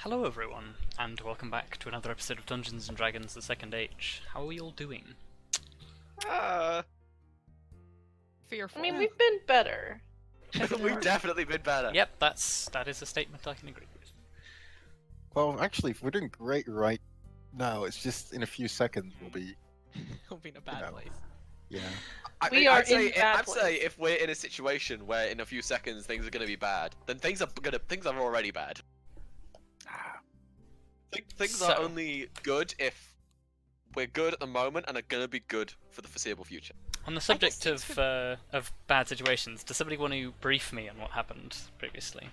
Hello everyone, and welcome back to another episode of Dungeons & Dragons: The Second Age. How are we all doing? Fearful. I mean, we've been better. We've definitely been better. Yep, that is a statement I can agree with. Well, actually, if we're doing great right now, it's just in a few seconds we'll be. We'll be in a bad place. Yeah. I'd say if we're in a situation where in a few seconds things are going to be bad, then things are already bad. Things are only good if we're good at the moment and are going to be good for the foreseeable future. On the subject of bad situations, does somebody want to brief me on what happened previously?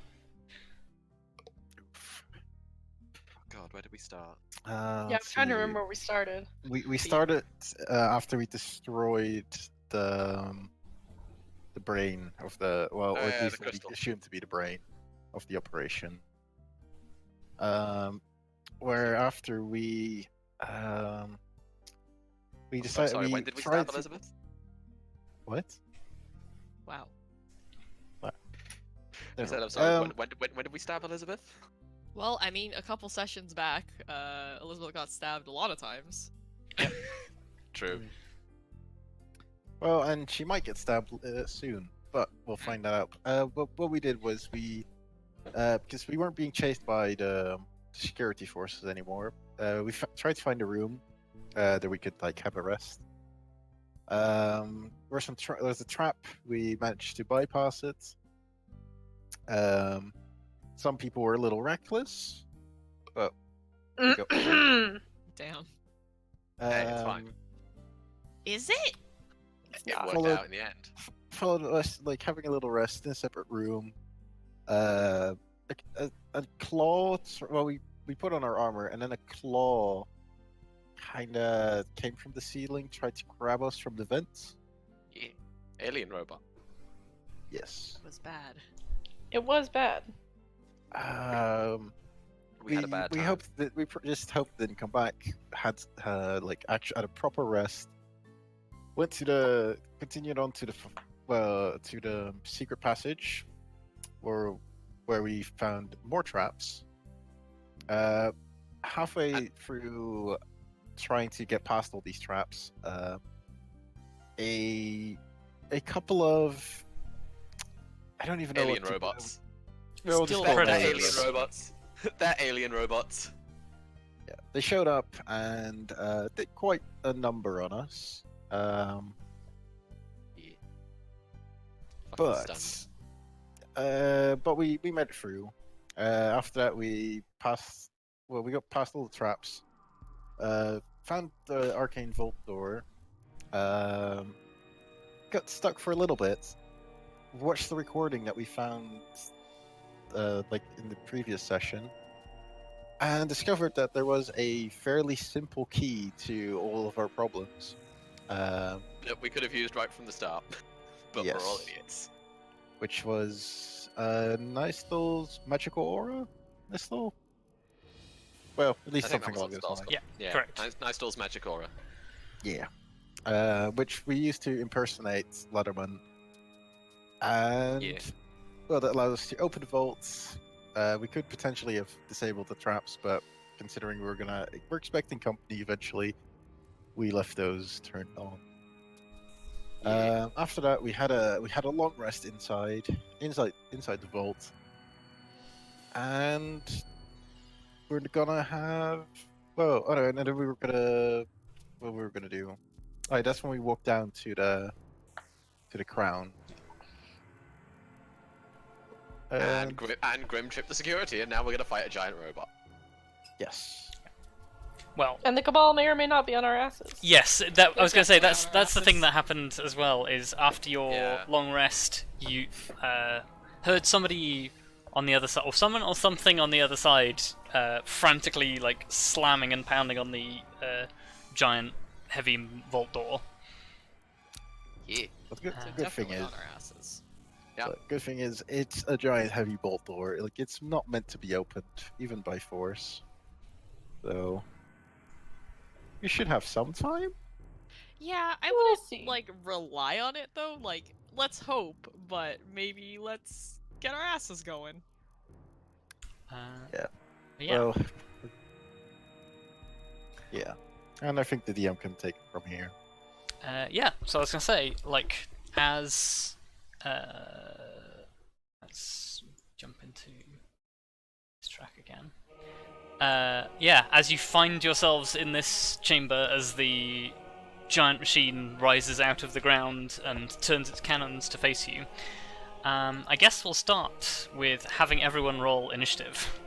God, where did we start? Yeah, I'm trying to remember where we started. We started after we destroyed the brain of the or at least what we assumed to be the brain of the operation. Where after we decided. Sorry, when did we stab Elizabeth? What? Wow. I said I'm sorry. When did we stab Elizabeth? Well, I mean, a couple sessions back, Elizabeth got stabbed a lot of times. True. Well, and she might get stabbed soon, but we'll find that out. What we did was because we weren't being chased by the security forces anymore, we tried to find a room that we could have a rest. There's a trap. We managed to bypass it. Some people were a little reckless, but Damn. Hey, it's fine. Is it? It worked out in the end. Followed us having a little rest in a separate room. A claw. Well, we put on our armor, and then a claw kind of came from the ceiling, tried to grab us from the vents. Yeah. Alien robot. Yes. It was bad. It was bad. We had a bad time. We hoped that just hoped it didn't come back. Had actually had a proper rest. Continued on to the secret passage, where we found more traps. Halfway through trying to get past all these traps, a couple of I don't even know alien what robots. We'll Still just call them They're predators. alien robots. They're alien robots. Yeah, they showed up and did quite a number on us. Fucking stunned. But we made it through. After that, we got past all the traps. Found the arcane vault door. Got stuck for a little bit. Watched the recording that we found, in the previous session, and discovered that there was a fairly simple key to all of our problems. That we could have used right from the start, but Yes. we're all idiots. Which was Nystel's magical aura? Nystel? Well, at least I think that something was along what those the spell's lines. called. Yeah, correct. Nystel's magic aura. Yeah. Which we used to impersonate Leatherman. And well, that allowed us to open the vaults. We could potentially have disabled the traps, but considering we're expecting company eventually, we left those turned on. After that, we had a long rest inside the vault, and we're gonna have and then we were gonna what we were gonna do. Alright, that's when we walked down to the crown. And Grim tripped the security, and now we're gonna fight a giant robot. Yes. Well, And the Cabal may or may not be on our asses. yes, I was going to say that's Definitely on our the thing asses. that happened as well. Is after your long rest, you heard somebody on the other side, or someone or something on the other side, frantically slamming and pounding on the giant heavy vault door. Yeah. But the good thing Definitely is, on our asses. Yeah. the good thing is, it's a giant heavy bolt door. It's not meant to be opened, even by force. So you should have some time. Yeah, I We'll wouldn't see. rely on it though. Let's hope, but maybe let's get our asses going. Yeah. Yeah. Well, yeah, and I think the DM can take it from here. Yeah, so I was gonna say, like, as let's jump into this track again. Yeah, as you find yourselves in this chamber, as the giant machine rises out of the ground and turns its cannons to face you, I guess we'll start with having everyone roll initiative.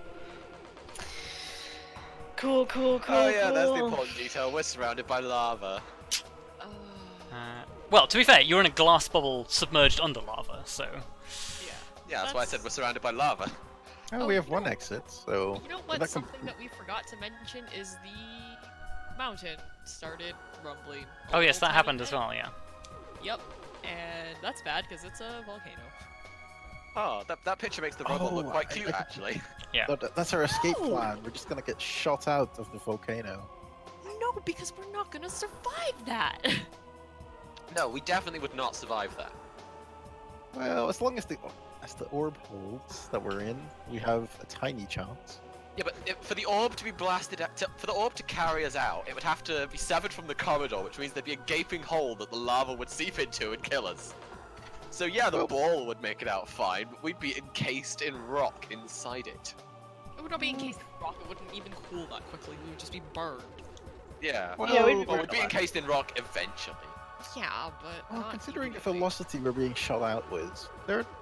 Cool. Oh yeah, that's the important detail. We're surrounded by lava. Well, to be fair, you're in a glass bubble submerged under lava, so... Yeah, that's why I said we're surrounded by lava. Oh, we have one exit, so... You know what? Something that we forgot to mention is the mountain started rumbling. Oh yes, that happened as well, yeah. Yep, and that's bad because it's a volcano. Oh, that picture makes the robot look quite cute, actually. Yeah. That's our escape plan. We're just gonna get shot out of the volcano. No, because we're not gonna survive that. No, we definitely would not survive that. Well, as long as the orb holds that we're in, we have a tiny chance. Yeah, but for the orb to be blasted, for the orb to carry us out, it would have to be severed from the corridor, which means there'd be a gaping hole that the lava would seep into and kill us. So yeah, the ball would make it out fine, but we'd be encased in rock inside it. It would not be encased in rock, it wouldn't even cool that quickly, we would just be burned. Yeah, Well, Yeah, we'd be encased in rock eventually. Yeah, but Well, not considering the immediately. velocity we're being shot out with,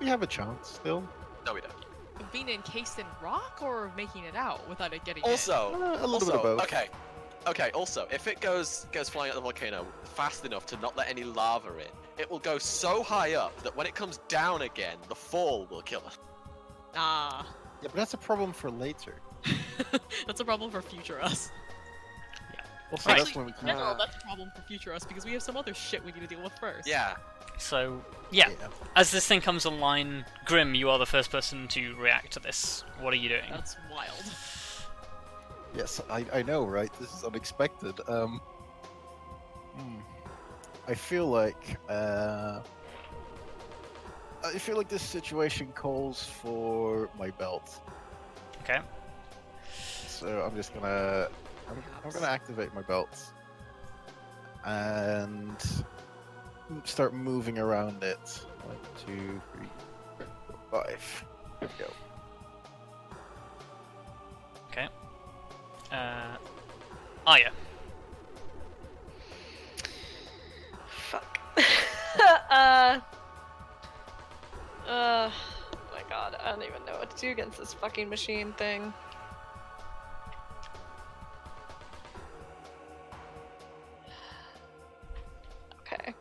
we have a chance still. No, we don't. Of being encased in rock or of making it out without it getting Also, A little bit of both. okay. Also, if it goes flying at the volcano fast enough to not let any lava in, it will go so high up that when it comes down again, the fall will kill us. Ah, Yeah, but that's a problem for later. that's a problem for future us. Also, Right. that's when we In can. general, that's a problem for future us because we have some other shit we need to deal with first. Yeah. So, yeah, as this thing comes online, Grim, you are the first person to react to this. What are you doing? That's wild. Yes, I know, right? This is unexpected. I feel like this situation calls for my belt. Okay. So I'm just gonna I'm gonna activate my belt and start moving around it. 1, 2, 3, 4, 5. Here we go. Okay. Arya. Fuck. Oh my god, I don't even know what to do against this fucking machine thing. Okay.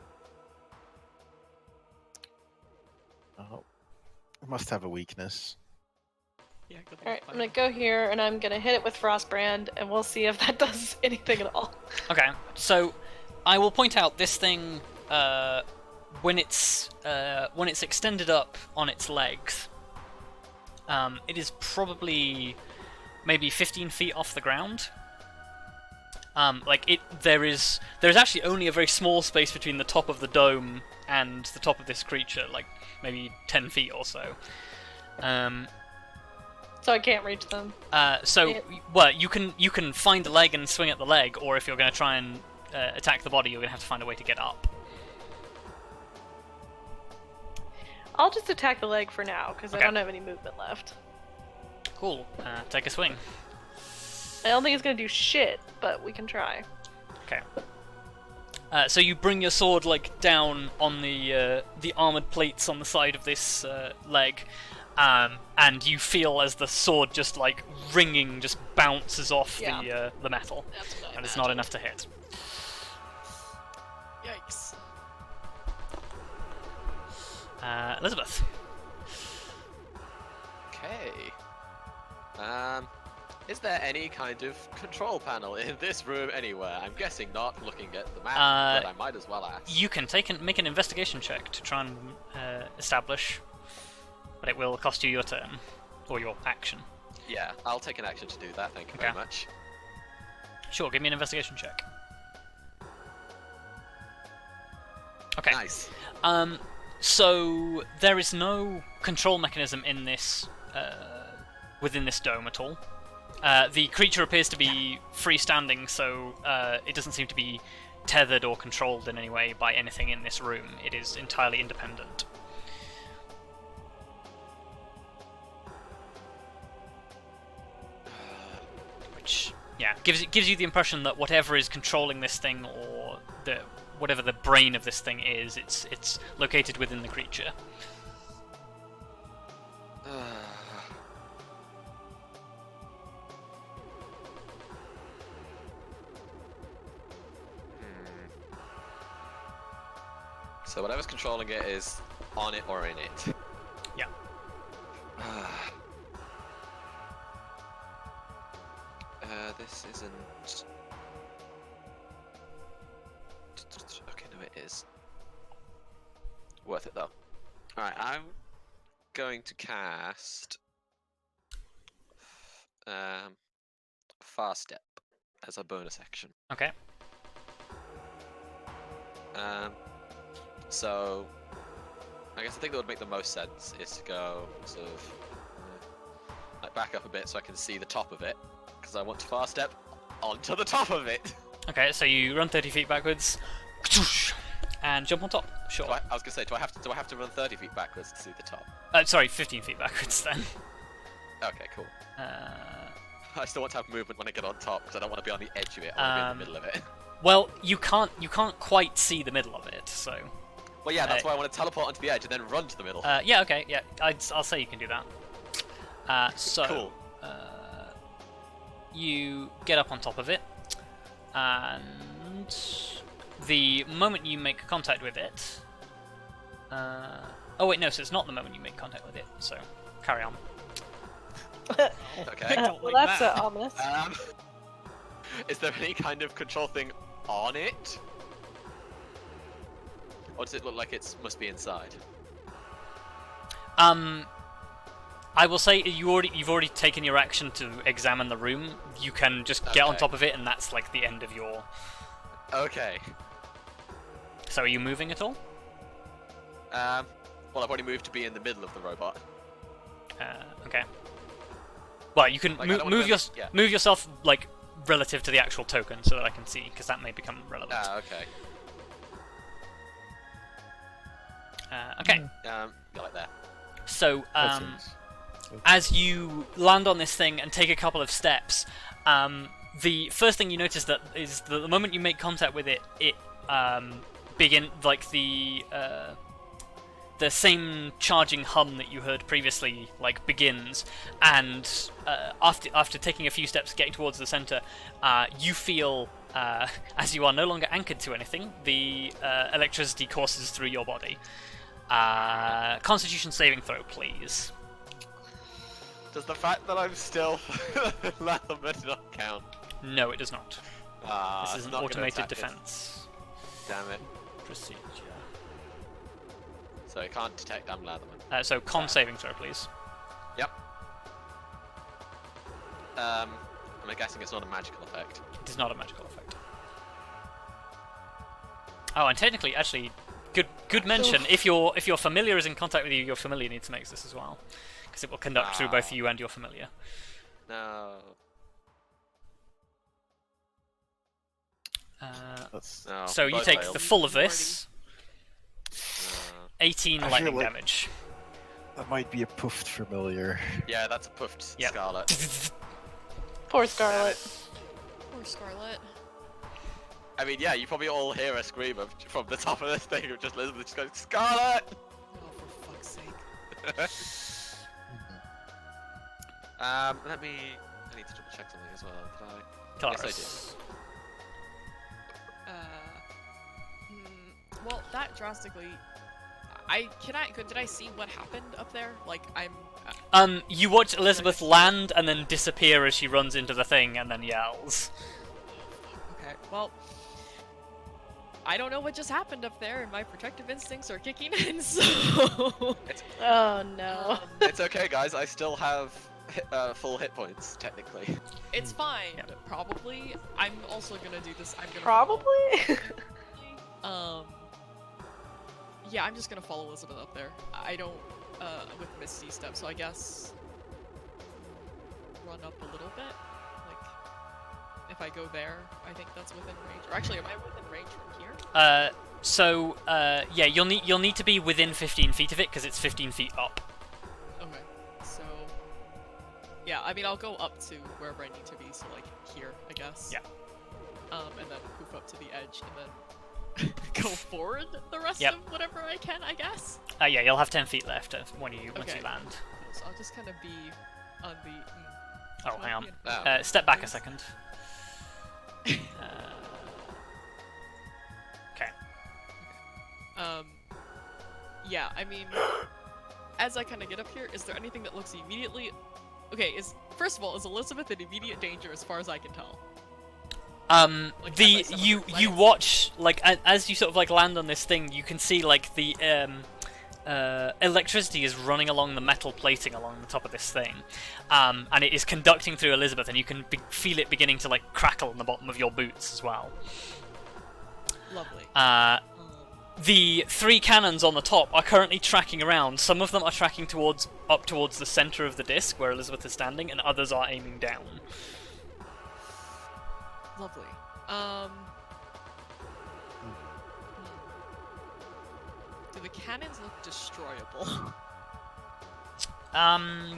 Oh, it must have a weakness. Yeah, good thing Alright, it's I'm gonna fine. go here and I'm gonna hit it with Frostbrand and we'll see if that does anything at all. Okay, so I will point out this thing, when it's extended up on its legs, it is probably maybe 15 feet off the ground. There's actually only a very small space between the top of the dome and the top of this creature, like maybe 10 feet or so. So I can't reach them. Well, you can find the leg and swing at the leg, or if you're going to try and attack the body, you're going to have to find a way to get up. I'll just attack the leg for now, because Okay. I don't have any movement left. Cool. Take a swing. I don't think it's gonna do shit, but we can try. Okay. So you bring your sword down on the armored plates on the side of this leg, and you feel as the sword just ringing just bounces off the metal, That's what I and it's not enough to hit. Yikes. Elizabeth. Okay. Is there any kind of control panel in this room anywhere? I'm guessing not, looking at the map, but I might as well ask. You can make an investigation check to try and establish, but it will cost you your turn or your action. Yeah, I'll take an action to do that, thank you very much. Sure, give me an investigation check. Okay. Nice. So there is no control mechanism in this within this dome at all. The creature appears to be freestanding, so it doesn't seem to be tethered or controlled in any way by anything in this room. It is entirely independent. Which, yeah, gives you the impression that whatever is controlling this thing, or whatever the brain of this thing is, it's located within the creature. So whatever's controlling it is on it or in it. Yeah. This isn't... Okay, no it is. Worth it though. Alright, I'm going to cast... Fast Step as a bonus action. Okay. So, I guess the thing that would make the most sense is to go sort of like back up a bit so I can see the top of it, because I want to fast step onto the top of it. Okay, so you run 30 feet backwards, and jump on top. Sure. I was gonna say, do I have to run 30 feet backwards to see the top? Sorry, 15 feet backwards then. Okay, cool. I still want to have movement when I get on top because I don't want to be on the edge of it. I want to be in the middle of it. Well, you can't quite see the middle of it, so. Well, yeah, that's why I want to teleport onto the edge and then run to the middle. Yeah, okay, yeah, I'll say you can do that. So, cool. You get up on top of it, and the moment you make contact with it... oh wait, no, so it's not the moment you make contact with it, so carry on. Okay. Well, that's ominous. Is there any kind of control thing on it? Or does it look like it must be inside? I will say you've already taken your action to examine the room. You can just get on top of it, and that's like the end of your... Okay. So are you moving at all? Well, I've already moved to be in the middle of the robot. Okay. Well, you can Like, move yourself like relative to the actual token, so that I can see, because that may become relevant. Okay. Okay. Go like that. So, as you land on this thing and take a couple of steps, the first thing you notice that is that the moment you make contact with it, it begin like the same charging hum that you heard previously like begins, and after taking a few steps getting towards the center, you feel as you are no longer anchored to anything, the electricity courses through your body. Constitution saving throw, please. Does the fact that I'm still Lathamid not count? No, it does not. This is an automated it. defense. Damn it. Procedure. So it can't detect I'm Lathamid. So con saving throw, please. Yep. I'm guessing it's not a magical effect. It is not a magical effect. Oh, and technically, actually, good mention. If your familiar is in contact with you, your familiar needs to make this as well, because it will conduct through both you and your familiar. No. No, So you both take failed. the full of this. 18 I feel lightning like- damage. That might be a puffed familiar. Yeah, that's a puffed Yep. Scarlet. Poor Scarlet. Poor Scarlet. I mean, yeah, you probably all hear a scream from the top of this thing of just Elizabeth just going, Scarlet! Oh, for fuck's sake. I need to double check something as well. Did I? Yes, I did. Well, that drastically. Did I see what happened up there? Like, You watch Elizabeth land and then disappear as she runs into the thing and then yells. Okay, well, I don't know what just happened up there, and my protective instincts are kicking in, so... Oh no. It's okay, guys. I still have full hit points, technically. It's fine, Yeah. probably. I'm also gonna do this. I'm gonna Probably. Yeah, I'm just gonna follow Elizabeth up there. I don't, with Misty Step, so I guess run up a little bit. if I go there, I think that's within range. Or actually, am I within range from here? Yeah, you'll need to be within 15 feet of it because it's 15 feet up. Okay, so yeah, I mean I'll go up to wherever I need to be, so like here, I guess. Yeah. And then poof up to the edge, and then go forward the rest Yep. of whatever I can, I guess. Yeah, you'll have 10 feet left once you Okay. land. So I'll just kind of be on the. Oh, hang on. Oh. Step back a second. Okay. Yeah, I mean, as I kind of get up here, is there anything that looks immediately? Okay, first of all, is Elizabeth in immediate danger as far as I can tell? Like, You watch, like, as you sort of like land on this thing, you can see like the electricity is running along the metal plating along the top of this thing, and it is conducting through Elizabeth, and you can feel it beginning to like crackle in the bottom of your boots as well. Lovely. The 3 cannons on the top are currently tracking around. Some of them are tracking up towards the center of the disc where Elizabeth is standing, and others are aiming down. Lovely. Do the cannons look destroyable?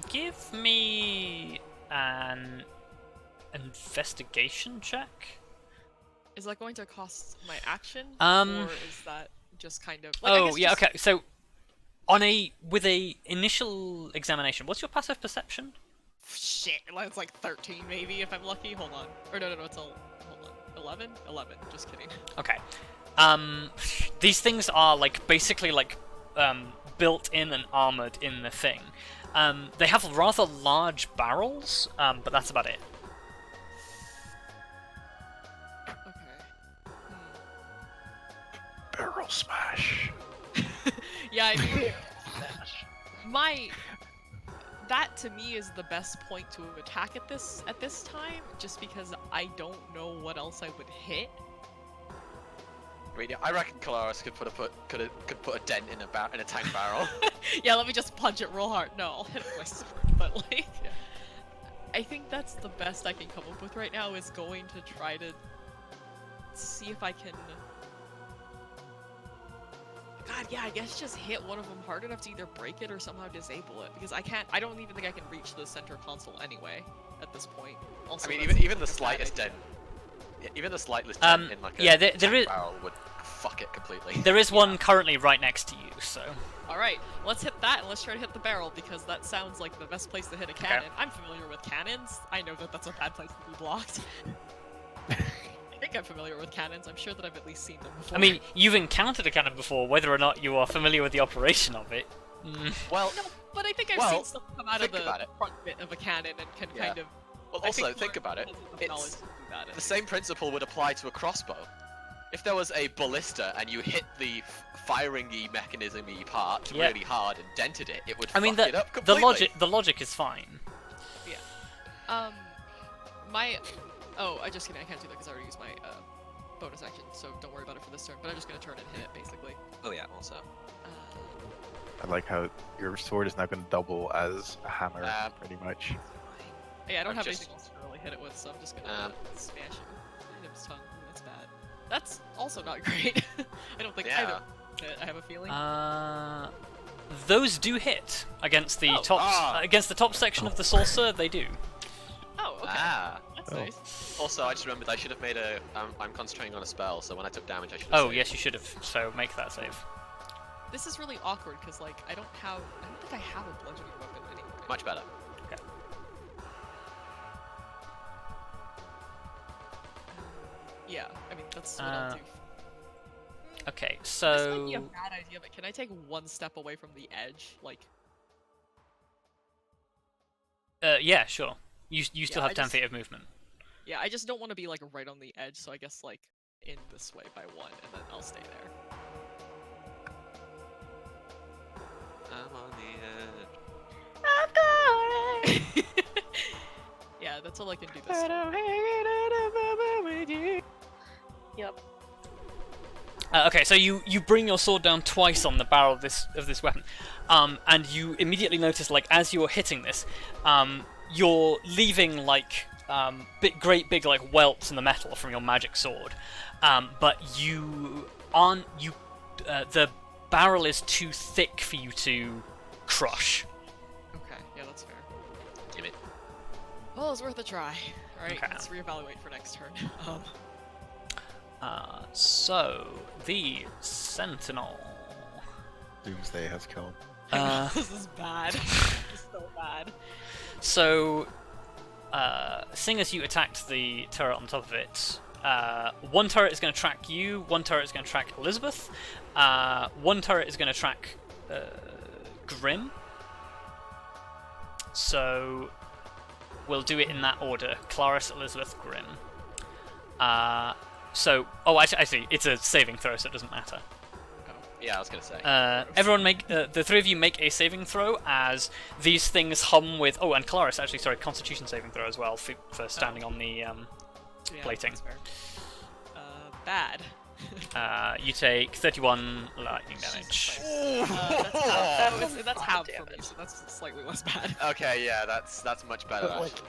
Give me an investigation check. Is that going to cost my action? Um, or is that just kind of? Like, I Oh guess yeah, just- okay. So, with a initial examination, what's your passive perception? Shit, it's like 13 maybe if I'm lucky. Hold on. Or no, it's hold on. 11? 11. Just kidding. Okay. These things are like basically like built in and armored in the thing. They have rather large barrels, but that's about it. Okay. Barrel smash. Yeah, I mean, that to me is the best point to attack at this time, just because I don't know what else I would hit. I mean, yeah, I reckon Kelariis could put a dent in a tank barrel. Yeah, let me just punch it real hard. No, I'll hit it with my sword, but like, I think that's the best I can come up with right now is going to try to see if I can. God, yeah, I guess just hit one of them hard enough to either break it or somehow disable it, because I don't even think I can reach the center console anyway at this point. Also, I mean, that's even the like a bad slightest idea. dent. Yeah, even the slightest dent in like a yeah, there tank is barrel would fuck it completely. there is one currently right next to you, so. Alright, let's hit that and let's try to hit the barrel, because that sounds like the best place to hit a cannon. I'm familiar with cannons. I know that that's a bad place to be blocked. I think I'm familiar with cannons. I'm sure that I've at least seen them before. I mean, you've encountered a cannon before, whether or not you are familiar with the operation of it. Well, no, but I think I've well, seen stuff come out of think the about it. front bit of a cannon and can Yeah. kind of... well, I also think think about it. Learn enough knowledge It's to do that. the same principle would apply to a crossbow. If there was a ballista and you hit the firing-y mechanism-y part Yeah. really hard and dented it, it would I mean, fuck it up the completely. logic is fine. Oh, I just kidding. I can't do that because I already used my bonus action, so don't worry about it for this turn. But I'm just gonna turn and hit it, basically. Oh yeah, also. I like how your sword is now going to double as a hammer, pretty much. Yeah, I don't I'm have just- anything else to really hit it with, so I'm just gonna smash it with his tongue. That's bad. That's also not great. I don't think Yeah. I have a feeling. Those do hit against the Oh. against the top section of the saucer. They do. Oh, okay. That's Oh. nice. Also, I just remembered I should have made a. I'm concentrating on a spell, so when I took damage, I should have. Oh saved. yes, you should have. So make that save. This is really awkward because, like, I don't think I have a bludgeoning weapon anyway. Much better. Yeah, I mean that's what I'll do. Okay, This might so be a bad idea, but can I take one step away from the edge? Like, yeah, sure. You still I have 10 just- feet of movement. yeah, I just don't want to be like right on the edge, so I guess like in this way by one, and then I'll stay there. I'm on the edge. I've got it. Yeah, that's all I can do this. Yep. Okay, so you bring your sword down twice on the barrel of this weapon, and you immediately notice, like, as you are hitting this, you're leaving like great big like welts in the metal from your magic sword, but you aren't the barrel is too thick for you to crush. Okay, yeah, that's fair. Give it. Well, it's worth a try. Alright, Okay. let's reevaluate for next turn. So the Sentinel. Doomsday has come. This is bad. This is so bad. So, seeing as you attacked the turret on top of it, one turret is going to track you, one turret is going to track Elizabeth, one turret is going to track Grim. So, we'll do it in that order: Kelariis, Elizabeth, Grim. Actually, it's a saving throw, so it doesn't matter. Yeah, I was gonna say. Everyone make the three of you make a saving throw as these things hum with. Oh, and Kelariis, actually, sorry, Constitution saving throw as well for standing on the Yeah, plating. that's fair. Bad. You take 31 lightning damage. That's half for me, damage. so that's slightly less bad. Okay, yeah, that's much better. But, like, actually.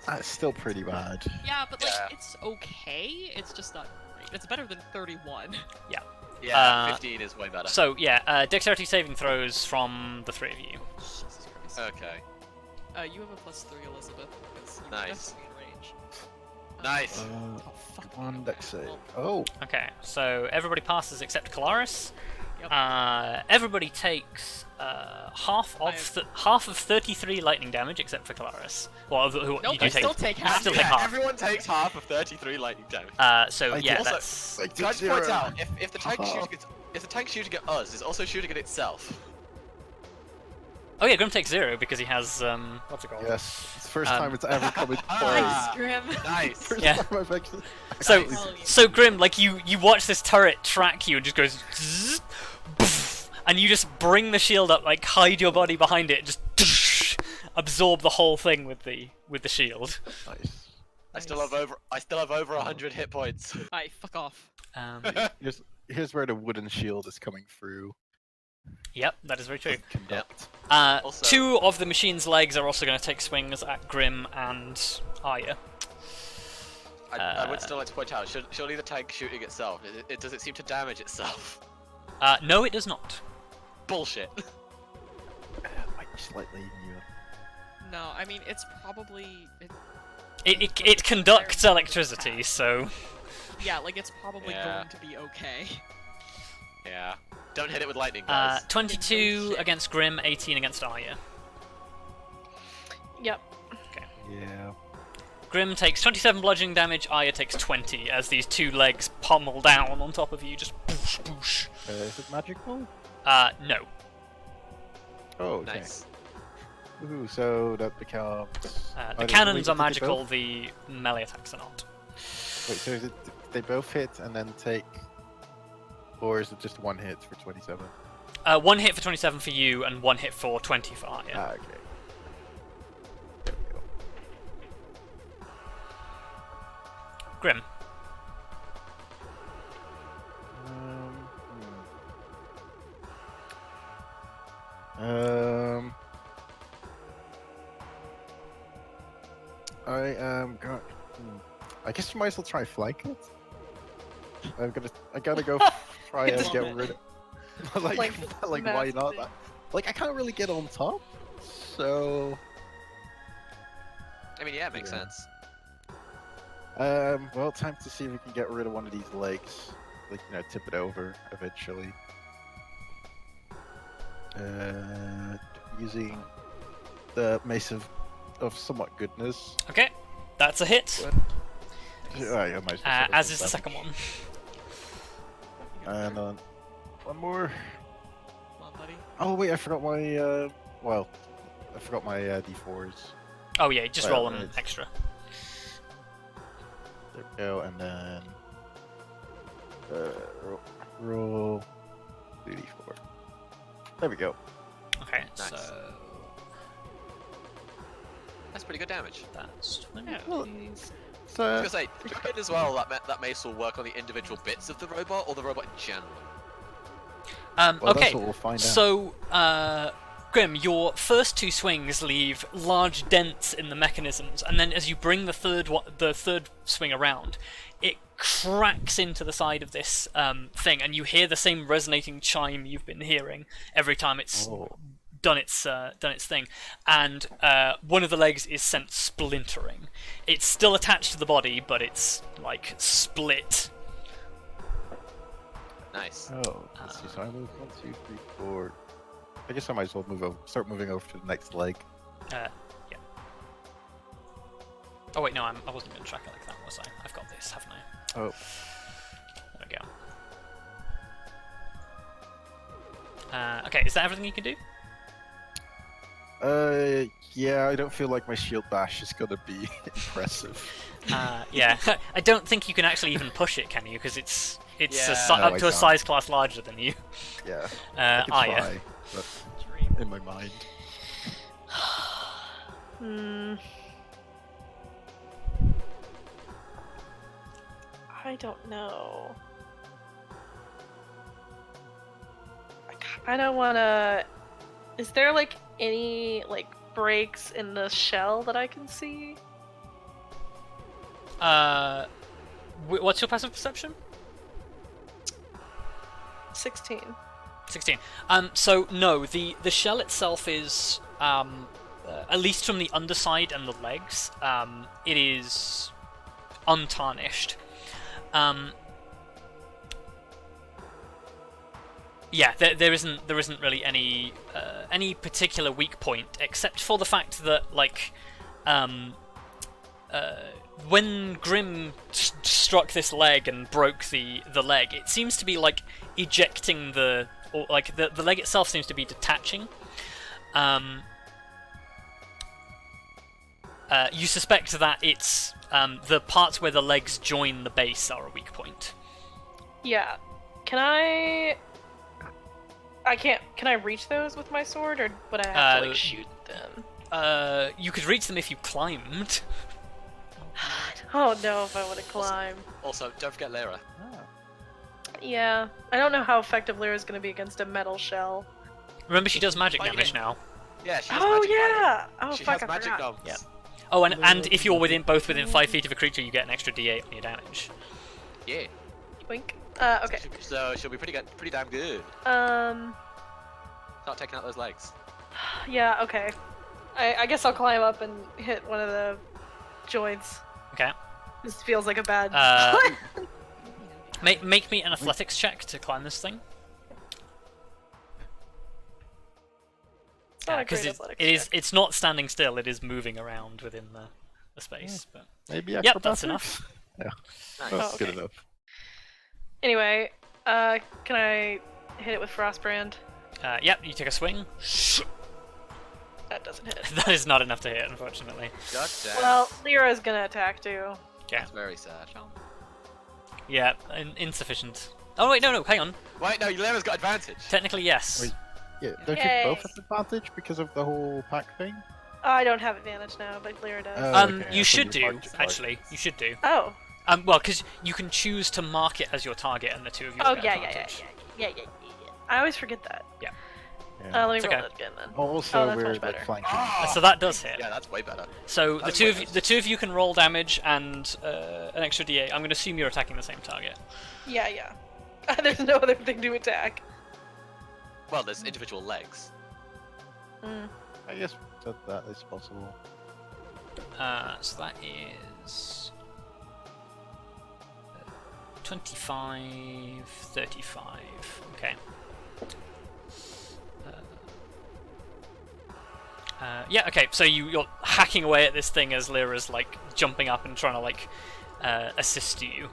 that's still pretty bad. Yeah, but like Yeah. it's okay. It's just not great. It's better than 31. Yeah, 15 is way better. So yeah, dexterity saving throws from the three of you. Jesus Christ. Okay. You have a +3, Elizabeth, because you're Nice. definitely in range. Nice. Oh, fuck. One okay, dex save. well, Oh, Okay, so everybody passes except Kelariis. Yep. Everybody takes half of 33 lightning damage except for Kelariis. Well, who Nope, you do I still take half. Still Yeah, take half. everyone takes half of 33 lightning damage. So I yeah, did. that's like Can I just point out, if the tank Haha. shooting at us, it's also shooting at itself. oh yeah, Grim takes 0 because he has what's it called? yes, it's the first Um, time it's ever come into play. Nice, Grim. Nice. First Yeah. time I've actually. So Nice. so Grim, like you watch this turret track you and just goes, zzz, poof, and you just bring the shield up, like hide your body behind it, and just absorb the whole thing with the shield. Nice. I still have over 100 hit points. Aye, fuck off. Here's where the wooden shield is coming through. Yep, that is very true. Conduct. Also- 2 of the machine's legs are also going to take swings at Grim and Arya. I would still like to point out, surely the tank shooting itself, does it seem to damage itself? No, it does not. Bullshit. Might be slightly immune. No, I mean it's probably It conducts electricity, so yeah, like it's probably Yeah. going to be okay. Yeah. Don't hit it with lightning, guys. 22 Shit. against Grim, 18 against Arya. Yep. Yeah. Grim takes 27 bludgeoning damage, Arya takes 20 as these 2 legs pummel down on top of you, just boosh boosh. Is it magical? No. Oh, okay. Nice. Woohoo, so that becomes. The cannons are magical, the melee attacks are not. Wait, so is it they both hit and then take. Or is it just one hit for 27? 1 hit for 27 for you, and 1 hit for 20 for Arya. Ah, okay. There we go. Grim. I am going. I guess you might as well try flank it. I gotta go try and get rid of. like why not? massive. Like I can't really get on top, so. I mean, yeah, it makes Yeah. sense. Well, time to see if we can get rid of one of these legs. Like, tip it over eventually. Using the Mace of Somewhat Goodness. Okay, that's a hit. I might as well set As up is the that. second one. And one more. Come on, buddy. Oh wait, I forgot my I forgot my D4s. Oh yeah, just Well, roll them it's- extra. There we go, and then roll 3d4. There we go. Okay, Nice. so That's pretty good damage. that's 20. Yeah. Well, I So, was gonna say, do you reckon as well that mace will work on the individual bits of the robot or the robot in general? well, Okay, that's what we'll find out. so Grim, your first 2 swings leave large dents in the mechanisms, and then as you bring the third swing around, it cracks into the side of this thing, and you hear the same resonating chime you've been hearing every time it's done its thing, and one of the legs is sent splintering. It's still attached to the body, but it's like split. Nice. Oh, let's see. So I move 1, 2, 3, 4. I guess I might as well start moving over to the next leg. Yeah. Oh wait, no, I wasn't going to track it like that, was I? I've got this, haven't I? Oh. There we go. Okay, is that everything you can do? Yeah, I don't feel like my shield bash is gonna be impressive. Yeah. I don't think you can actually even push it, can you? Because it's Yeah. up to a size class larger than you. Yeah. I could Arya. try, but in my mind. I don't know. I kind of want to... Is there, like, any, like, breaks in the shell that I can see? What's your passive perception? 16. 16. So no, the shell itself is at least from the underside and the legs, it is untarnished. Yeah, there isn't really any particular weak point except for the fact that like when Grim struck this leg and broke the leg, it seems to be like ejecting the leg itself seems to be detaching. You suspect that it's the parts where the legs join the base are a weak point. Yeah. Can I reach those with my sword, or would I have to like shoot them? You could reach them if you climbed. I don't know if I would have climbed. Also, don't forget Lyra. Yeah, I don't know how effective Lyra is going to be against a metal shell. Remember, she does magic damage now. Yeah, she has Oh magic yeah! Oh she fuck, has I magic forgot. gnomes. Yeah. Oh, and if you're both within 5 feet of a creature, you get an extra D8 on your damage. Yeah. Wink. Okay. So she'll be pretty damn good. Start taking out those legs. Yeah, okay. I guess I'll climb up and hit one of the joints. Okay. This feels like a bad... Make me an athletics check to climb this thing. Because it's not standing still, it is moving around within the space. But Maybe yep, acrobatics? that's enough. Yeah. Nice. That's okay. good enough. Anyway, can I hit it with Frostbrand? Yep, you take a swing. That doesn't hit. That is not enough to hit, unfortunately. God damn. Well, Lyra's gonna attack too. Yeah. That's very sad. Yeah, insufficient. Oh wait, no, hang on. Wait, no, Lyra's got advantage. Technically, yes. Wait. Yeah, don't Yay. you both have advantage because of the whole pack thing? I don't have advantage now, but Lyra does. Okay, I You thought should you do, marked your actually. targets. You should do. Oh. Well, because you can choose to mark it as your target, and the two of you Oh, get yeah. advantage. I always forget that. Yeah. Yeah. It's Let me roll okay. that again then. Also, that's we're much better. like flanking. So that does hit. Yeah, that's way better. So That's the two of you can roll damage and an extra D8. I'm going to assume you're attacking the same target. Yeah. There's no other thing to attack. Well, there's individual legs. I guess that is possible. So that is 25, 35. Okay. Yeah. Okay. So you're hacking away at this thing as Lyra's like jumping up and trying to like assist you.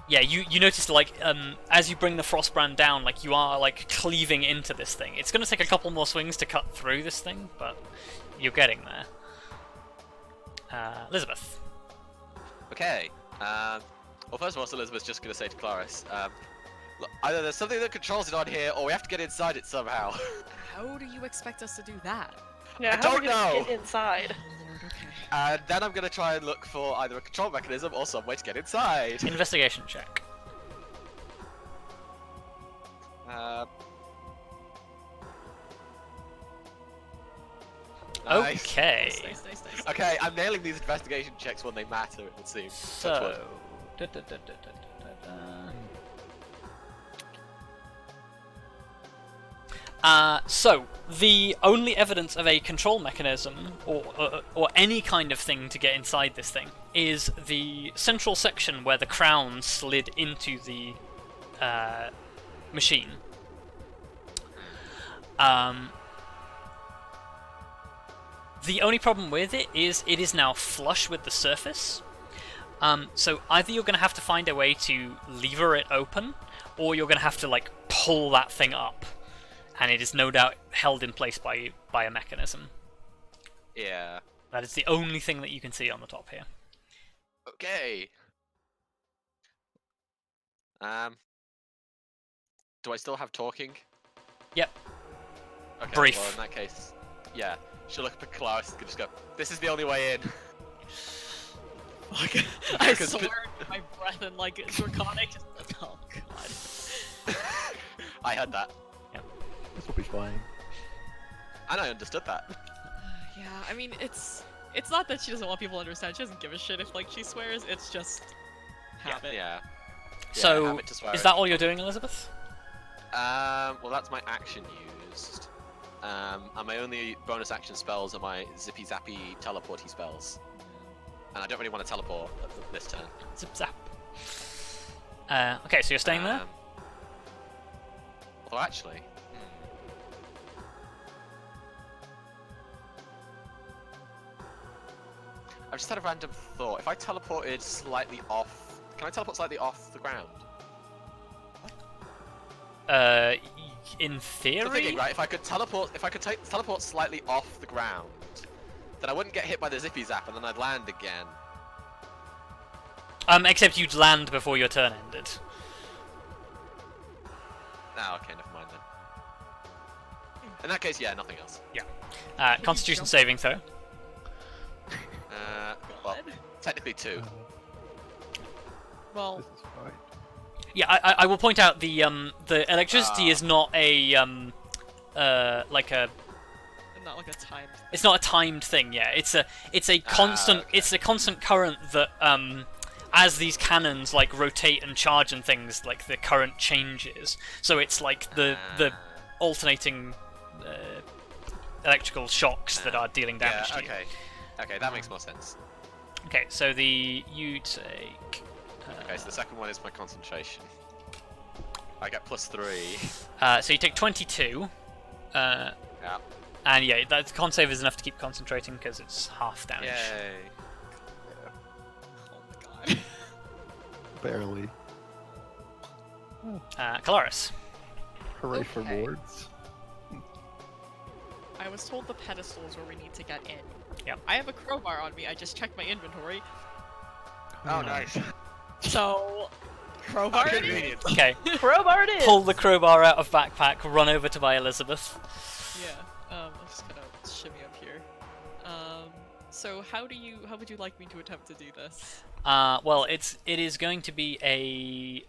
Yeah, you notice like as you bring the Frostbrand down, like you are like cleaving into this thing. It's gonna take a couple more swings to cut through this thing, but you're getting there. Elizabeth. Okay. Well, first of all, Elizabeth's just gonna say to Kelariis, look, either there's something that controls it on here, or we have to get inside it somehow. How do you expect us to do that? Yeah, I how are don't we gonna know. get inside? Oh Lord, okay. And then I'm gonna try and look for either a control mechanism or some way to get inside. Investigation check. Nice. Okay. Nice. Okay, I'm nailing these investigation checks when they matter, it would seem. So. So the only evidence of a control mechanism or any kind of thing to get inside this thing is the central section where the crown slid into the machine. The only problem with it is now flush with the surface. So either you're going to have to find a way to lever it open, or you're going to have to like pull that thing up, and it is no doubt held in place by a mechanism. Yeah. That is the only thing that you can see on the top here. Okay. Do I still have talking? Yep. Okay, Brief. well in that case, yeah. She'll look up at Kelariis and just go, "This is the only way in." Fuck. I swear my breath and like draconic. Just, oh god. I heard that. This will be fine. And I understood that. Yeah, I mean it's not that she doesn't want people to understand. She doesn't give a shit if like she swears. It's just habit. Yeah. So habit to swear is it. that all you're doing, Elizabeth? Well, that's my action used. And my only bonus action spells are my zippy zappy teleporty spells. And I don't really want to teleport this turn. Zip zap. Okay, so you're staying there? Although actually... I've just had a random thought. If I teleported slightly off... Can I teleport slightly off the ground? In theory? So thinking, right, if I could teleport slightly off the ground, then I wouldn't get hit by the zippy zap and then I'd land again. Except you'd land before your turn ended. Ah, okay, never mind then. In that case, yeah, nothing else. Constitution saving throw. Well, technically 2. Well, This is fine. Yeah, I will point out the electricity is not a like a. not like a timed. It's not a timed thing. Yeah, it's a constant okay. it's a constant current that as these cannons like rotate and charge and things, like the current changes. So it's like the alternating electrical shocks that are dealing damage to you. Okay, that makes more sense. Okay, so you take. Okay, so the second one is my concentration. I get +3. So you take 22. Yeah. And yeah, that con save is enough to keep concentrating because it's half damage. Yay. Oh my god. Barely. Kelariis. Hooray for Okay. wards. I was told the pedestal is where we need to get in. Yep. I have a crowbar on me. I just checked my inventory. Oh, nice. So, crowbar it is. Convenient. Okay, Crowbar it is! pull the crowbar out of backpack, run over to by Elizabeth. Yeah. I'm just gonna shimmy up here. So how would you like me to attempt to do this? Well, it is going to be a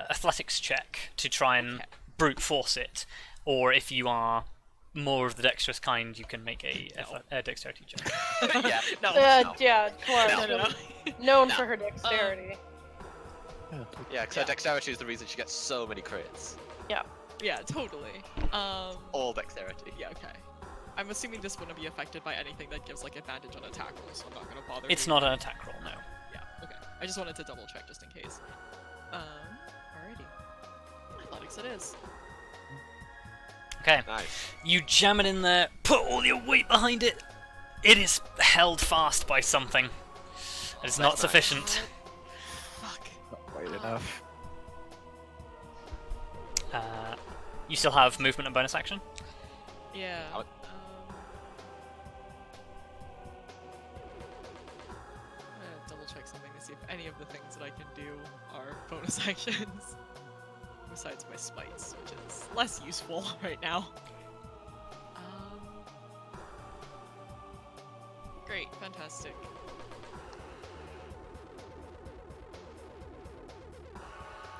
athletics check to try and brute force it, or if you are more of the dexterous kind, you can make a dexterity check. Yeah. No. Yeah, Clark. No. Known for her dexterity. Yeah, because her dexterity is the reason she gets so many crits. Yeah, totally. All dexterity. Yeah, okay. I'm assuming this wouldn't be affected by anything that gives like advantage on attack rolls, so I'm not gonna bother. It's doing not an attack roll, no. Yeah, okay. I just wanted to double check just in case. Alrighty. Athletics it is. Okay, Nice. you jam it in there, put all your weight behind it. It is held fast by something. It's not nice. sufficient. Fuck. Not quite enough. You still have movement and bonus action. Yeah. How- I'm gonna double check something to see if any of the things that I can do are bonus actions. Besides my smites, which is less useful right now. Great, fantastic.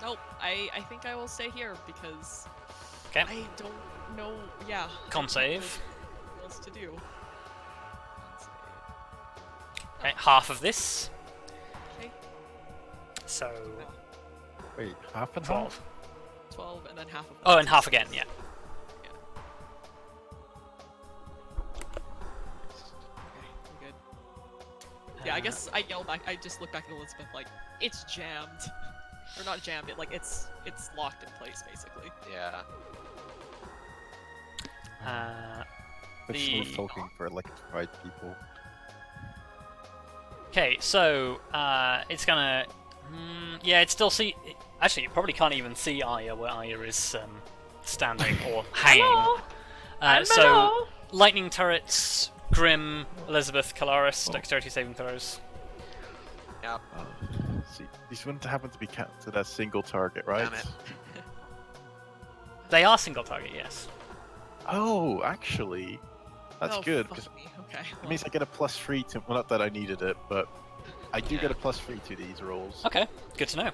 Nope, I think I will stay here because Okay. I don't know. Yeah. Con I don't save. know what else to do. Okay, half of this. Okay. So Wait, half and 12. 12 and then half of that. Oh, and half again, yeah. Okay, we're good. Yeah, I guess I yell back. I just look back at Elizabeth like, it's jammed. Or not jammed, it's locked in place, basically. Yeah. It's The- slow talking for electrified people. Okay, so it's gonna. Yeah, it still see. Actually, you probably can't even see Arya where Arya is standing or hanging. Hello. I'm So Menno. lightning turrets, Grim, Elizabeth, Kelariis, dexterity saving throws. Yep. See, these wouldn't happen to be counted as single target, right? Damn it. They are single target, yes. Oh, actually, that's Oh, good fuck because me. Okay. it means I get a +3 to. Well, not that I needed it, but I do get a +3 to these rolls. Okay, good to know.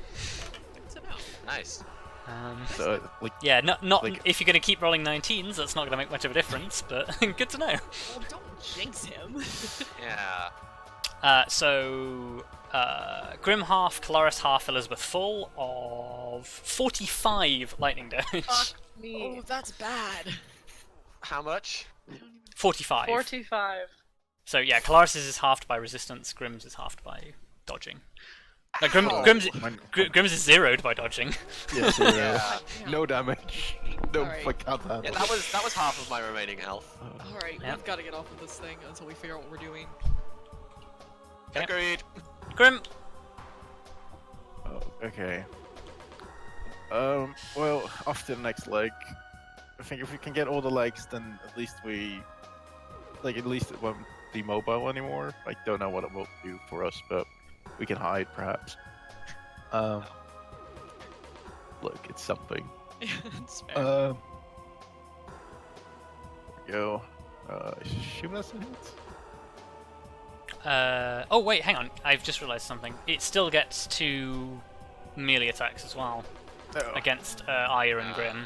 Good to know. Nice. So, like, Yeah, not Like- if you're going to keep rolling 19s, that's not going to make much of a difference, but good to know. Well, don't jinx him. Yeah. So, Grim half, Kelariis half, Elizabeth full of 45 lightning damage. Fuck me. Oh, that's bad. How much? 45. 45. So yeah, Kelariis is halved by resistance, Grim's is halved by dodging. Ow. Grim's is zeroed by dodging. yes, Yeah. no damage. No, Alright. I can't handle Yeah, it. that was half of my remaining health. Alright, Yeah. we've got to get off of this thing until we figure out what we're doing. Okay. Agreed. Grim, Oh, okay. Well, off to the next leg. I think if we can get all the legs, then at least it won't be mobile anymore. I don't know what it will do for us, but we can hide, perhaps. Look, it's something. It's fair. There we go. Assume that's a hit? oh wait, hang on, I've just realised something. It still gets 2 melee attacks as well No. against Arya and Grim.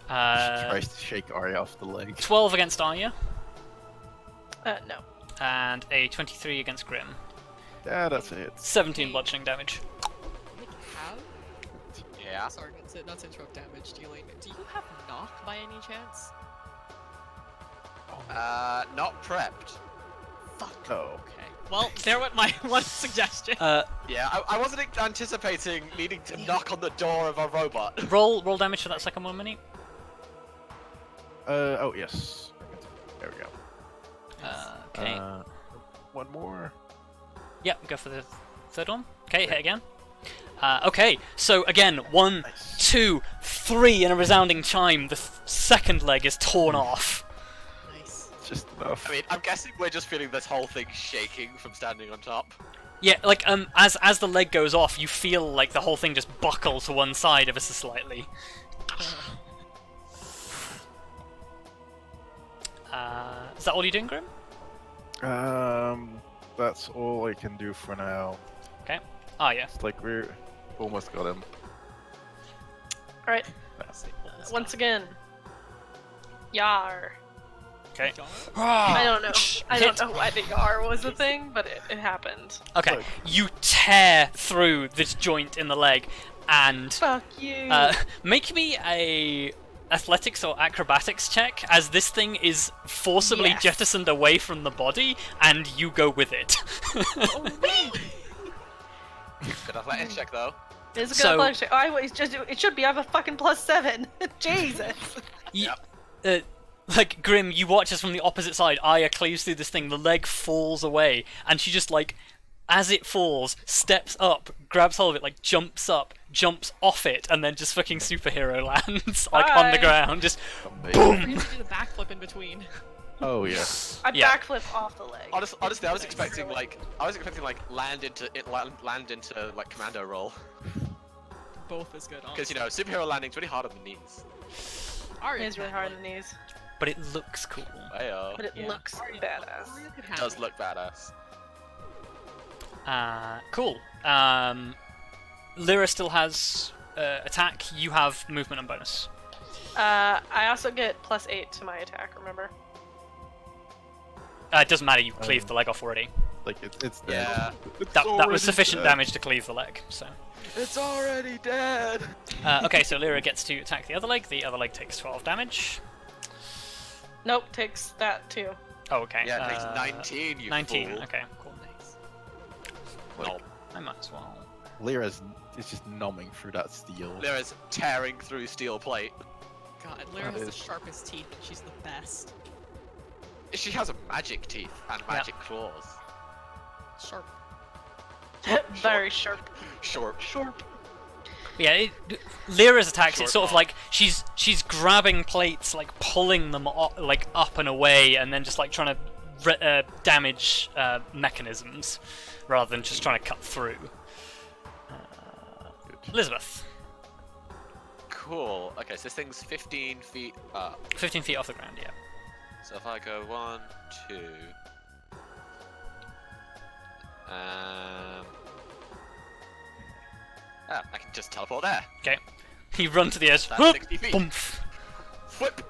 Tries to shake Arya off the leg. 12 against Arya, No. and a 23 against Grim. Yeah, that's it. 17 bludgeoning damage. Nick, have? Yeah. Sorry, not to interrupt damage dealing. Do you have knock by any chance? Not prepped. Fuck. No. Okay. Well, there went my one suggestion. Yeah, I wasn't anticipating needing to knock on the door of a robot. roll damage for that second one, Minnie. Oh, yes. There we go. Okay. One more. Yep, go for the third one. Okay, hit again. Okay, so again, 1, Nice. 2, 3 in a resounding chime. The second leg is torn off. Nice. Just enough. I mean, I'm guessing we're just feeling this whole thing shaking from standing on top. Yeah, like as the leg goes off, you feel like the whole thing just buckle to one side ever so slightly. Is that all you're doing, Grim? That's all I can do for now. Okay. Ah, yeah. It's like we're almost got him. Alright, once again. Yar. Okay. I don't know. I don't Hit. know why the Yar was a thing, but it happened. Okay, Look. you tear through this joint in the leg, and Fuck you. make me a athletics or acrobatics check, as this thing is forcibly Yes. jettisoned away from the body, and you go with it. Oh, wait. Good athletics check though. It's a good So- athletics check. Oh, wait, it should be. I have a fucking +7. Jesus. You, like, Grim, you watch us from the opposite side. Arya cleaves through this thing, the leg falls away, and she just, like, as it falls, steps up, grabs hold of it, like, jumps up, jumps off it, and then just fucking superhero lands, like, on the Hi. ground, just Amazing. We boom! have to do the backflip in between. Oh, yes. I Yeah. backflip off the leg. Honestly, I was expecting like land into like commando roll, Both is good. because you know superhero landing's really hard on the knees. Arya It is really can hard in handle the knees, But it looks cool. Ayo. but it Yeah. looks Arya- badass. Arya could It handle does look badass. Cool. Lyra still has attack, you have movement and bonus. I also get +8 to my attack, remember? It doesn't matter. You cleaved the leg off already. Like it's dead. Yeah. That was sufficient damage to cleave the leg. So. It's already dead. Okay, so Lyra gets to attack the other leg. The other leg takes 12 damage. Nope, takes that too. Oh, okay. Yeah, it takes 19. You 19. fool. Okay, cool. No. I might as well. Lyra's is just numbing through that steel. Lyra's tearing through steel plate. God, Lyra That has the is- sharpest teeth, and she's the best. She has a magic teeth and magic claws. Sharp. Very sharp. Short. Sharp. Yeah, Lyra's attacks. Short It's sort of arm. like she's grabbing plates, like pulling them like up and away, and then just like trying to damage mechanisms, rather than just trying to cut through. Elizabeth, Cool. Okay, so this thing's 15 feet up. 15 feet off the ground. Yeah. So if I go 1, 2. I can just teleport there. Okay. He run to the edge. That's Whoop, 60 feet. Boomf. Whip!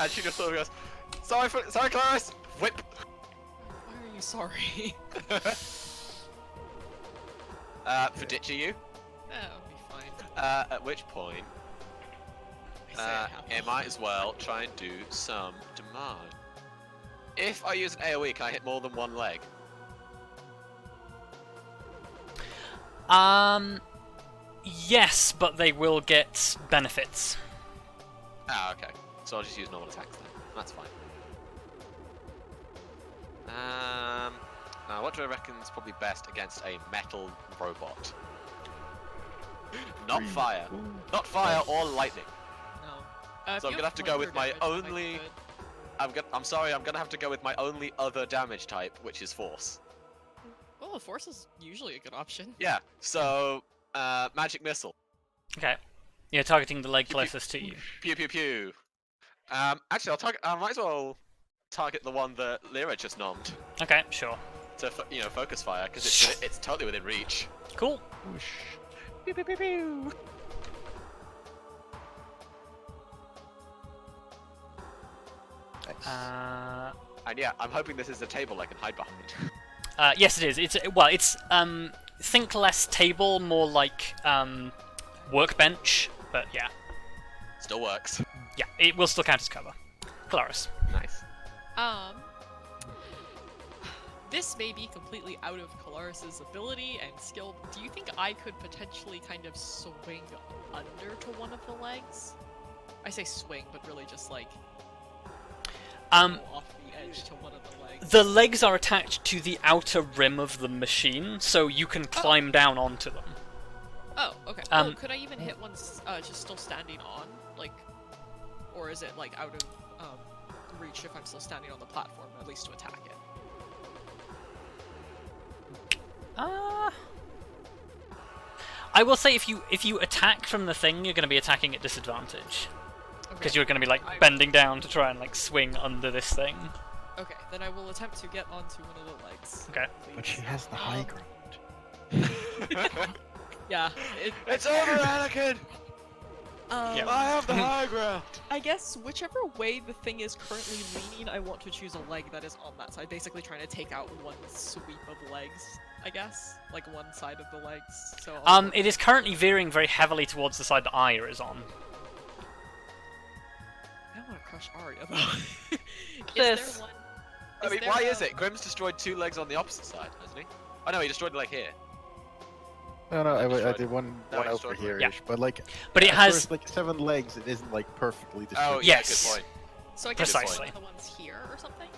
And she just sort of goes, sorry, Kelariis! Whip! Why are you sorry? For ditching you. That would be fine. At which point, I say it I might as well try and do some damage. If I use an AoE, can I hit more than one leg? Yes, but they will get benefits. Ah, okay. So I'll just use normal attacks then. That's fine. What do I reckon is probably best against a metal robot? Not fire. Not fire or lightning. No. So I'm gonna have to go with my only. I'm sorry. I'm gonna have to go with my only other damage type, which is force. Well, force is usually a good option. Yeah. So magic missile. Okay. You're targeting the leg closest to you. Pew pew pew. Actually, I'll target. I might as well target the one that Lyra just nommed Okay, sure. to focus fire because it's totally within reach. Cool. Pew pew pew pew. And yeah, I'm hoping this is a table I can hide behind. Yes, it is. It's think less table, more like workbench. But yeah, Still works. yeah, it will still count as cover. Kelariis. Nice. This may be completely out of Kelariis' ability and skill. Do you think I could potentially kind of swing under to one of the legs? I say swing, but really just like go off the edge to one of the legs. The legs are attached to the outer rim of the machine, so you can climb down onto them. Oh, okay. Could I even hit one just still standing on, like, or is it like out of reach if I'm still standing on the platform, at least to attack it? I will say if you attack from the thing, you're going to be attacking at disadvantage because Okay. you're going to be like bending down to try and like swing under this thing. Okay, then I will attempt to get onto one of the legs. Okay. But she please. has the high ground. Yeah. It's over, Anakin! Yeah. I have the high ground! I guess whichever way the thing is currently leaning, I want to choose a leg that is on that side. Basically trying to take out one sweep of legs, I guess. Like one side of the legs. So It is currently veering very heavily towards the side that Arya is on. I don't want to crush Arya though. This. There one... I mean, there why a- is it? Grim's destroyed 2 legs on the opposite side, hasn't he? Oh no, he destroyed a leg here. No, I Destroyed. did one No, over destroyed one. here, Yeah. but like. But it at has first, like 7 legs. It isn't like perfectly Oh, distributed. yeah, Yes. good point. So I guess Precisely. it's one of the ones here or something?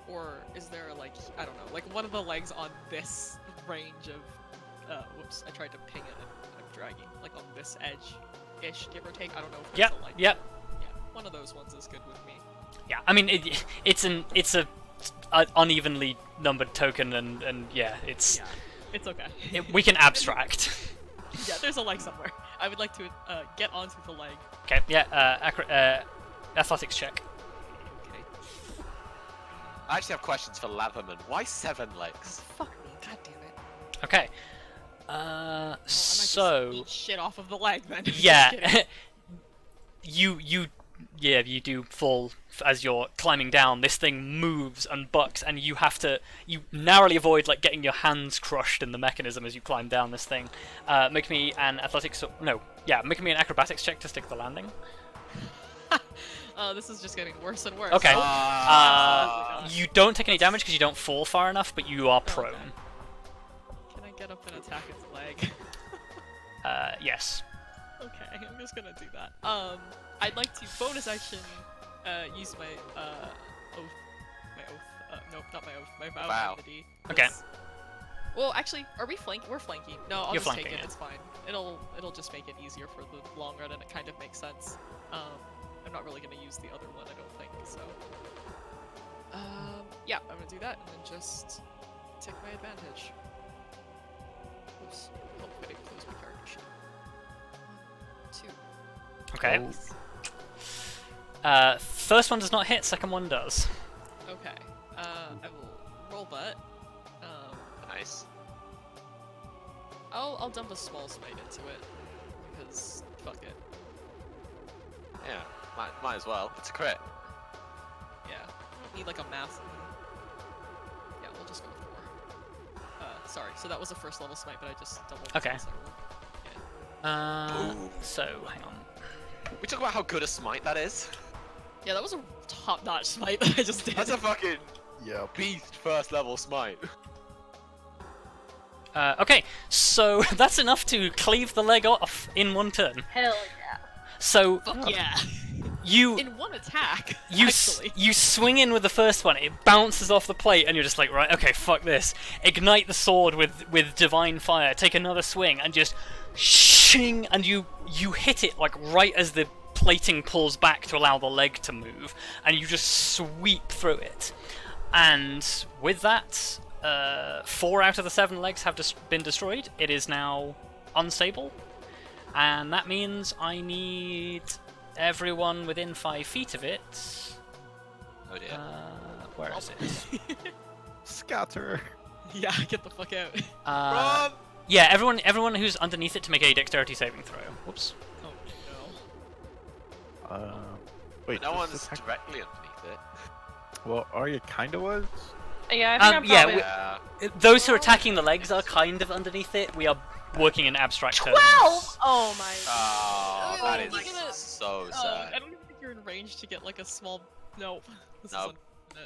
Or is there like, I don't know, like one of the legs on this range of, whoops, I tried to ping it and I'm dragging, like on this edge-ish, give or take, I don't know if Yep, there's a like, yep. yeah, one of those ones is good with me. Yeah, I mean it's a unevenly numbered token, and yeah, it's Yeah, it's okay. we can abstract. Yeah, there's a leg somewhere. I would like to get onto the leg. Okay, yeah, athletics check. Okay. I actually have questions for Latherman. Why 7 legs? Fuck me, god damn it. Okay, Well, I might just so eat shit off of the leg then. yeah, you you do fall as you're climbing down. This thing moves and bucks, and you narrowly avoid like getting your hands crushed in the mechanism as you climb down this thing. Make me an make me an acrobatics check to stick the landing. This is just getting worse and worse. Okay. Oh, You don't take any damage because you don't fall far enough, but you are prone. Okay. Can I get up and attack its leg? Yes. Okay, I'm just gonna do that. I'd like to bonus action use my nope, not my oath, my vow. Okay. Well, actually, are we flanking? We're flanking. No, I'll You're just take flanking, it. yeah. It's fine. It'll just make it easier for the long run, and it kind of makes sense. I'm not really gonna use the other one, I don't think. So, yeah, I'm gonna do that, and then just take my advantage. Oops. Hope I didn't close my character sheet. 1, 2. Okay. Oh. First one does not hit. Second one does. Okay. I will roll butt. Nice. I'll dump a small smite into it because fuck it. Yeah, might as well. It's a crit. Yeah. I don't need like a massive. Yeah, we'll just go with 4. Sorry. So that was a first level smite, but I just doubled. Okay. Yeah. So hang on. We talk about how good a smite that is. Yeah, that was a top-notch smite that I just did. That's a fucking Yep. beast first level smite. Okay, so that's enough to cleave the leg off in one turn. Hell yeah. So Fuck yeah. you In one attack. you actually. you swing in with the first one. It bounces off the plate, and you're just like, right, okay, fuck this. Ignite the sword with divine fire. Take another swing, and just shing, and you hit it like right as the plating pulls back to allow the leg to move, and you just sweep through it. And with that, 4 out of the 7 legs have been destroyed. It is now unstable, and that means I need everyone within 5 feet of it. Oh dear. Where is it? Scatter. Yeah, get the fuck out. Run! Yeah, everyone who's underneath it to make a dexterity saving throw. Whoops. Oh Wait. No does one's this attack- directly underneath it. Well, Arya kinda was. Yeah, I think I'm yeah, probably... Those who are attacking the legs are kind of underneath it. We are working in abstract terms. 12! Oh my... Oh, Oh, that you're is gonna- so no. sad. I don't even think you're in range to get like a small. Nope. This Nope.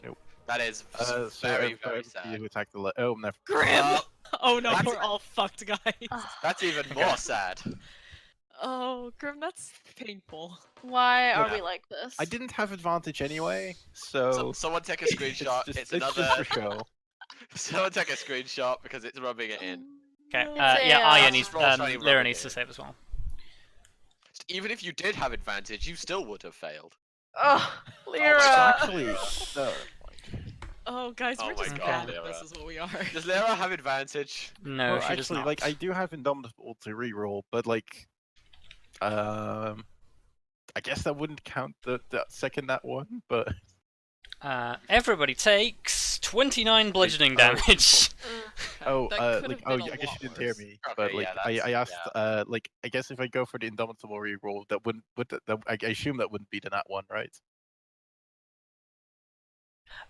isn't. That is So very, for very everybody sad. who attacked the oh, never. Grim! Oh no, That's- we're all fucked, guys. That's even more sad. Oh, Grim, that's painful. Why are Yeah. we like this? I didn't have advantage anyway, so Someone take a screenshot. it's It's just another. for show. Someone take a screenshot because it's rubbing it in. Okay. It's a, Yeah, Arya needs. Roll shiny Lyra rubber needs to here. save as well. Even if you did have advantage, you still would have failed. Oh, Lyra! Actually, no. Oh, guys, Oh we're my just God, bad at Lyra. this, is what we are. Does Lyra have advantage? No, Well, she does actually, not. like I do have Indomitable to reroll, but like, I guess that wouldn't count the second that one, but Everybody takes 29 bludgeoning damage. oh, That could've like oh, been a I guess lot you didn't hear worse. me, Okay, but like yeah, I that's- asked, like I guess if I go for the Indomitable reroll, that wouldn't, I assume that wouldn't be the nat one, right?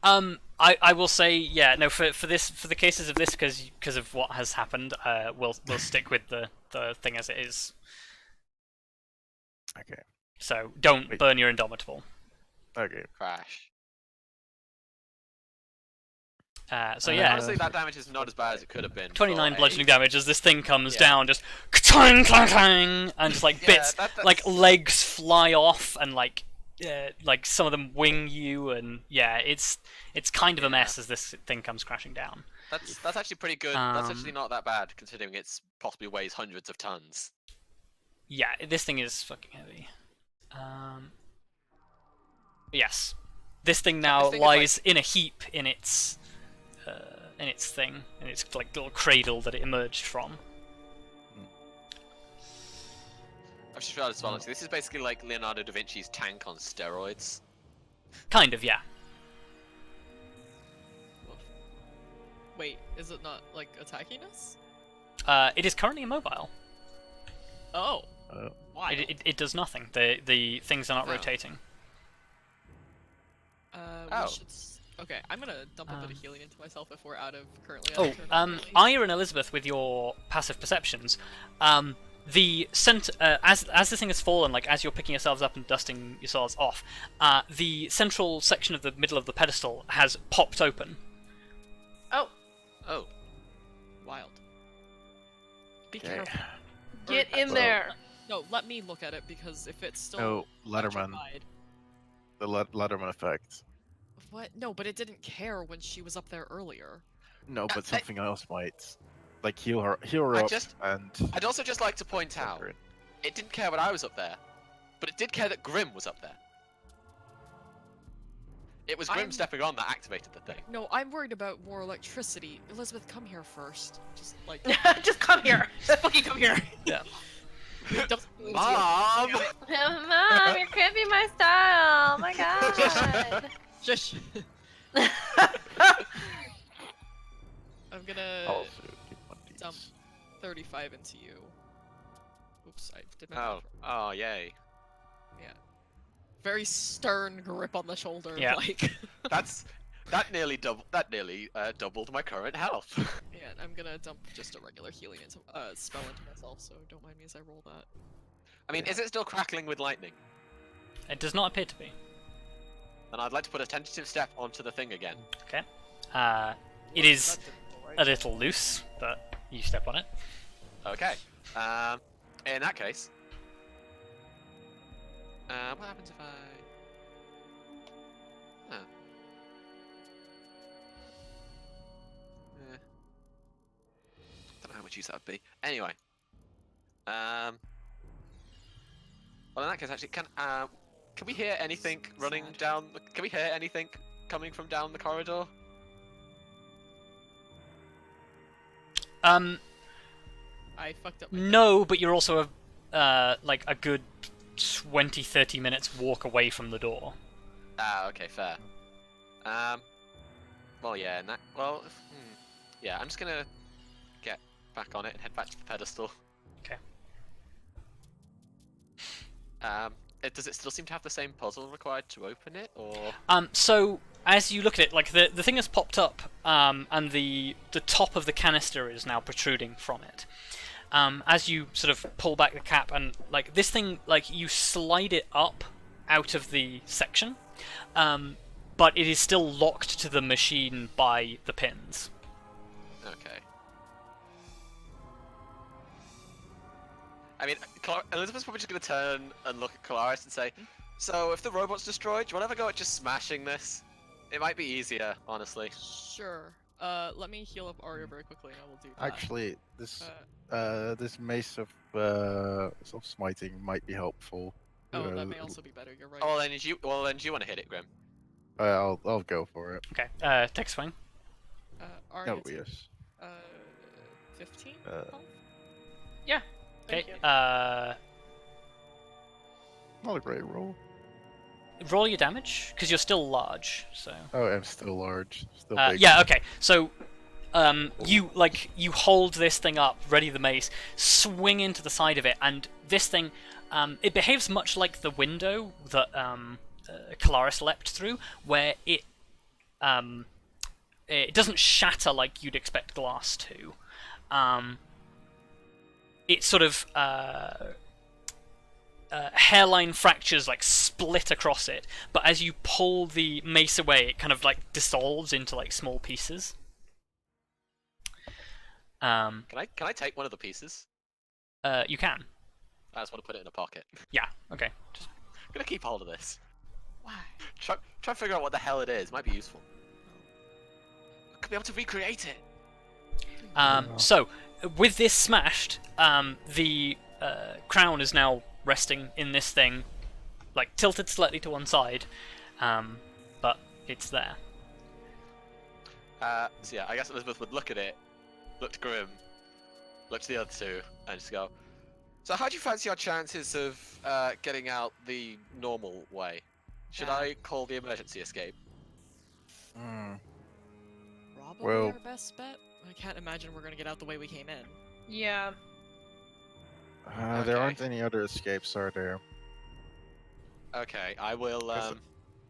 I will say, yeah, no, for the cases of this, because of what has happened, we'll stick with the thing as it is. Okay. So don't Wait. burn your Indomitable. Okay. Crash. So And yeah, honestly, that damage is not as bad as it could have been. 29 for bludgeoning a... damage as this thing comes Yeah. down, just clang, clang, clang, and just like Yeah, bits, that's- like legs fly off, and like some of them wing you, and yeah, it's kind of a mess as this thing comes crashing down. That's actually pretty good. That's actually Um, not that bad considering it's possibly weighs hundreds of tons. Yeah, this thing is fucking heavy. Yes, this thing now This thing is, lies in a heap in its thing, in its like little cradle that it emerged from. I've just realized as well. Actually, this is basically like Leonardo da Vinci's tank on steroids. Kind of, yeah. Wait, is it not like attacking us? It is currently immobile. Oh, Uh, why? It does nothing. The things are not Oh. rotating. Oh. Okay, I'm gonna dump a bit of healing into myself if we're currently out Oh, of turn already. Arya and Elizabeth, with your passive perceptions, the as this thing has fallen, like as you're picking yourselves up and dusting yourselves off, the central section of the middle of the pedestal has popped open. Oh, Oh. Wild. Be Okay. careful. get in Well- there. No, let me look at it because if it's still Oh, Letterman. electrified- The Letterman effect. What? No, but it didn't care when she was up there earlier. No, I- but something else might. Like heal her I up, just- and. I'd also just like to point out, conquer it. it didn't care when I was up there, but it did care that Grim was up there. It was Grim I'm- stepping on that activated the thing. No, I'm worried about more electricity. Elizabeth, come here first. Just like Just come here. just fucking come here. Yeah. Don't- Mom! Mom, you're creeping my style. Oh my god. Shush. I'm gonna Also, keep one of these. dump 35 into you. Oops, I did my Oh, math wrong. oh, yay. Very stern grip on the shoulder, Yeah. like. That nearly doubled my current health. Yeah, I'm gonna dump just a regular healing into spell into myself, so don't mind me as I roll that. I mean, is it still crackling with lightning? It does not appear to be. And I'd like to put a tentative step onto the thing again. Okay. It is That didn't go right. a little loose, but you step on it. Okay. In that case, what happens if I? Oh. Don't know how much use that would be. Anyway. Well, in that case, actually, can we hear anything running down? Can we hear anything coming from down the corridor? I fucked up my No, but you're also like a good 20-30 minutes walk away from the door. Ah, okay, fair. Well, yeah, yeah, I'm just gonna get back on it and head back to the pedestal. Okay. Does it still seem to have the same puzzle required to open it, or? So as you look at it, like the thing has popped up, and the top of the canister is now protruding from it. As you sort of pull back the cap and like this thing, like you slide it up out of the section, but it is still locked to the machine by the pins. Okay. I mean, Elizabeth's probably just gonna turn and look at Kelariis and say, "So, if the robot's destroyed, do you want to have a go at just smashing this? It might be easier, honestly." Sure. Let me heal up Arya very quickly and I will do that. Actually, this this mace of smiting might be helpful. Oh, that may also be better, you're right. Oh, then do you want to hit it, Grim? I'll go for it. Okay. Take a swing. Arya, Oh yes. 15? Uh, Yeah. Okay. Thank you. Not a great roll. Roll your damage because you're still large. So. Oh, I'm still large. Still big. Yeah. Okay. So. You hold this thing up, ready the mace, swing into the side of it, and this thing, it behaves much like the window that Kelariis leapt through, where it doesn't shatter like you'd expect glass to. It sort of hairline fractures like split across it, but as you pull the mace away, it kind of like dissolves into like small pieces. Can I take one of the pieces? You can. I just want to put it in a pocket. Yeah. Okay. Just, I'm gonna keep hold of this. Why? Try to figure out what the hell it is. Might be useful. Could be able to recreate it. so, with this smashed, the crown is now resting in this thing, like tilted slightly to one side, but it's there. So yeah, I guess Elizabeth would look at it, look to Grim, look to the other two, and just go, "So how do you fancy our chances of getting out the normal way? Should I call the emergency escape?" Probably Well- our best bet. I can't imagine we're gonna get out the way we came in. Yeah. There Okay. aren't any other escapes, are there? Okay, I will.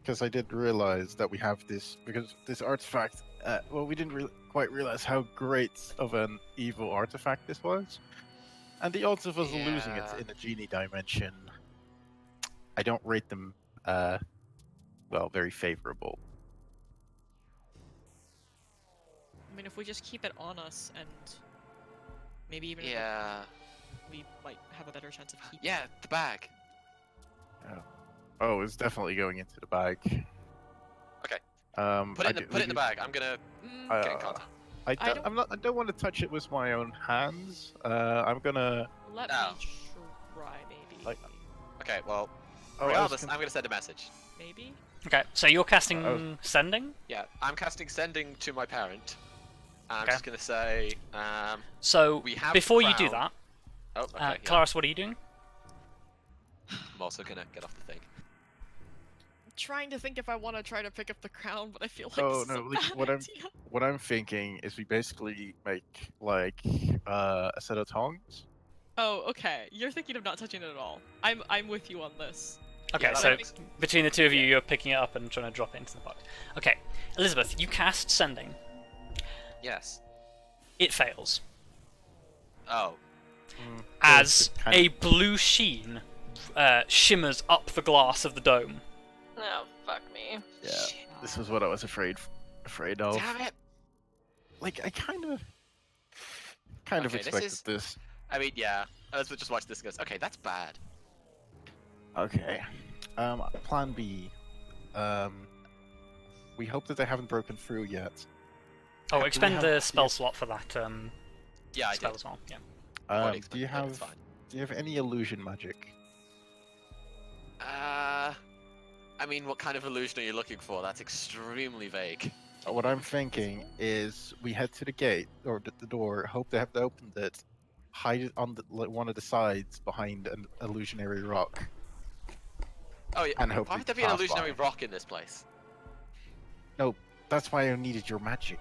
because I did realize that we have this because this artifact. Well, we didn't quite realize how great of an evil artifact this was, and the odds of us losing it Yeah. in a genie dimension, I don't rate them. Well, very favorable. I mean, if we just keep it on us and maybe even if Yeah. we might have a better chance of keeping Yeah, the bag. Oh, it's definitely going into the bag. Okay. Put it in the bag. I'm gonna get in contact. I don't want to touch it with my own hands. I'm gonna. Let No. me try, maybe. Like- Okay, well, Oh, regardless, I'm gonna send a message. Maybe? Okay, so you're casting Oh. sending. Yeah, I'm casting sending to my parent. I'm Okay. just gonna say, So we have before the you do crown. that, Oh, okay. Yeah. Kelariis, what are you doing? I'm also gonna get off the thing. I'm trying to think if I want to try to pick up the crown, but I feel like Oh this no! is a Like bad what I'm idea. what I'm thinking is we basically make like a set of tongs. Oh, okay. You're thinking of not touching it at all. I'm with you on this. Okay, Yeah, that so makes- between the two of you, you're picking it up and trying to drop it into the box. Okay, Elizabeth, you cast sending. Yes. It fails Oh. as kind a blue sheen shimmers up the glass of the dome. Oh, fuck me. Yeah, this was what I was afraid of. Damn it! Like I kind of Okay, this expected is- this. I mean, yeah. Let's just watch this and goes, okay, that's bad. Okay. Plan B. We hope that they haven't broken through yet. Oh, Do we expend have- the spell slot for that Yeah, I spell did. as well. Yeah. I've already Do you expended it, it's have fine. any illusion magic? I mean, what kind of illusion are you looking for? That's extremely vague. What I'm thinking is we head to the gate or the door. Hope they have opened it. Hide it on one of the sides behind an illusionary rock. Oh yeah. And hope Why we would there be an pass illusionary by. rock in this place? That's why I needed your magic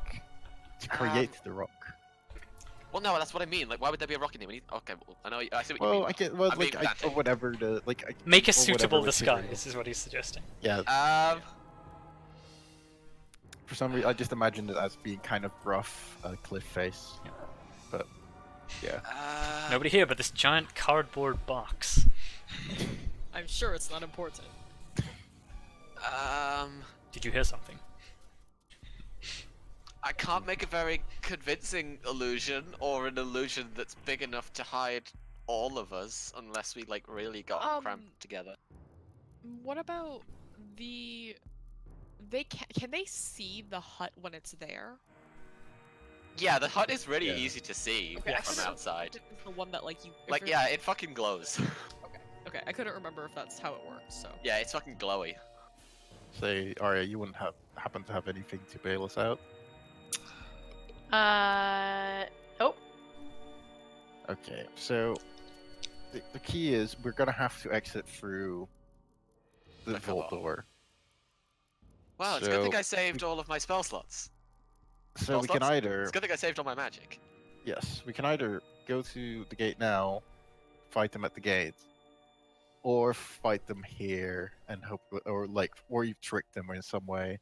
to create the rock. Well, no, that's what I mean. Like, why would there be a rock in here? We need... Okay, well, I know. I see what you mean. Well, I get well, I'm being or pedantic. whatever the like. Make a or suitable whatever material. disguise, is what he's suggesting. Yeah. Um. For some reason, I just imagined it as being kind of rough, cliff face. Yeah. But yeah. Nobody here but this giant cardboard box. I'm sure it's not important. Did you hear something? I can't make a very convincing illusion or an illusion that's big enough to hide all of us unless we like really got cramped together. What about the... Can they see the hut when it's there? Yeah, the hut is really Yeah. easy to see Okay, I from couldn't outside. remember if it's the one that like you... if Like, you're- yeah, it fucking glows. Okay, I couldn't remember if that's how it works, so... Yeah, it's fucking glowy. Say, Arya, you wouldn't happen to have anything to bail us out? Nope. Okay, so the key is we're gonna have to exit through the The vault Cabal. door. Wow, it's a good thing So- I saved all of my spell slots. So Spell we can slots? either It's a good thing I saved all my magic. yes, we can either go to the gate now, fight them at the gate, or fight them here and hope, or you trick them in some way.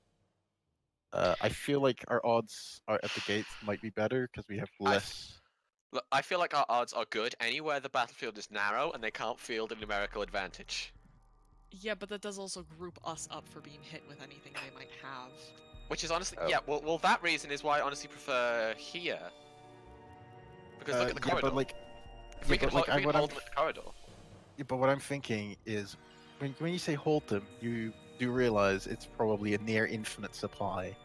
I feel like our odds are at the gates might be better because we have less. Look, I feel like our odds are good anywhere the battlefield is narrow and they can't field a numerical advantage. Yeah, but that does also group us up for being hit with anything they might have. Which is honestly, Oh. yeah, well, that reason is why I honestly prefer here. Because look at the Yeah, corridor. but like, if we yeah, can but, like, hold, if we what can I'm- hold them at the corridor. yeah, but what I'm thinking is, when you say hold them, you do realize it's probably a near infinite supply.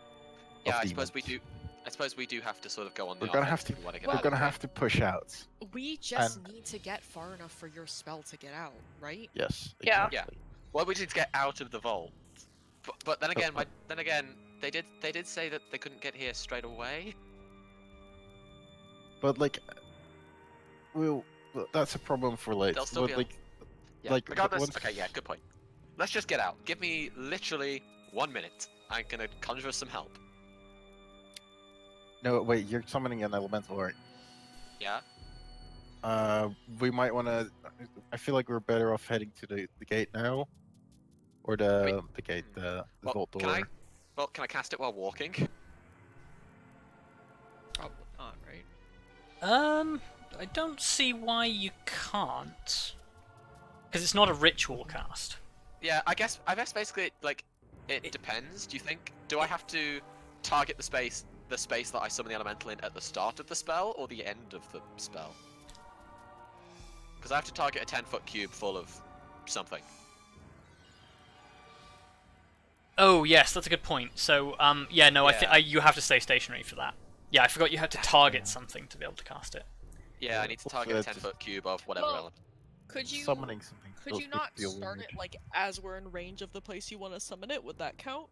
Yeah, of I suppose we do. demons. I suppose we do have to sort of go on the We're gonna have offense to. if we want to get We're out gonna of it. have to push out. We just And- need to get far enough for your spell to get out, right? Yes. Yeah. Exactly. Well, we need to get out of the vault. But then again, but- they did say that they couldn't get here straight away. But like, that's a problem for later. They'll still But, be like, Yeah. Like, regardless. once- Okay, yeah, good point. Let's just get out. Give me literally 1 minute. I'm gonna conjure some help. no, wait, you're summoning an elemental, right? Yeah. We might want to. I feel like we're better off heading to the gate now, Or the gate, the Well, vault door. can I cast it while walking? Probably not, right? I don't see why you can't. Because it's not a ritual cast. Yeah, I guess basically like it depends. Do you think? Do I have to target the space that I summon the elemental in at the start of the spell or the end of the spell? Because I have to target a 10-foot cube full of something. Oh yes, that's a good point. So yeah, no, Yeah. you have to stay stationary for that. Yeah, I forgot you had to target something to be able to cast it. Yeah, I need to target a 10-foot cube of whatever Well, element. Could you Summoning something. could feels you not feel start weird. it like as we're in range of the place you want to summon it? Would that count?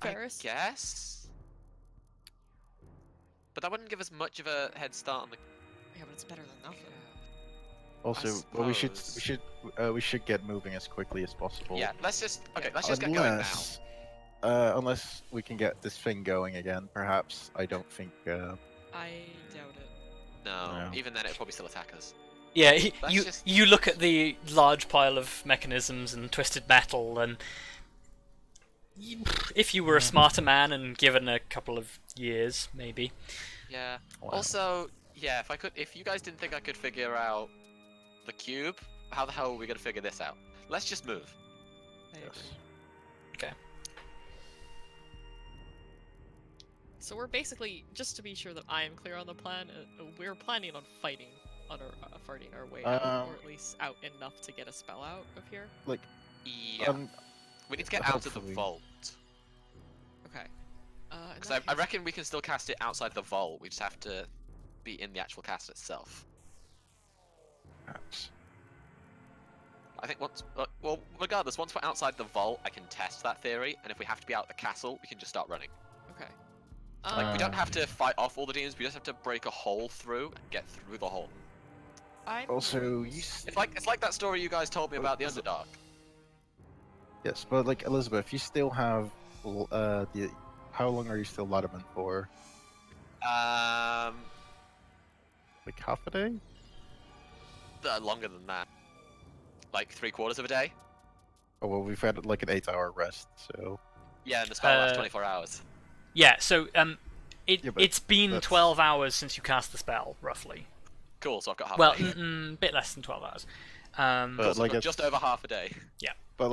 Ferrous? I guess. But that wouldn't give us much of a head start on the. Yeah, but it's better than nothing. Also, well, we should get moving as quickly as possible. Yeah, let's just get going now. Unless we can get this thing going again, perhaps. I don't think. I doubt it. No, No. even then it'll probably still attack us. Yeah, Let's you look at the large pile of mechanisms and twisted metal, and if you were a smarter man and given a couple of years, maybe. Yeah. Wow. Also, yeah, if you guys didn't think I could figure out the cube, how the hell are we gonna figure this out? Let's just move. I Yes. agree. Okay. So we're basically, just to be sure that I am clear on the plan, we're planning on fighting our way out, or at least out enough to get a spell out of here. Like, Yeah. We need to get out of the hopefully. vault. Okay. In Because that I case- reckon we can still cast it outside the vault. We just have to be in the actual cast itself. perhaps. I think well, regardless, once we're outside the vault, I can test that theory, and if we have to be out of the castle, we can just start running. Okay. Like, we don't have to fight off all the demons, we just have to break a hole through and get through the hole. Also, you. It's like that story you guys told me about the Underdark. Yes, but like Elizabeth, you still have the. How long are you still Latiman for? Like half a day? Longer than that. Like 3/4 of a day? Oh well, we've had like an 8-hour rest, so. Yeah, and the spell lasts 24 hours. Yeah, so Yeah, but it's been that's- 12 hours since you cast the spell, roughly. Cool, so I've got half Well, a day. bit less than 12 hours. But, Cool, so like, I've got just over half a day. But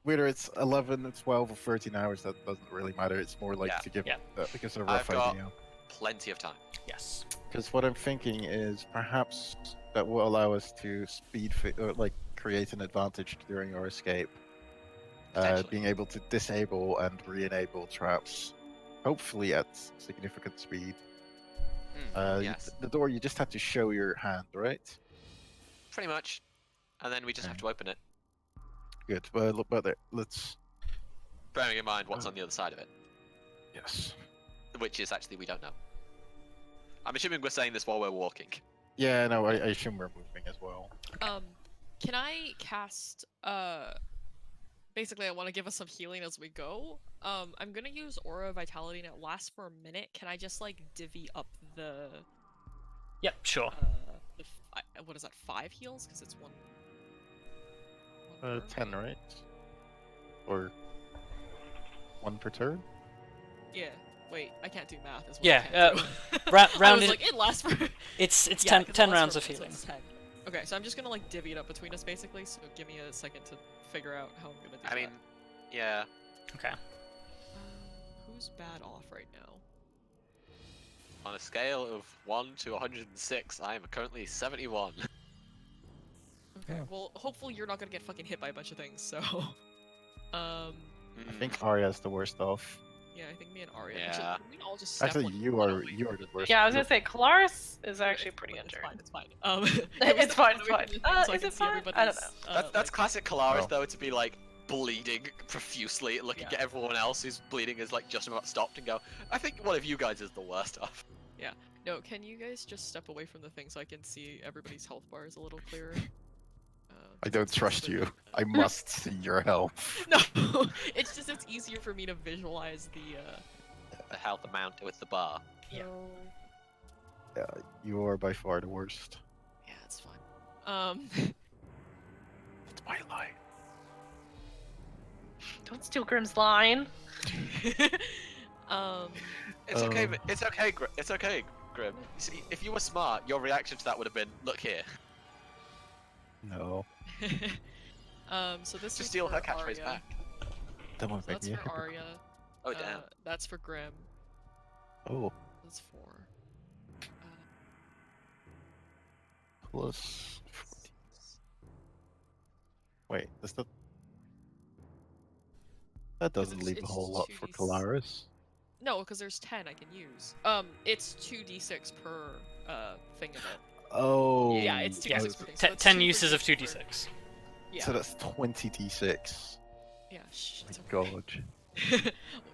whether it's 11, 12, or 13 hours, that doesn't really matter. It's more like Yeah. to give Yeah. because a rough I've got- idea. Plenty of time. Yes. Because what I'm thinking is perhaps that will allow us to create an advantage during our escape. Potentially. Being able to disable and re-enable traps, hopefully at significant speed. Yes, The door, you just have to show your hand, right? pretty much. And then we just have to open it, Good. Well, look, but let's. bearing in mind what's on the other side of it. Yes. Which is actually, we don't know. I'm assuming we're saying this while we're walking. Yeah, no, I assume we're moving as well. Can I cast, basically I want to give us some healing as we go. I'm gonna use Aura Vitality and it lasts for a minute. Can I just, like, divvy up the, Yep, sure. what is that, 5 heals? Because it's one 10, right? Or 1 per turn? Yeah. Wait, I can't do math as well. Yeah, I round was it. like, it lasts for... It's Yeah, 10, 'cause it 10 lasts rounds for of a minute, so healing. it's 10. Okay, so I'm just gonna, like, divvy it up between us, basically, so give me a second to figure out how I'm gonna do I mean, yeah. Okay. who's bad off right now? On a scale of 1 to 106, I am currently 71. Okay, Oh. well, hopefully you're not gonna get fucking hit by a bunch of things, so... I think Arya's the worst off. Yeah, I think me and Arya. Yeah. Actually, can we all just step Actually, one you one are away from the the- worst. Yeah, I was gonna say Kelariis is actually It's pretty fine, injured. It's fine. It's fine, it's away fine. from the thing so I Is can it see fine? I don't everybody's, know. That's like- classic Kelariis, Oh. though, to be like bleeding profusely, looking Yeah. at everyone else who's bleeding is like just about stopped and go, I think one of you guys is the worst off. No, can you guys just step away from the thing so I can see everybody's health bars a little clearer? I don't trust you. I must see your health. No, it's just it's easier for me to visualize The health amount with the bar. Yeah. Yeah, you are by far the worst. Yeah, it's fine. my line. Don't steal Grim's line. It's okay. It's okay. It's okay, Grim. See, if you were smart, your reaction to that would have been, "Look here." No. So this To is steal for her catchphrase Arya. back. Don't So want to make that's me a for hypocrite. Arya. Oh damn. That's for Grim. Oh, That's for. plus 40. Wait, is that... That doesn't it's- leave a it's whole lot for 2d6. Kelariis. No, because there's 10 I can use. It's 2d6 per thing of it. Oh. Yeah, it's 2d6 Yeah. per thing. So that's 10 2 for uses of each 2d6. Yeah. So that's 20 d6. Yeah. It's My okay. god.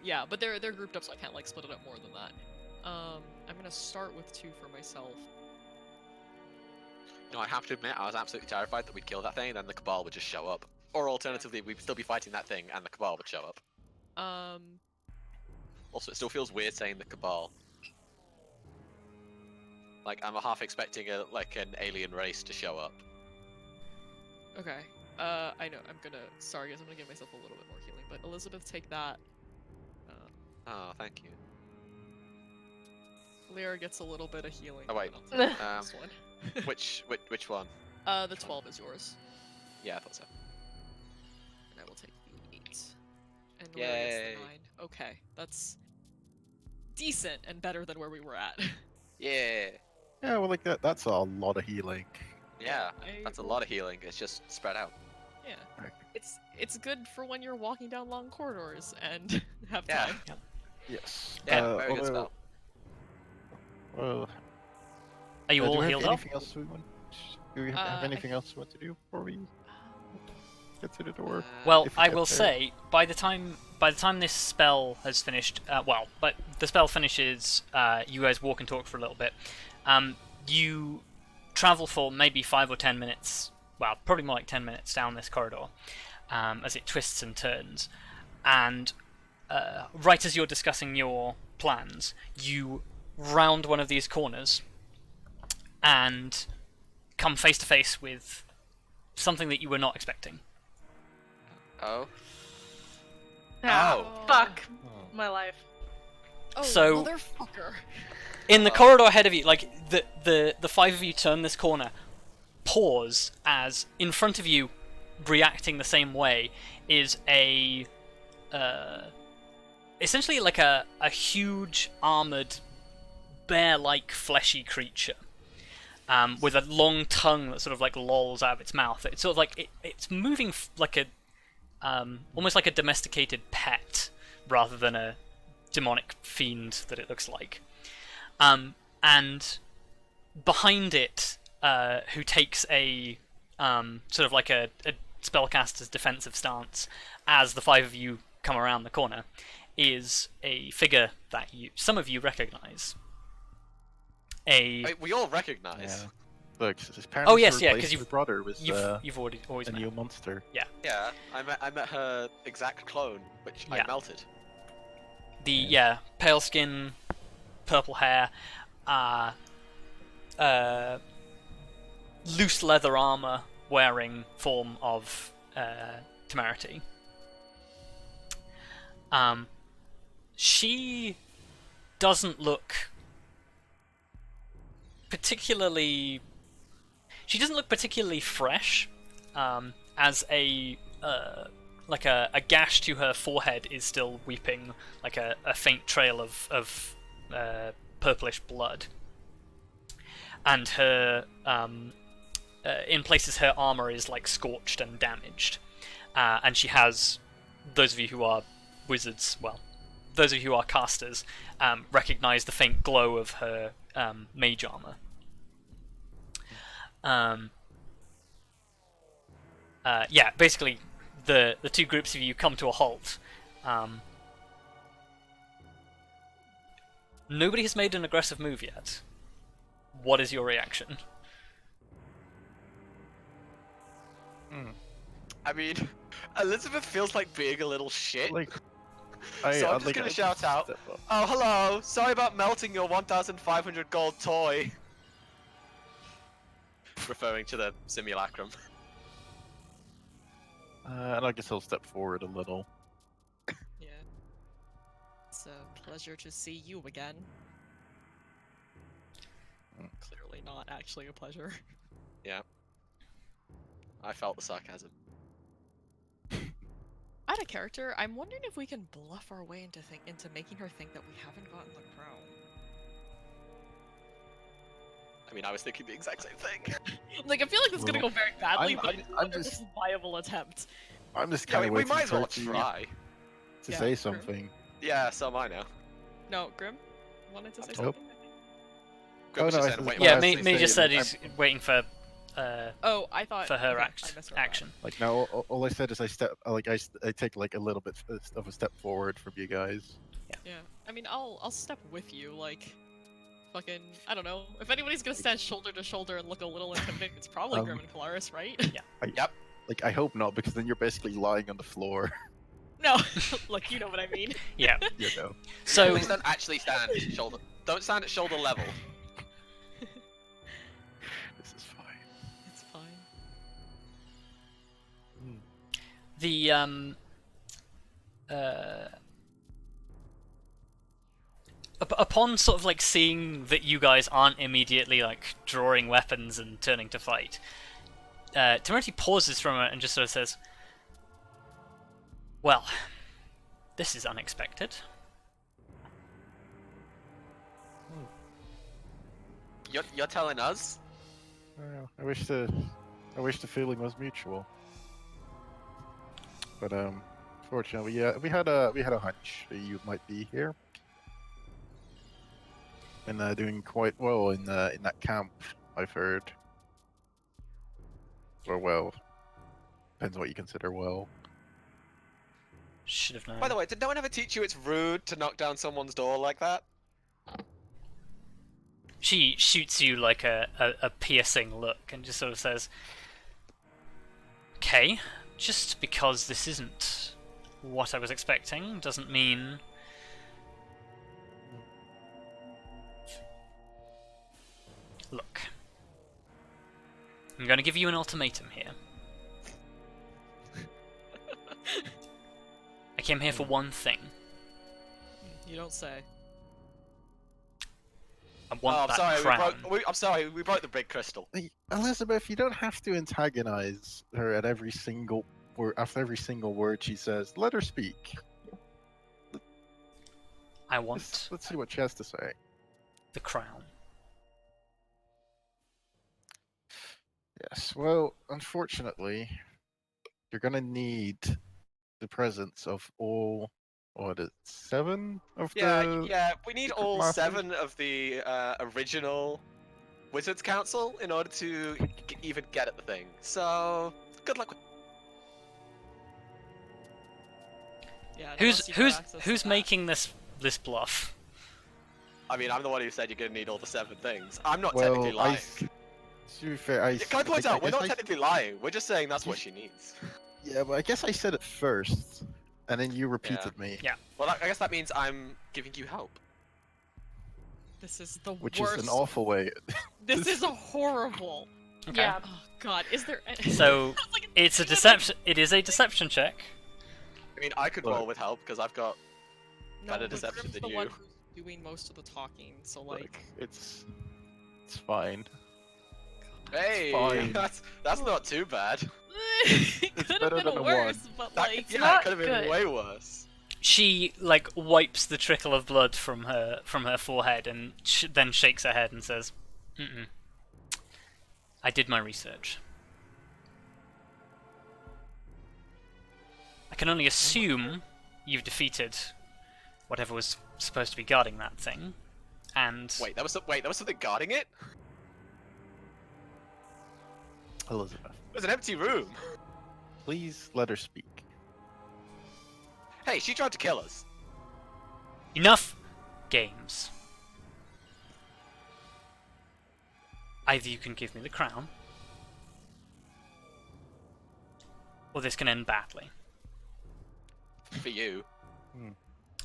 Yeah, but they're grouped up, so I can't like split it up more than that. I'm gonna start with 2 for myself. No, I have to admit, I was absolutely terrified that we'd kill that thing and then the Cabal would just show up. Or alternatively, we'd still be fighting that thing and the Cabal would show up. Also, it still feels weird saying the Cabal. Like, I'm half expecting an alien race to show up. Okay. I know. Sorry, guys. I'm gonna give myself a little bit more healing. But Elizabeth, take that. Oh, thank you. Blair gets a little bit of healing. Oh, wait. and I'll take this one. Which one? The 12 is yours. Yeah, I thought so. And I will take the 8. And Blair gets Yay. the 9. Okay, that's decent and better than where we were at. Yeah. Yeah, well, like that's a lot of healing. Yeah, I that's a will- lot of healing. It's just spread out. Yeah. Right. It's good for when you're walking down long corridors and have Yeah. time. Yes. Yeah, very good although- spell. Well, Are you do all we have healed up? anything else we want? Do we have I anything else we want to do before we get to the door? Well, if we I get will there. say by the time this spell has finished, but the spell finishes, you guys walk and talk for a little bit. You travel for maybe 5 or 10 minutes. Well, probably more like 10 minutes down this corridor, as it twists and turns, and right as you're discussing your plans, you round one of these corners and come face to face with something that you were not expecting. Oh. Ah, Oh. fuck Oh. my life. Oh, So- motherfucker. In the corridor ahead of you, like the 5 of you turn this corner, pause as in front of you, reacting the same way, is a essentially like a huge armored bear-like fleshy creature. With a long tongue that sort of like lolls out of its mouth. It's sort of like it's moving like a almost like a domesticated pet rather than a demonic fiend that it looks like. And behind it, who takes a sort of like a spellcaster's defensive stance as the 5 of you come around the corner, is a figure that some of you recognize. Wait, we all recognize. Yeah. Look, his parents Oh, yes, yeah, replaced 'cause his brother with You've always a met. new monster. Yeah, I met her exact clone, which Yeah. I melted. The pale skin, purple hair, loose leather armor wearing form of temerity. She doesn't look particularly. She doesn't look particularly fresh, as a gash to her forehead is still weeping like a faint trail of purplish blood, and her in places her armor is like scorched and damaged, and she has, those of you who are wizards, well, those of you who are casters, recognize the faint glow of her mage armor. Basically, the 2 groups of you come to a halt. Nobody has made an aggressive move yet. What is your reaction? I mean, Elizabeth feels like being a little shit. Like, So I'm just gonna shout out, "Oh, hello! Sorry about melting your 1,500 gold toy." Referring to the simulacrum. And I guess I'll step forward a little. Yeah. It's a pleasure to see you again. Clearly not actually a pleasure. Yeah. I felt the sarcasm. Out of character, I'm wondering if we can bluff our way into making her think that we haven't gotten the crown. I mean, I was thinking the exact same thing. Like, I feel like it's gonna go very badly, but I'm it's just- a viable attempt. I'm just Yeah, kind of we waiting might as well for you try. to Yeah, say true. something. Yeah, so am I now. No, Grim wanted to say Nope. something. Grim was no, just I saying, said- wait, Yeah, I was me, gonna me just say, said he's waiting for Oh, I thought her okay, I misread that. action. Like no, all I said is I take like a little bit of a step forward from you guys. Yeah, I mean, I'll step with you, like, fucking, I don't know. If anybody's gonna stand shoulder to shoulder and look a little intimidating, it's probably Grim and Kelariis, right? Yep. Like I hope not, because then you're basically lying on the floor. No, like, you know what I mean. Yeah. You know. So Please don't actually stand shoulder. Don't stand at shoulder level. This is fine. It's fine. the upon sort of like seeing that you guys aren't immediately like drawing weapons and turning to fight, Daemaris pauses for a moment and just sort of says, "Well, this is unexpected." You're telling us? Well, I wish the feeling was mutual. But fortunately, yeah, we had a hunch that you might be here, and doing quite well in that camp. I've heard. Or well, depends what you consider well. Should have known. By the way, did no one ever teach you it's rude to knock down someone's door like that? She shoots you like a piercing look and just sort of says, "Okay, just because this isn't what I was expecting doesn't mean..." Look, I'm going to give you an ultimatum here. I came here for one thing. You don't say. I want I'm that sorry. crown. I'm sorry. We broke the big crystal. Hey, Elizabeth, you don't have to antagonize her at every single word. After every single word she says, let her speak. I want Let's see what she has to say. the crown. Yes. Well, unfortunately, you're gonna need the presence of all. What is it, 7 of the? Yeah. We need Secret all Masters? 7 of the original Wizards Council in order to even get at the thing. So good luck. Yeah. unless you got access to Who's that. making this bluff? I mean, I'm the one who said you're gonna need all the 7 things. I'm not Well, technically lying. To be fair, Can I point out, we're guess not technically lying. We're just saying that's what she needs. Yeah, but I guess I said it first, and then you repeated me. Yeah. Well, I guess that means I'm giving you help. This is the Which worst. is an awful way. This is a horrible. Okay. Yeah. Oh God, is there? Any... So Like, it's a deception. It is a deception check. I mean, I could Look. roll with help because I've got No, better but deception Grim's than the you. one who's doing most of the talking, so like. Like, it's fine. Hey, fine. that's not too bad. It could have better been than a worse, 1. but That, like. yeah, it not could have been good. way worse. She like wipes the trickle of blood from her forehead and then shakes her head and says, "Mm-mm. I did my research. I can only assume you've defeated whatever was supposed to be guarding that thing, and Wait, there was something guarding it. Elizabeth, There's an empty room. please let her speak. Hey, she tried to kill us. enough games. Either you can give me the crown, or this can end badly. For you.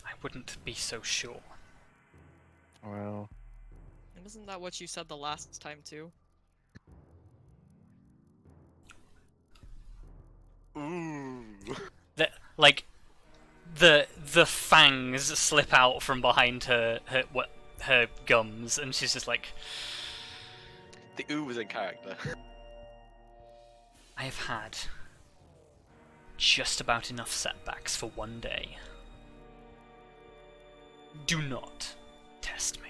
I wouldn't be so sure." Well, And isn't that what you said the last time too? Ooh. Like the fangs slip out from behind her gums, and she's just like, The ooh was in character. I have had just about enough setbacks for one day. Do not test me.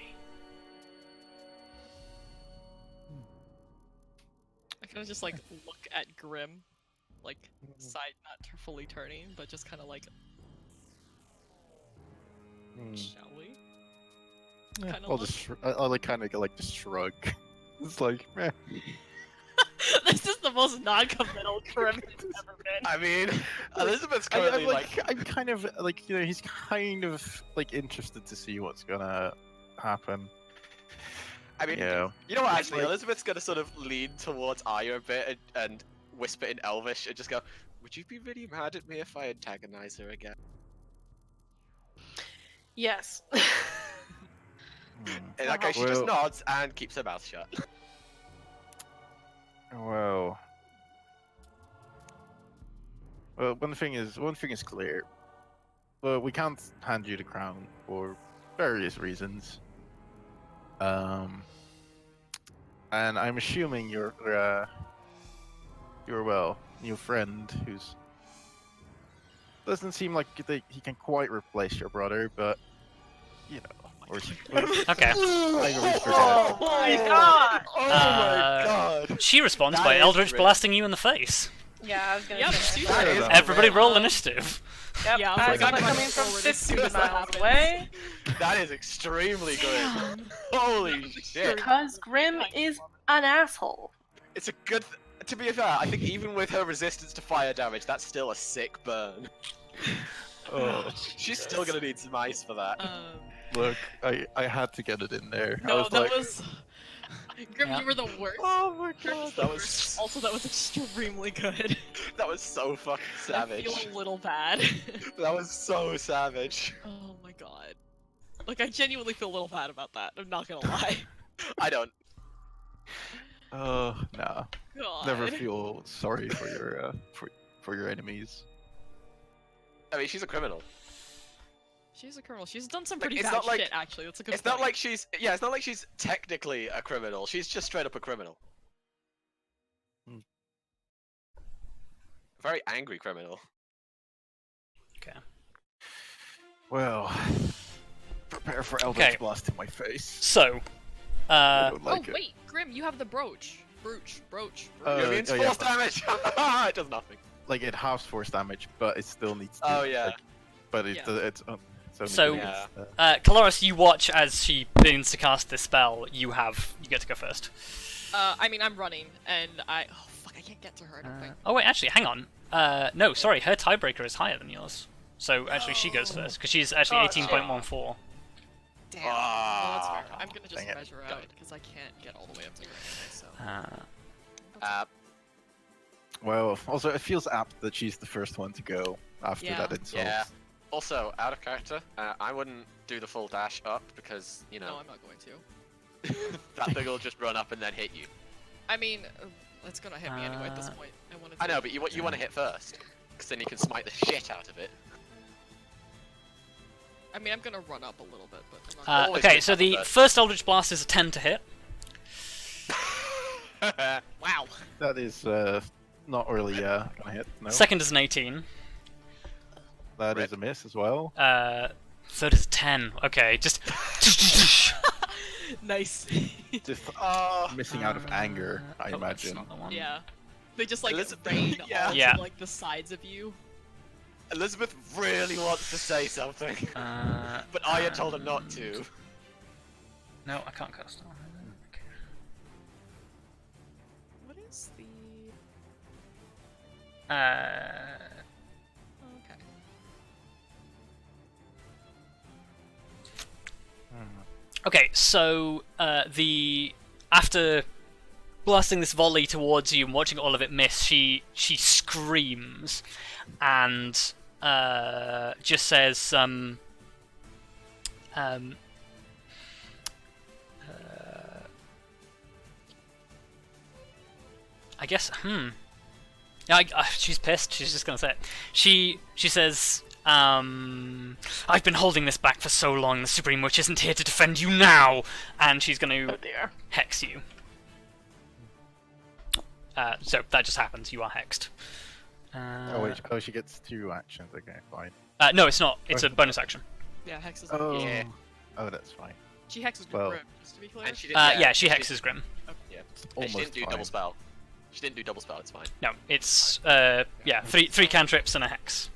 I kind of just like look at Grim, like side not fully turning, but just kind of like, shall we? Yeah, Kinda I'll look. just I'll like kind of like just shrug. It's like, meh. This is the most non-committal Grim it's ever been. I mean, Elizabeth's currently I'm kind of like, he's kind of like interested to see what's gonna happen. I mean, Yeah. you know what? Actually, Like- Elizabeth's gonna sort of lean towards Arya a bit and whisper in Elvish and just go, "Would you be really mad at me if I antagonize her again?" Yes. In that case, she just nods and keeps her mouth shut. Well, one thing is clear. Well, we can't hand you the crown for various reasons. And I'm assuming your new friend who's doesn't seem like he can quite replace your brother, but you know. Okay. Oh my god! Oh my god! She responds That by is Eldritch great. blasting you in the face. Yeah, I was gonna Yep, say. she's That is Everybody great. roll initiative. Yep, Yeah, eyes I on it got coming from forward as 50 soon as that miles happens. away. That is extremely good. Holy shit! Because Grim is an asshole. It's a good. To be fair, I think even with her resistance to fire damage, that's still a sick burn. Oh, She's still gonna need some ice for that. look, I had to get it in there. I No, was that like, was. Grim, Yeah. you were the worst. oh my Grim god. was the That worst. was Also, that was extremely good. that was so fucking I savage. feel a little bad. That was so savage. Oh my god. Like, I genuinely feel a little bad about that. I'm not gonna lie. I don't. Oh no. God. Never feel sorry for your for your enemies. I mean, she's a criminal. She's a criminal. She's done some Like, pretty it's bad not like- shit, actually. That's a good It's point. not like she's it's not like she's technically a criminal. She's just straight up a criminal. Hmm. A very angry criminal. Okay. Well, prepare for Eldritch Okay. Blast in my face. So, I don't like oh, it. wait, Grim, you have the brooch. Brooch. Oh, It means oh, yeah, force but- damage. It does nothing. Like it halves force damage, but it still needs to. Oh, yeah. Like, but it Yeah. it's only So- good Yeah. against, Kelariis, you watch as she begins to cast this spell. You get to go first. I mean, I'm running, and oh fuck, I can't get to her, I don't think. Oh wait, actually, hang on. No, sorry, her tiebreaker is higher than yours. So actually, she goes first because she's actually Oh, 18.14. Damn. Ah. Well, that's fair. I'm gonna just Dang it. measure out, because I can't get all the way up to her anyway, so. Well, also it feels apt that she's the first one to go after Yeah. that insult. Yeah. Also, out of character, I wouldn't do the full dash up because you No, know I'm not going to. that thing will just run up and then hit you. I mean, it's gonna hit me anyway at this point. I know, but you want to hit first, because then you can smite the shit out of it. I mean, I'm gonna run up a little bit, but I'm not Always Okay, good so to have the a first. first Eldritch Blast is a 10 to hit. Wow. That is not really gonna hit. No, Second is an 18. that Rip. is a miss as well. Third is a 10. Okay, just. Nice. Just Oh, missing out of anger, I Oh, that's imagine. not the one. Yeah. They just like Elizabeth- rain Yeah. onto Yeah. like the sides of you. Elizabeth really wants to say something, but Arya told her not to. No, I can't cast on. Okay. What is the? Okay. Okay, so after blasting this volley towards you and watching all of it miss, she screams and just says I guess She's pissed. She's just gonna say it. She says, I've been holding this back for so long. The Supreme Witch isn't here to defend you now, and she's gonna Oh dear. hex you. So that just happens. You are hexed. Oh, she gets 2 actions. Okay, fine. No, it's not. It's a bonus action. Yeah, Hex is. Oh, Yeah. oh, that's fine. She hexes Well- Grim, just to be clear. And she did, Yeah, she hexes Grim. Yeah. And Almost she didn't do fine. double spell. She didn't do double spell. It's fine. No, it's three cantrips and a hex.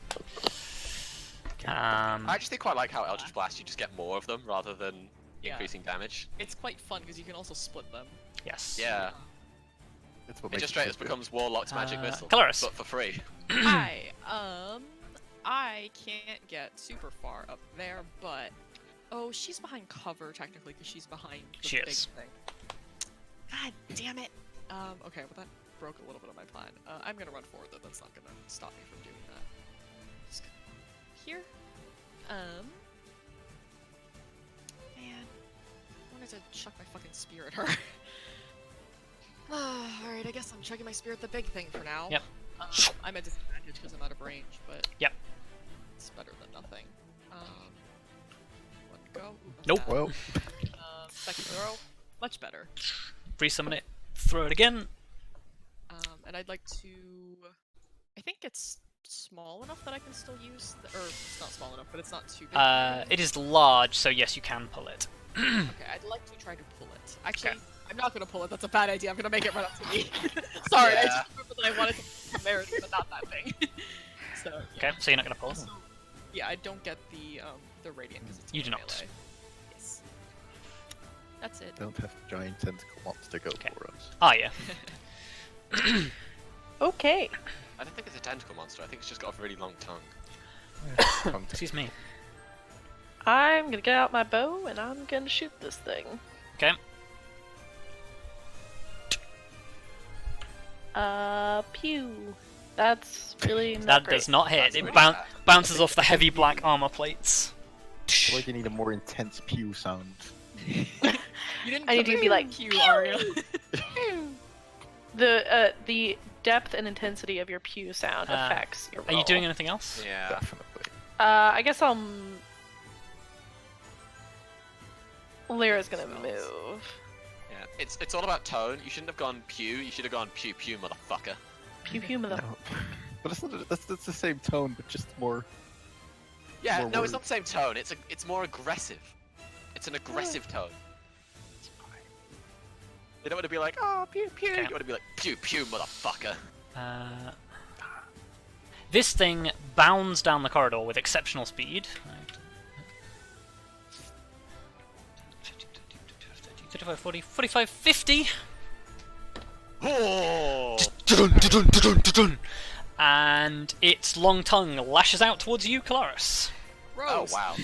I actually quite like how Eldritch Blast, you just get more of them rather than Yeah. increasing damage. It's quite fun because you can also split them. Yes. Yeah. It's what It makes just straight up so good. becomes Warlock's magic missile, Kelariis. but for free. Hi. I can't get super far up there, but she's behind cover technically because she's behind the She big is. thing. God damn it. Okay, well that broke a little bit of my plan. I'm gonna run forward though. That's not gonna stop me from doing that. Just here. Man, I wanted to chuck my fucking spear at her. Alright, I guess I'm chucking my spear at the big thing for now. Yep. I'm at disadvantage because I'm out of range, but Yep. it's better than nothing. One go. Ooh, that's Nope. bad. Well, Second throw, much better. Resummon it. Throw it again. And I'd like to. I think it's small enough that I can still use. Or it's not small enough, but it's not too big. It is large, so yes, you can pull it. Okay, I'd like to try to pull it. Actually, Okay. I'm not gonna pull it. That's a bad idea. I'm gonna make it run up to me. Sorry, I Yeah. just remembered that I wanted to pull there, but not that thing. So yeah. Okay, so you're not gonna pull. Also, yeah, I don't get the radiant because it's You do not. melee. Yes. That's it. don't have giant tentacle monster go Okay. for us. Arya. Okay. I don't think it's a tentacle monster. I think it's just got a really long tongue. Excuse me. I'm gonna get out my bow and I'm gonna shoot this thing. Okay. Pew. That's really not That great. does not hit. That's It really bad. bounces off the heavy black armor plates. I feel like you need a more intense pew sound. You didn't. I need you to be like, you, Arya. The depth and intensity of your pew sound affects your roll. Are you doing anything else? Yeah. Definitely. I guess Lyra's gonna Smells. move. Yeah. It's all about tone. You shouldn't have gone pew. You should have gone pew pew, motherfucker. Pew pew mother. No. But it's not, that's the same tone, but just more. Yeah. More No, it's not words. the same tone. It's more aggressive. It's an aggressive tone. You don't want to be like, oh, pew pew. Okay. You want to be like, pew pew, motherfucker. This thing bounds down the corridor with exceptional speed. 35, 40, 45, 50. Oh. And its long tongue lashes out towards you, Kelariis. Oh Gross. wow.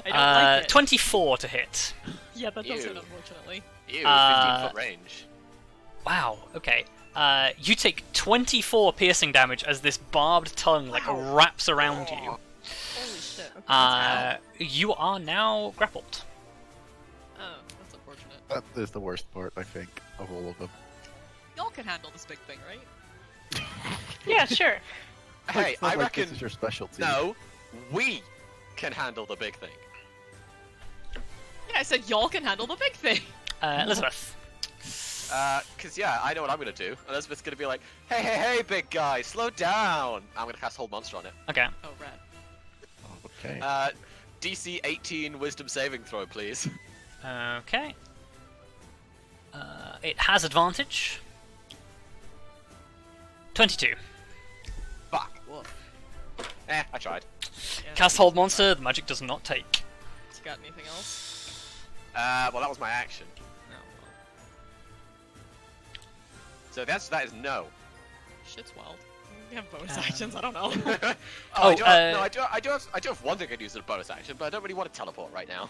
I don't like it. 24 to hit. Yeah, that does Ew. it, unfortunately. Ew. 15-foot range. Wow, okay. You take 24 piercing damage as this barbed tongue wraps around you. Holy shit. Okay, that's You are now grappled. oh, that's unfortunate. That is the worst part, I think, of all of them. Y'all can handle this big thing, right? Yeah, sure. Hey, It's not I like reckon. this is your specialty. No, we can handle the big thing. Yeah, I said y'all can handle the big thing. Elizabeth. Cause yeah, I know what I'm gonna do. Elizabeth's gonna be like, hey, hey, hey, big guy, slow down. I'm gonna cast Hold Monster on it. Okay. Oh, rad. Okay. DC 18 Wisdom saving throw, please. Okay. It has advantage. 22. Fuck. Woof. I tried. Yeah. Cast Hold Monster, the magic does not take. You got anything else? Well, that was my action. No. Well, So the answer to that is no. shit's wild. We have bonus actions. I don't know. Oh, I do have one thing I can use as a bonus action, but I don't really want to teleport right now.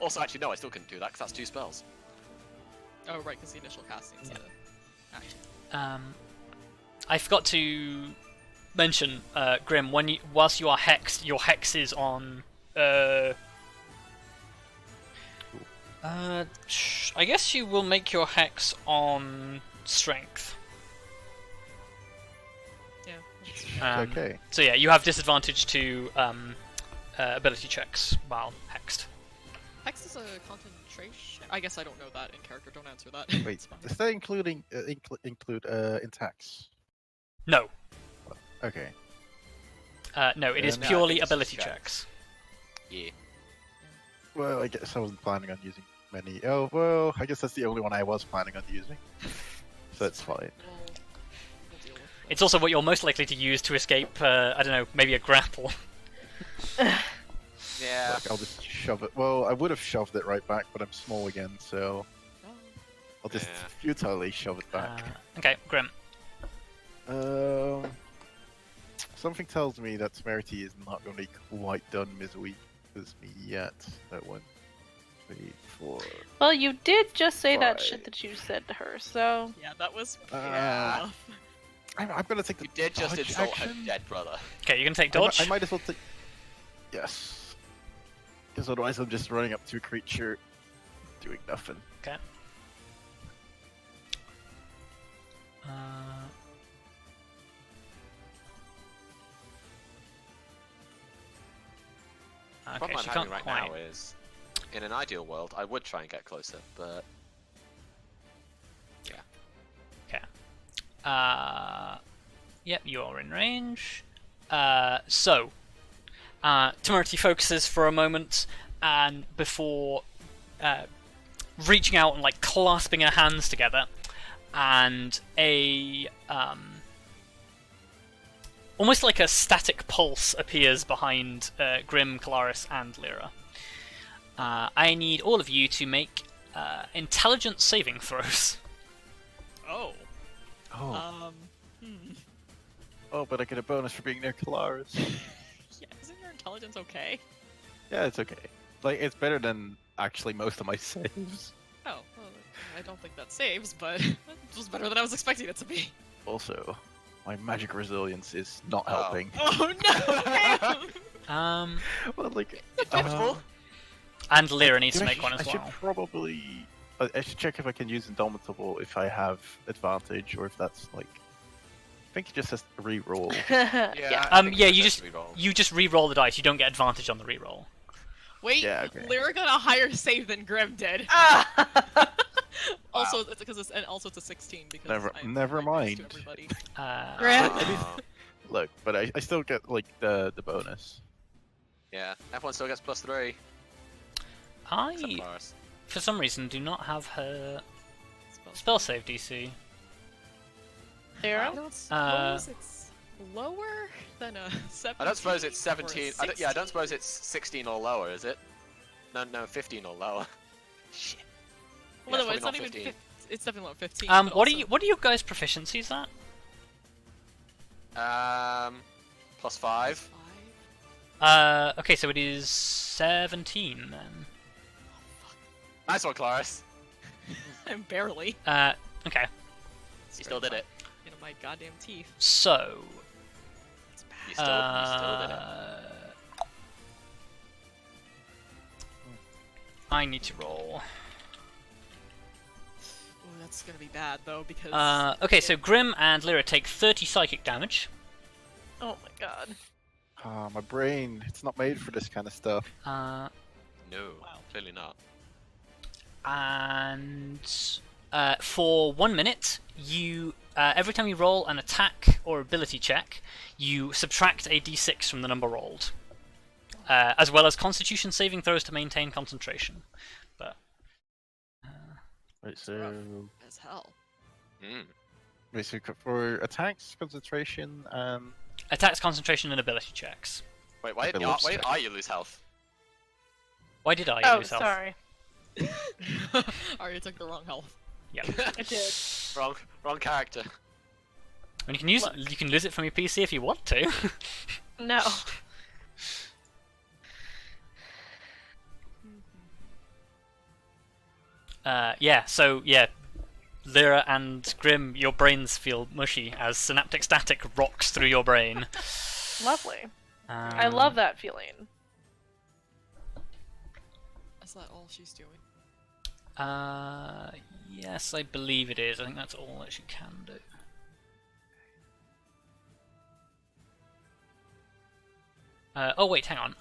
Also, actually, no, I still couldn't do that because that's 2 spells. Oh, right, because the initial casting's Yeah. a action. I forgot to mention, Grim, whilst you are hexed, your hex is on. I guess you will make your hex on strength. okay. So yeah, you have disadvantage to ability checks while hexed. Hex is a concentration. I guess I don't know that in character. Don't answer that. Wait, It's fine. does that include attacks? No. Okay. No, it is No, I purely think it's ability just checks. Yeah. Well, I guess I wasn't planning on using many. Oh, well, I guess that's the only one I was planning on using. So that's fine. We'll deal with It's also what you're most likely to use to escape, I don't know, maybe a grapple. Yeah. Like, I'll just shove it. Well, I would have shoved it right back, but I'm small again, so Oh. I'll just Yeah. futilely shove it back. Okay, Grim. Something tells me that Temerity is not going to be quite done as weak as me yet. That 1, 3, 4. Well, you did just say that Right. shit that you said to her, so Yeah, that was Uh, rough. I'm going to take the You did just dodge insult action. her dead brother. Okay, you can take I mi- dodge. I might as well take. Yes. Because otherwise I'm just running up to a creature doing nothing. Okay. The Okay, problem she I'm can't having right quite. now is, in an ideal world, I would try and get closer, but Okay. Yep, you are in range. Temerity focuses for a moment, and before reaching out and like clasping her hands together, and a almost like a static pulse appears behind Grim, Kelariis, and Lyra. I need all of you to make intelligence saving throws. Oh. Oh, Hmm. oh, but I get a bonus for being near Kelariis. Yeah, isn't your intelligence okay? Yeah, it's okay. Like, it's better than actually most of my saves. Oh, well, I don't think that saves, but it was better than I was expecting it to be. Also, my magic resilience is not Oh. helping. Oh no! Well, like, Indomitable? And Lyra needs dude, to I make one should- as I well. should probably. I should check if I can use Indomitable if I have advantage, or if that's like. I think it just has to re-roll. yeah. I think Yeah, it's you just just re-roll. you just re-roll the dice. You don't get advantage on the re-roll. Wait, Yeah, okay. Lyra got a higher save than Grim did. Ah! Also, it's because it's and also it's a 16 because Never I'm nice to mind. everybody. Grim. Oh. Look, but I still get like the bonus. Yeah, everyone still gets +3, except I, Ferrous. for some reason, do not have her spell save DC. I Lyra? don't suppose it's lower than a 17. I don't suppose it's or a 17. I don't 16? suppose it's 16 or lower, is it? No, 15 or lower. Shit. Well, Yeah, no, it's not even 15. 15. It's definitely not 15. What but are also- you? What are your guys' proficiencies at? +5. Okay, so it is 17 then. Nice one, Kelariis. I'm barely. Okay. You still did it. Into my goddamn teeth. So, It's bad. You still did it. I need to roll. Ooh, that's gonna be bad though because. Okay, so Grim and Lyra take 30 psychic damage. Oh my god. Ah, my brain. It's not made for this kind of stuff. Uh, No, clearly not. and for 1 minute, you every time you roll an attack or ability check, you subtract a d6 from the number rolled, as well as Constitution saving throws to maintain concentration. But Right, rough. so As hell. Mm. wait, so for attacks, concentration, and attacks, concentration, and ability checks. Wait, why did Ability check. Arya lose health? Why did I Oh, lose health? sorry. Arya took the wrong health. Yeah. I did. Wrong character. I mean, you can lose it from your PC if you want to. No. Yeah. So yeah, Lyra and Grim, your brains feel mushy as synaptic static rocks through your brain. Lovely. I love that feeling. Is that all she's doing? Yes, I believe it is. I think that's all that she can do. Oh wait, hang on.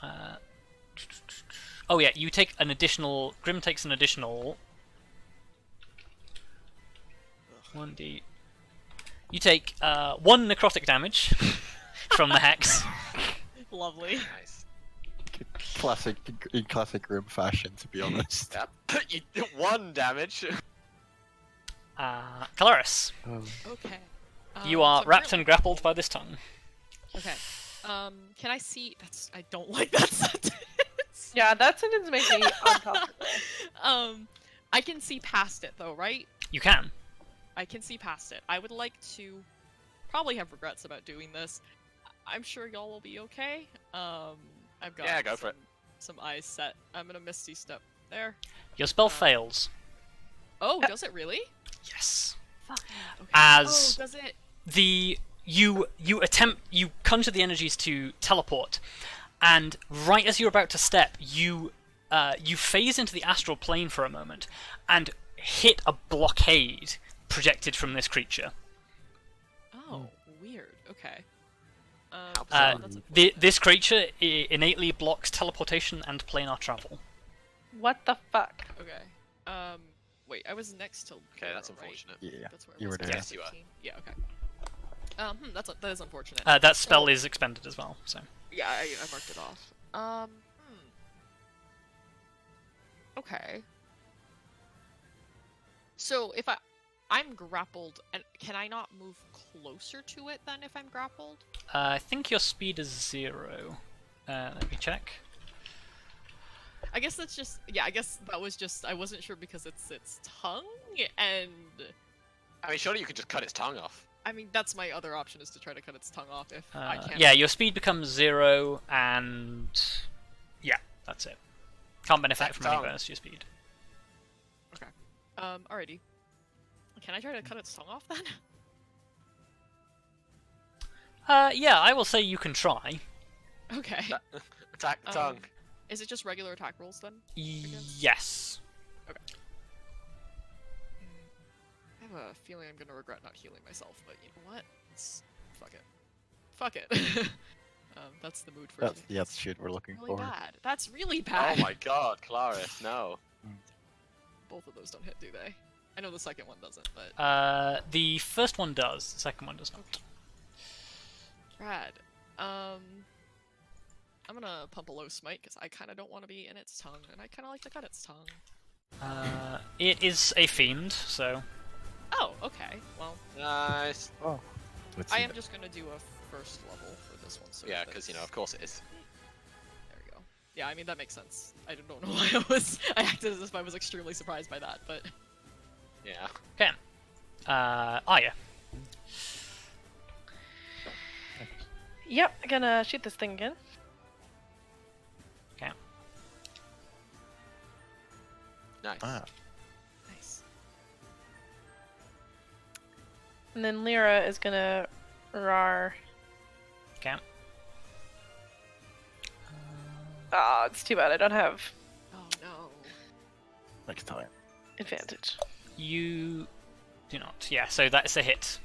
Oh yeah, you take an additional. Grim takes an additional. 1d. You take 1 necrotic damage from the hex. Lovely. Nice. In classic Grim fashion, to be honest. Yep. You did 1 damage. Kelariis, Okay. you are so wrapped currently- and grappled by this tongue. Okay. Can I see? I don't like that sentence. Yeah, that sentence makes me uncomfortable. I can see past it though, right? You can. I can see past it. I would like to probably have regrets about doing this. I'm sure y'all will be okay. I've got Yeah, go for it. some eyes set. I'm gonna Misty Step there. Your spell fails. Oh, does it really? Yes. Fuck. Okay. As Oh, does it? you conjure the energies to teleport, and right as you're about to step, you phase into the astral plane for a moment and hit a blockade projected from this creature. Oh, weird. Okay. bizarre. That's This creature innately blocks teleportation and planar travel. What the fuck? okay. Wait, I was next to. Okay, that's Laura, right? unfortunate. Yeah, That's where you were was. there. Yes, you are. 15? Yeah. Okay. That is unfortunate. That spell So- is expended as well. So Yeah, I marked it off. Okay. So if I'm grappled, and can I not move closer to it then if I'm grappled? I think your speed is 0. Let me check. I guess that's just I guess that was just I wasn't sure because it's its tongue, and I mean, surely you can just cut its tongue off. I mean that's my other option is to try to cut its tongue off if I can't. Yeah, your speed becomes 0, and yeah, that's it. Can't benefit from any tongue. bonus to your speed. Alrighty. Can I try to cut its tongue off then? Yeah, I will say you can try. Okay. Attack the tongue. Is it just regular attack rolls then? Yes. I have a feeling I'm gonna regret not healing myself, but you know what? Fuck it. Fuck it. That's the mood for That's it. the attitude we're looking Really for. bad. That's really Oh bad. my god, Kelariis, no. Both of those don't hit, do they? I know the second one doesn't, but The first one does. The second one does not. rad. I'm gonna pump a low smite because I kind of don't want to be in its tongue, and I kind of like to cut its tongue. It is a fiend, so Oh, okay. Well, Nice. Oh. Let's I see am that. just gonna do a first level for this one. So Yeah, because, you know, of course it is. There we go. Yeah, I mean that makes sense. I don't know why I acted as if I was extremely surprised by that, but Yeah. okay. Arya. Yep, gonna shoot this thing again. Okay. Nice. Ah, nice. And then Lyra is gonna rar. Okay. Ah, it's too bad I don't have Oh no. next time. advantage. You do not. Yeah, so that's a hit.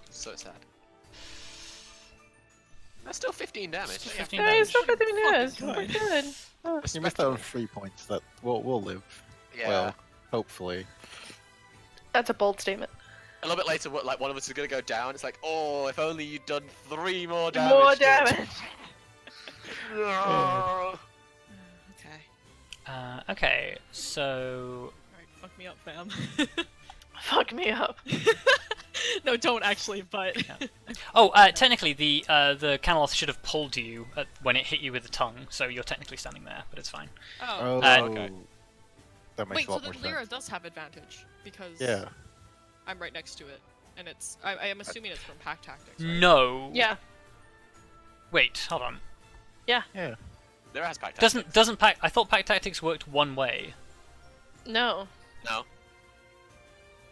So sad. That's still 15 damage. So, 15 Yeah, damage. he's still 15 years. Fucking We're good. good. Oh. You missed out on 3 points. That we'll live. Yeah. Well, hopefully. That's a bold statement. A little bit later, like one of us is gonna go down. It's like, oh, if only you'd done 3 more damage. More dude." damage. No. Okay. Okay, so Alright, fuck me up, fam. Fuck me up. No, don't actually, but technically the Caneloth should have pulled you when it hit you with the tongue, so you're technically standing there, but it's fine. oh. okay. That makes Wait, a so lot then more Lyra sense. does have advantage because Yeah. I'm right next to it, and it's I am assuming it's from pack tactics. Right? No. Yeah. Wait, hold on. Yeah. There has pack Doesn't pack? I thought pack tactics worked one way. No. No.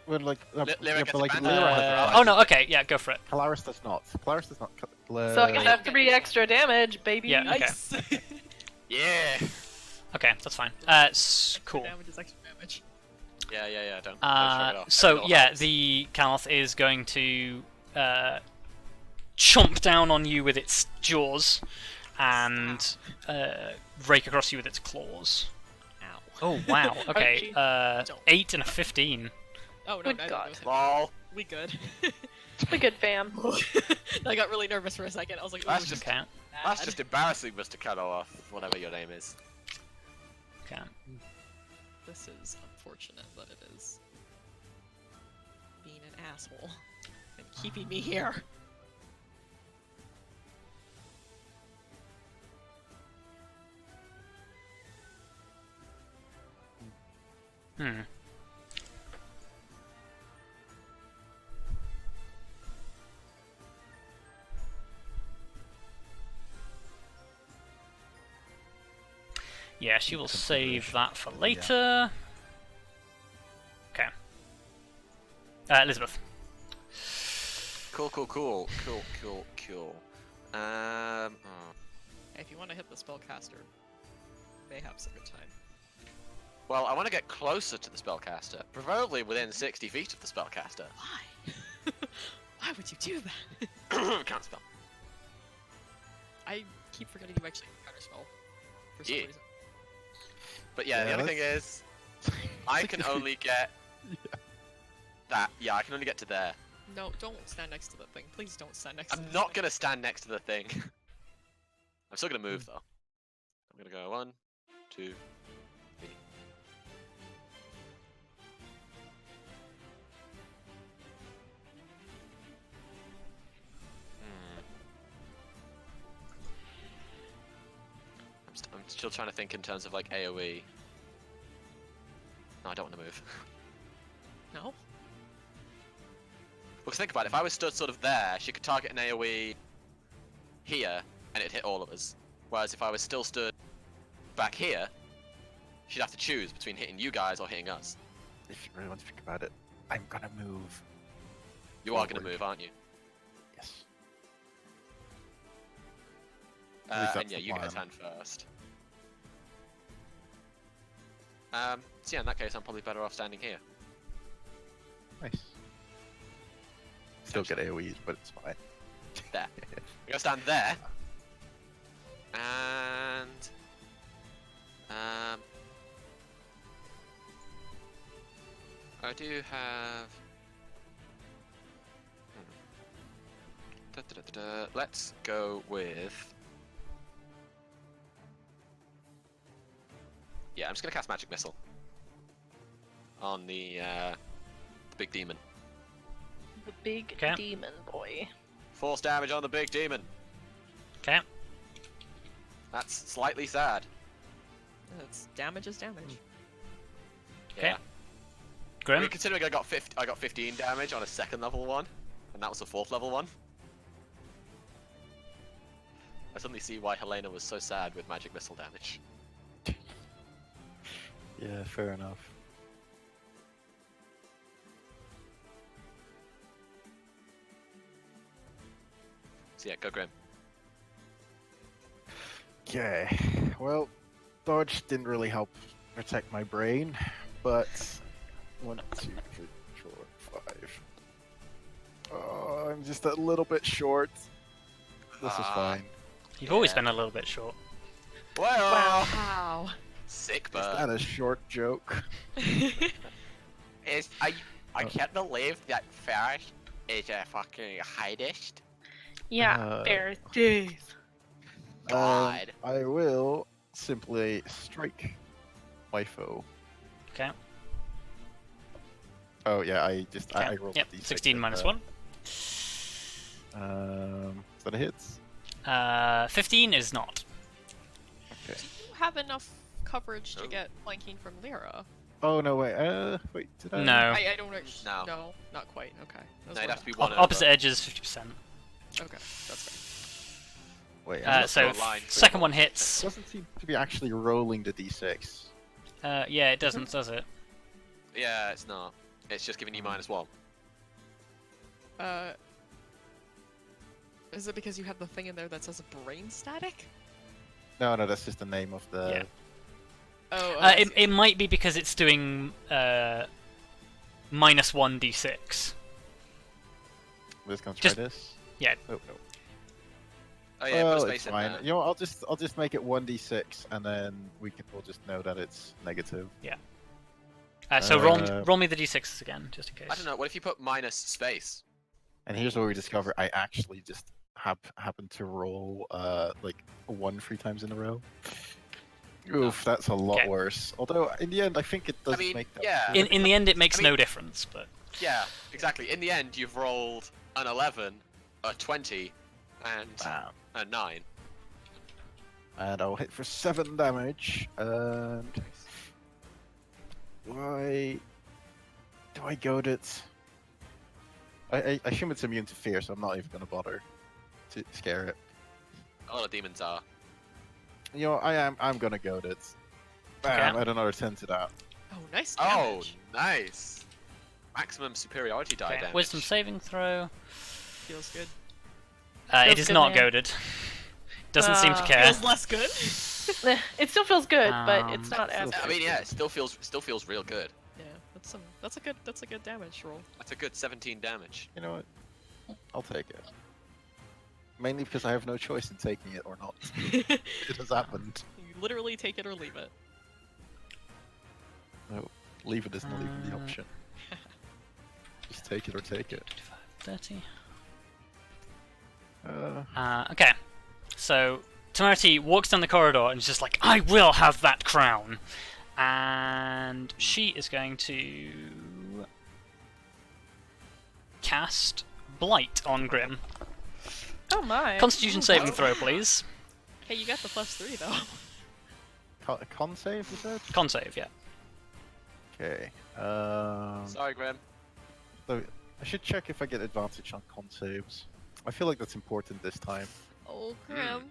Well, like, Lyra yeah, gets but like advantage. Lyra has Oh advantage. no, okay, yeah, go for it. Kelariis does not. Kelariis does not. So I get that 3 extra damage, baby. Yeah, okay. Nice. Yeah. Okay, that's fine. Cool. Damage is extra damage. Yeah. Don't shrug it off. So It all yeah, helps. the Caneloth is going to chomp down on you with its jaws and rake across you with its claws. Ow. Oh wow. Okay. Ouchie. 8 and a 15. Oh no, Good neither God. of those hit. Lol. We good. We good, fam. I got really nervous for a second. I was like, That's ooh, just- Okay. That's just embarrassing, Mr. Kelariis, whatever your name is. Okay. This is unfortunate that it is being an asshole and keeping me here. Hmm. Yeah, she will save that for later. Okay. Elizabeth. Cool. Oh. If you want to hit the spellcaster, mayhaps a good time. Well, I want to get closer to the spellcaster, preferably within 60 feet of the spellcaster. Why? Why would you do that? Can't spell. I keep forgetting you actually counterspell for some Yeah. reason. But yeah, the Yeah, only thing is, I can only get that. Yeah, I can only get to there. No, don't stand next to the thing. Please don't stand next to I'm the not thing. gonna stand next to the thing. I'm still gonna move though. I'm gonna go 1, 2, 3. I'm still trying to think in terms of like AoE. No, I don't want to move. No? Because think about it, if I was stood sort of there, she could target an AoE here, and it'd hit all of us. Whereas if I was still stood back here, she'd have to choose between hitting you guys or hitting us. If you really want to think about it, I'm gonna move. You are going to Forward. move, aren't you? Yes. At least And that's yeah, the you guys plan. hand first. So yeah, in that case, I'm probably better off standing here. Nice. Still get AoEs, but it's fine. There. We're gonna stand there. And I do have. Let's go with. Yeah, I'm just gonna cast Magic Missile on the big demon. The big Okay. demon boy. Force damage on the big demon. Okay. That's slightly sad. It's damage is damage. Okay. Yeah. Grim. Considering I got 15 damage on a second level one, and that was a 4th level one. I suddenly see why Helena was so sad with magic missile damage. Yeah, fair enough. So yeah, go Grim. Okay. Well, dodge didn't really help protect my brain, but 1, 2, 3, 4, 5. Oh, I'm just a little bit short. This is fine. You've always Yeah. been a little bit short. Well, Wow. sick Is bird. that a short joke? I can't believe that Ferrous is a fucking heightist. Yeah, fair days. God. I will simply strike my foe. Okay. Oh yeah, I just I rolled Yep. a D6 16 with minus that. 1. Is that a hit? 15 is not. Okay. You have enough coverage to Oh. get flanking from Lyra. Oh no, wait. Wait, did I? No. I don't actually. No. No, not quite. Okay. That was No, you'd one have to be down. one over. Opposite edges, 50%. Okay, that's fair. Wait. So draw a line through second it. one it hits. doesn't seem to be actually rolling the d6. Yeah, it doesn't, does it? Yeah, it's not. It's just giving you -1. Is it because you have the thing in there that says brain static? No, that's just the name of the. Yeah. Oh, I see. It might be because it's doing -1 d6. I'm just gonna try Just- this. yeah. Oh no. Oh yeah, Well, put a it's space in fine. there. You know what, I'll just make it 1d6, and then we'll just know that it's negative. So roll me the d6s again, just in case. I don't know. What if you put minus space? And here's where we discover I actually just happened to roll like a 1 3 times in a row. Oof, that's a lot Okay. worse. Although in the end, I think it does I mean, make that. yeah. In the end, it makes I mean- no difference, but Yeah, exactly. In the end, you've rolled an 11, a 20, and Wow. a 9. And I'll hit for 7 damage. And do I goad it? I assume it's immune to fear, so I'm not even gonna bother to scare it. A lot of demons are. You know, I'm gonna goad it. Bam! Okay. Add another 10 to that. Oh, nice Oh, damage. nice. Maximum superiority die okay. damage. Wisdom saving throw. Feels good. It Feels is good, not man. goaded. Doesn't seem to Ah. care. Feels less good. It still feels good, but it's not as. still I mean, yeah, it still feels real good. Yeah, that's a good damage roll. That's a good 17 damage. You know what? I'll take it. Mainly because I have no choice in taking it or not. It has happened. You literally take it or leave it. No, leave it is not even the Uh, option. Just take it or take it. 30. Uh, Okay, so Temerity walks down the corridor and is just like, I will have that crown! And she is going to cast Blight on Grim. Oh my. Constitution saving throw, please. Hey, you got the +3 though. con save, you said? Con save, yeah. Okay. Sorry, Grim. So I should check if I get advantage on con saves. I feel like that's important this time. Oh, Grim.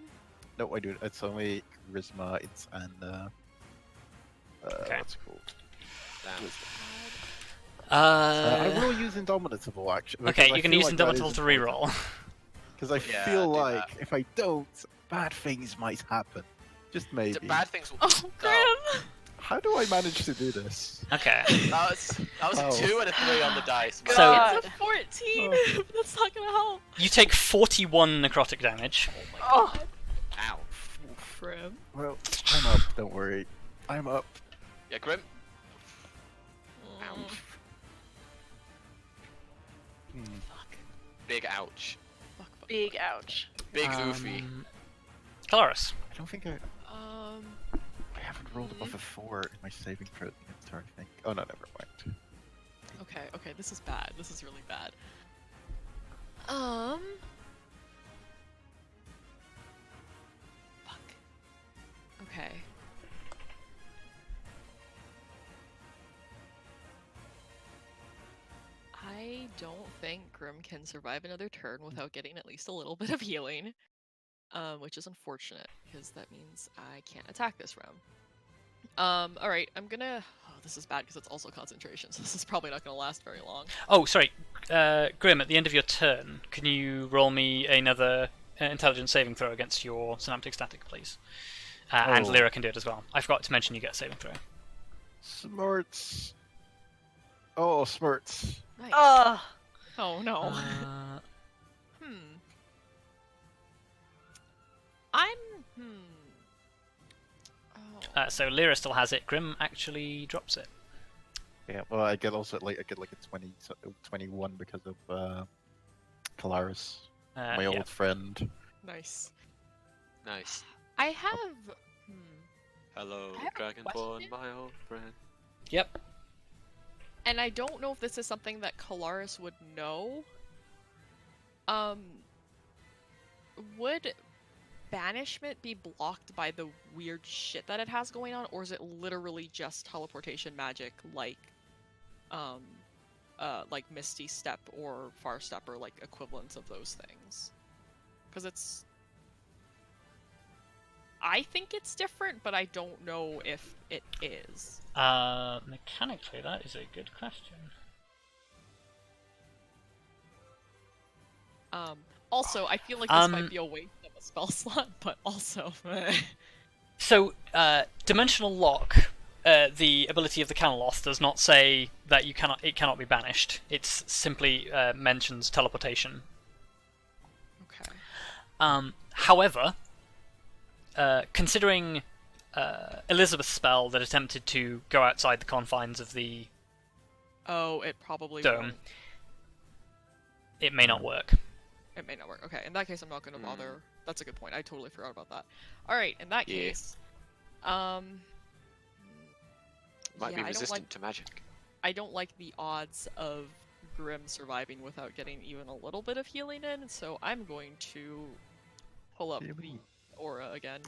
No, I do. It's only charisma. Okay. What's it called? Damn. I will use Indomitable actually. Okay, you can use Indomitable to reroll. Because I Yeah, feel do like that. if I don't, bad things might happen. Just maybe. Bad things will. Oh, Grim. How do I manage to do this? Okay. That was Oh. a 2 and a 3 on the dice. man. So- God. It's a 14. Oh. That's not gonna help. You take 41 necrotic damage. Oh, Ow. Grim. Well, I'm up. Don't worry. I'm up. Yeah, Grim. Mm. Hmm. Big ouch. Fuck. big ouch. Big oofy. Kelariis. I don't think I haven't rolled above a 4 in my saving throw at the end of the turn, I think. Oh no, never mind. Okay, this is bad. This is really bad. Fuck. Okay. I don't think Grim can survive another turn without getting at least a little bit of healing. Which is unfortunate, because that means I can't attack this round. Alright, I'm gonna... Oh, this is bad because it's also concentration, so this is probably not gonna last very long. Oh, sorry. Grim, at the end of your turn, can you roll me another intelligence saving throw against your synaptic static, please? And Oh. Lyra can do it as well. I forgot to mention you get a saving throw. Smarts. Oh, smarts. Nice. Ugh. Oh no. Uh, Oh. so Lyra still has it. Grim actually drops it. Yeah, well, I get like a 21 because of Kelariis, my Yeah. old friend. Nice. Nice. I have. Hello, I have a Dragonborn, question. my old friend. Yep. And I don't know if this is something that Kelariis would know. Would banishment be blocked by the weird shit that it has going on, or is it literally just teleportation magic like Misty Step or Far Step, or like equivalents of those things? Because it's... I think it's different, but I don't know if it is. Mechanically, that is a good question. Also, I feel like this might be a waste of a spell slot, but also... So, Dimensional Lock, the ability of the Canoloth, does not say that it cannot be banished. It simply mentions teleportation. Okay. However, considering Elizabeth's spell that attempted to go outside the confines of the Oh, it probably dome, won't. it may not work. It may not work. Okay, in that case, I'm not going to bother. That's a good point. I totally forgot about that. All right, in that case, Might yeah, be resistant to magic. I don't like the odds of Grim surviving without getting even a little bit of healing in, so I'm going to pull up the aura again.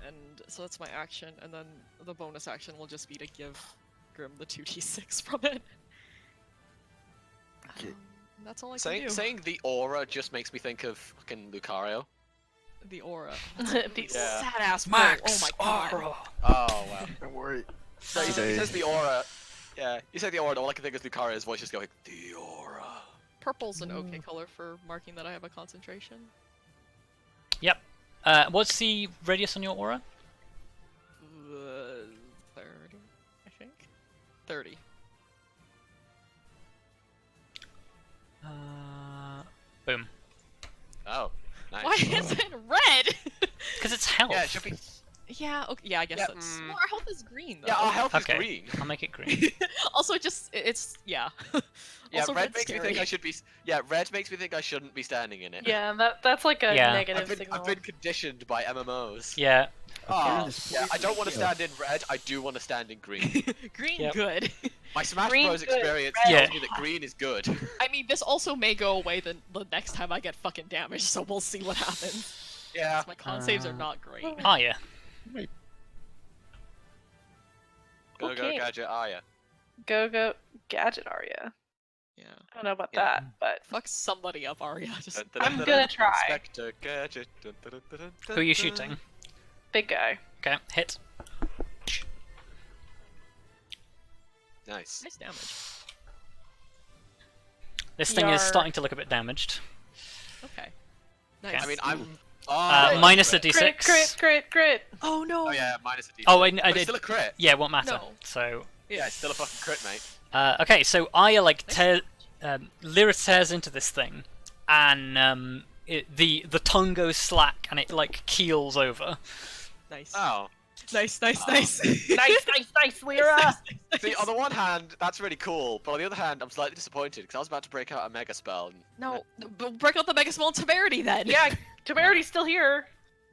And so that's my action, and then the bonus action will just be to give Grim the 2d6 from it. Okay. That's all I can do. Saying the aura just makes me think of fucking Lucario. The aura. The Sad ass Max Oh my god. Aura. Oh wow. Don't worry. So he says the aura. Yeah, you say the aura, and all I can think is Lucario's voice just going, the aura. Purple's an okay color for marking that I have a concentration. Yep. What's the radius on your aura? 30, I think. 30. Boom. Oh, nice. Why is it red? Because it's health. Yeah, it should be. Yeah, okay, yeah, I guess Yeah, that's... Well, our health is green, though. Yeah, our health Okay. is green. I'll make it green. Also, it's... Yeah. Yeah, Also, red red's makes me scary. think I should be. Yeah, red makes me think I shouldn't be standing in it. Yeah, that's like a Yeah. negative I've signal. been conditioned by MMOs. Yeah. Oh, Green is yeah, I don't want to yeah. stand in red. I do want to stand in green. Green, Yep. good. My Smash Green Bros good, experience red tells me that green is good. I mean, this also may go away the next time I get fucking damaged, so we'll see what happens. Yeah. My con saves are not great. Arya. Go Okay. gadget Arya. Go gadget Arya. Yeah. I don't know about Yeah. that, but Fuck somebody up, Arya. Just... I'm gonna try. Inspector Gadget. Who are you shooting? big guy. Okay, hit. Nice. Nice damage. This thing is Yar. starting to look a bit damaged. Okay. Nice. I mean, I'm. Minus a crit. d6. Crit. Oh no! Oh yeah, minus a d6. Oh, I But it's did. still a crit. Yeah, it won't matter. No. So, Yeah, it's still a fucking crit, mate. okay, so Arya like Lyra tears into this thing, and the tongue goes slack, and it like keels over. Nice. Oh. Nice. nice, Lyra. See, on the one hand, that's really cool, but on the other hand, I'm slightly disappointed because I was about to break out a mega spell. And... No, break out the Mega Small Temerity then! Yeah, Temerity's still here.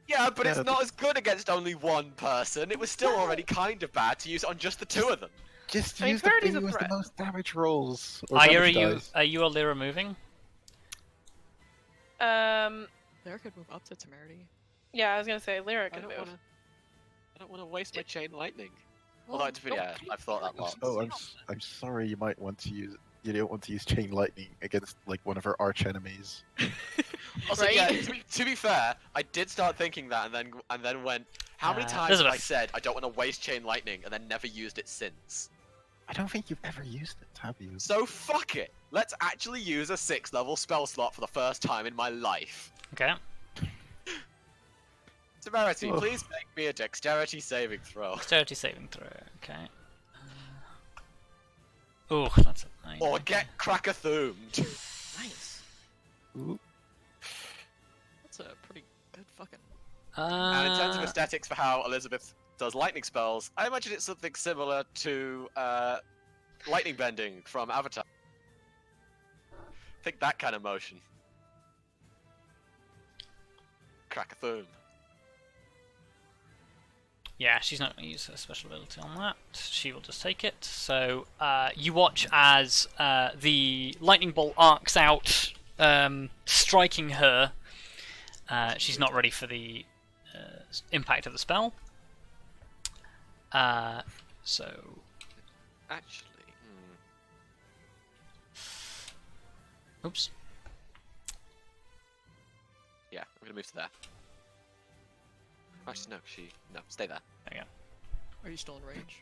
Yeah, but it's Yeah, not as good against only one person. It was still already kind of bad to use it on just the two of them. Just I mean, use the Clarity's thing a with the threat. most damage rolls. Or Arya, damage dice. are you or Lyra moving? There could move up to Temerity. Yeah, I was gonna say Lyra I could don't move. want to waste my chain lightning. Well, Although, to be don't- fair, I've thought that lot. Oh, I'm sorry. You might want to use. You don't want to use chain lightning against like one of our arch enemies. Also, Right? yeah, to be fair, I did start thinking that, and then went, how many times have I Elizabeth. said I don't want to waste chain lightning, and then never used it since? I don't think you've ever used it, have you? So fuck it. Let's actually use a 6th level spell slot for the first time in my life. Okay. Severity, Oh. please make me a dexterity saving throw. Dexterity saving throw. Okay. Oh, that's a 9. Or get cracker-thoomed. Nice. Ooh. That's a pretty good fucking... And in terms of aesthetics for how Elizabeth does lightning spells, I imagine it's something similar to lightning bending from Avatar. Think that kind of motion. Crack-a-thoom. Yeah, she's not going to use her special ability on that. She will just take it. So you watch as the lightning bolt arcs out, striking her. She's not ready for the impact of the spell. So Actually, oops. yeah, I'm gonna move to there. Actually, no, stay there. There you go. Are you still in range?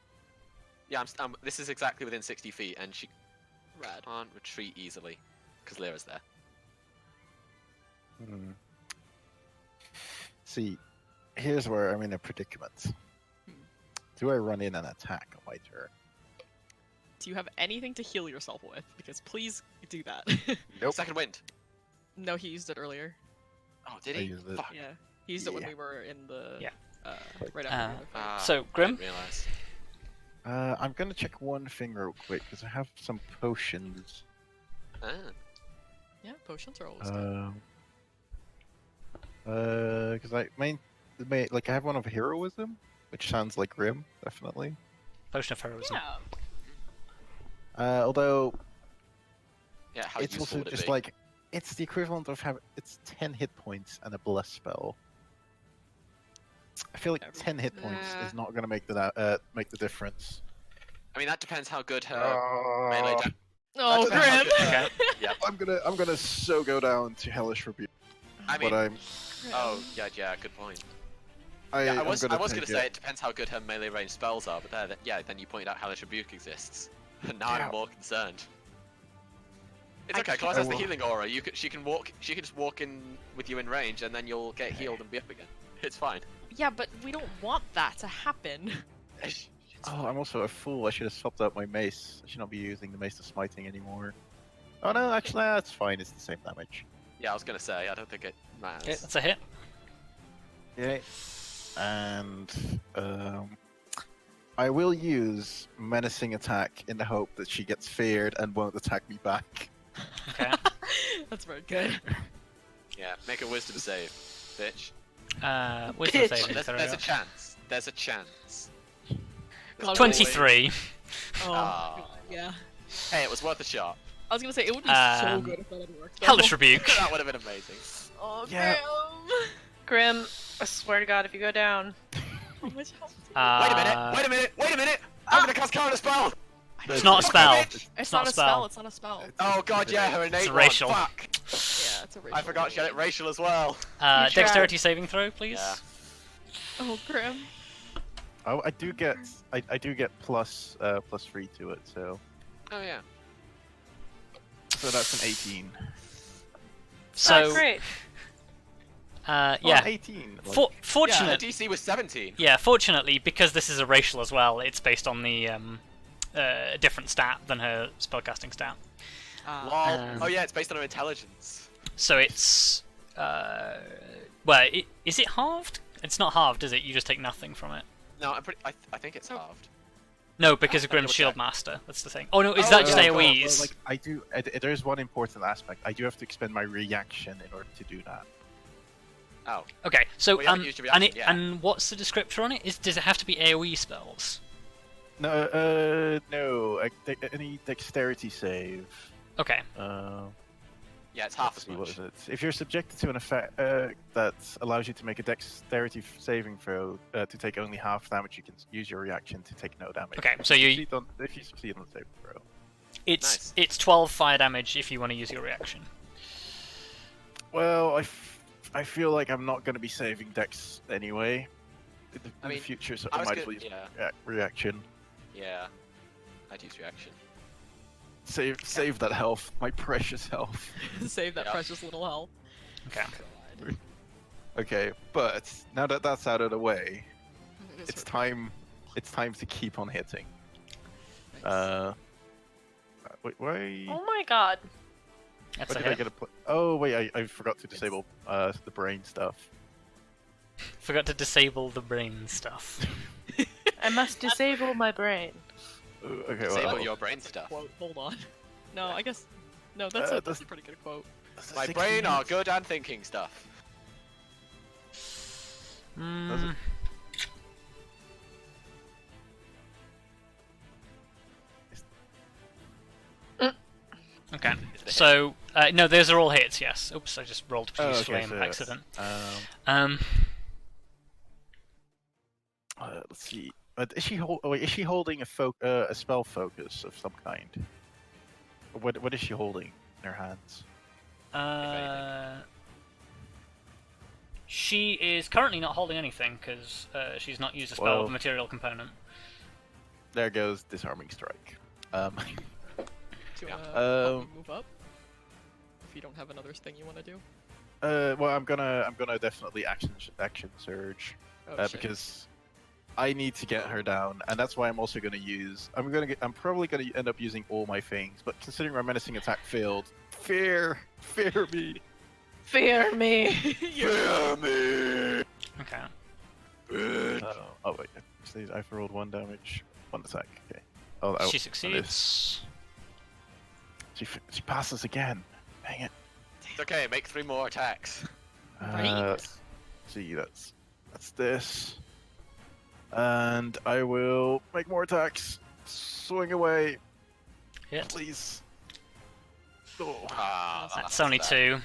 Yeah, this is exactly within 60 feet, and she Rad. can't retreat easily because Lyra's there. Hmm. See, here's where I'm in a predicament. Do I run in and attack on my turn? Do you have anything to heal yourself with? Because please do that. Nope. Second wind. No, he used it earlier. Oh, did I he? used it. Fuck. Yeah, he used it when Yeah. we were in the Yeah. right after the other fight. So, Grim? I didn't realise. I'm gonna check one thing real quick because I have some potions. Ah. Yeah, potions are always good. Because I like I have one of heroism, which sounds like Grim, definitely. Potion of heroism. Yeah. Although Yeah, how it's useful also would it just be? like it's the equivalent of having it's 10 hit points and a bless spell. I feel like 10 hit points is not gonna make the difference. I mean, that depends how good her melee. Oh, depends how Grim! good her- Yep. I'm gonna so go down to Hellish Rebuke, I mean, but I'm oh yeah, good point. I Yeah, I was gonna gonna take say it depends how good her melee range spells are, but then you pointed out Hellish Rebuke exists, and now Yeah. I'm more concerned. It's I okay, can't- Claus has the I will- healing aura. She can just walk in with you in range, and then you'll get healed and be up again. It's fine. Yeah, but we don't want that to happen. Oh, I'm also a fool. I should have swapped out my mace. I should not be using the mace of smiting anymore. Oh no, actually, that's fine. It's the same damage. Yeah, I was gonna say I don't think it matters. Okay, that's a hit. Okay. And I will use menacing attack in the hope that she gets feared and won't attack me back. Okay. That's very good. Yeah, make a wisdom save, bitch. Wisdom Bitch. saving There's throw. a chance. There's a chance. God, 23. Oh, Ah. God, yeah. Hey, it was worth a shot. I was gonna say, it would be so Um, good if that had worked. though. Hellish Rebuke. That would have been amazing. Oh, Yeah. Grim! Grim, I swear to God, if you go down. How much health do you Wait a minute! Wait a minute! Wait a minute! I'm gonna cast counter spell. It's not a spell. It's not not a a spell. spell, it's not a spell. Oh god, yeah, her innate It's one. racial. Fuck! Yeah, it's a racial. I forgot she had it racial as well. You Dexterity saving throw, please. Yeah. Oh, Grim. Oh, I do get plus 3 to it, so Oh yeah. that's an 18. So, Oh, great. Oh, yeah. 18. Like, Yeah, Fortunate. the DC was 17. Yeah, fortunately, because this is a racial as well, it's based on the different stat than her spellcasting stat. Lol. Oh yeah, it's based on her intelligence. So it's is it halved? It's not halved, is it? You just take nothing from it. No, I think it's halved. No, because of Let me Grim's double Shield check. Master. That's the thing. Oh no, is Oh, that just yeah, AoEs? Like I do. There is one important aspect. I do have to expend my reaction in order to do that. Oh. Okay, so Well, you haven't used your and reaction yet. and what's the descriptor on it? Does it have to be AoE spells? No, no. Any dexterity save. Okay. Yeah, it's half Let's as see, what much. is it? If you're subjected to an effect that allows you to make a dexterity saving throw to take only half damage, you can use your reaction to take no damage. Okay, so if you succeed on the saving throw. it's Nice. 12 fire damage if you want to use your reaction. Well, I feel like I'm not going to be saving dex anyway in I the mean, future, so I I was might gonna- as well use yeah. reaction. Yeah. I'd use reaction. Save that health, my precious health. Save that Yeah. precious little health. Okay. God. Okay, but now that that's out of the way, It is it's her time. It's time to keep on hitting. turn. Nice. Wait, why? Oh my God. That's Why a did I hit. get a Oh wait, I forgot to disable the brain stuff. Forgot to disable the brain stuff. I must disable my brain. Okay, Disable well, your brain stuff. Quote. Hold on. No, I guess. No, that's that's- a pretty good quote. My brain are good and thinking stuff. Mm, okay. Is the So no, those are all hits. Yes. Oops, I just rolled Oh, use okay, flame so, accident. Um, Um. let's see. Is she is she holding a spell focus of some kind? What is she holding in her hands? She is currently not holding anything because she's not used a spell Well- with a material component. There goes disarming strike. Do you Yeah. wanna help Um, me move up? If you don't have another thing you want to do. Well, I'm gonna definitely action surge Oh, shit. because I need to get her down, and that's why I'm also gonna use. I'm probably gonna end up using all my things, but considering my menacing attack failed, fear me. Fear me. Fear me! Okay. Oh wait, I've rolled 1 damage, 1 attack. Okay. Oh, She that succeeds. she passes again. Dang it. It's okay, make 3 more attacks. Right. See, that's this, and I will make more attacks. Swing away, Hit. please. Oh. That's only 2.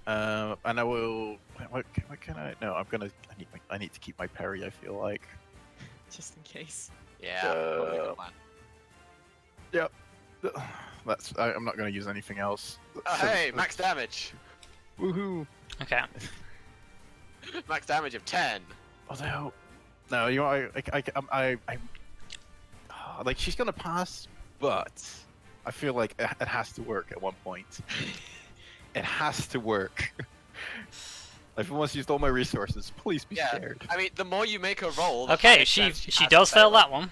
And I will. What can I? No, I need to keep my parry. I feel like. Just in case. Yeah, probably a good plan. Yep. I'm not going to use anything else. Hey, max damage! Woohoo! Okay. Max damage of 10. Although, no, you know, like she's gonna pass, but I feel like it has to work at one point. It has to work. I've almost used all my resources. Please be scared. I mean, the more you make her roll, the Okay, higher she chance has does to fail that one.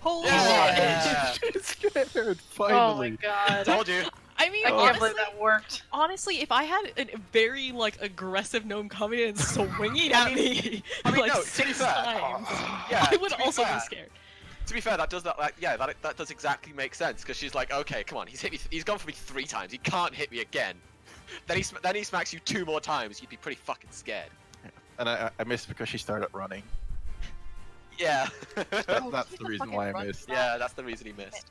Holy Yeah. She's scared. Oh my Finally. god. Told you. I mean, I can't honestly, believe that worked. honestly, if I had a very like aggressive gnome coming in and swinging at me I mean, like no, to be 6 fair. times, Yeah, I would to be also fair. be scared. To be fair, that does that does exactly make sense because she's like, okay, come on, he's hit me, he's gone for me 3 times, he can't hit me again. Then he smacks you 2 more times, you'd be pretty fucking scared. And I missed because she started running. Yeah. That's the reason why I missed. Yeah, that's the reason he missed.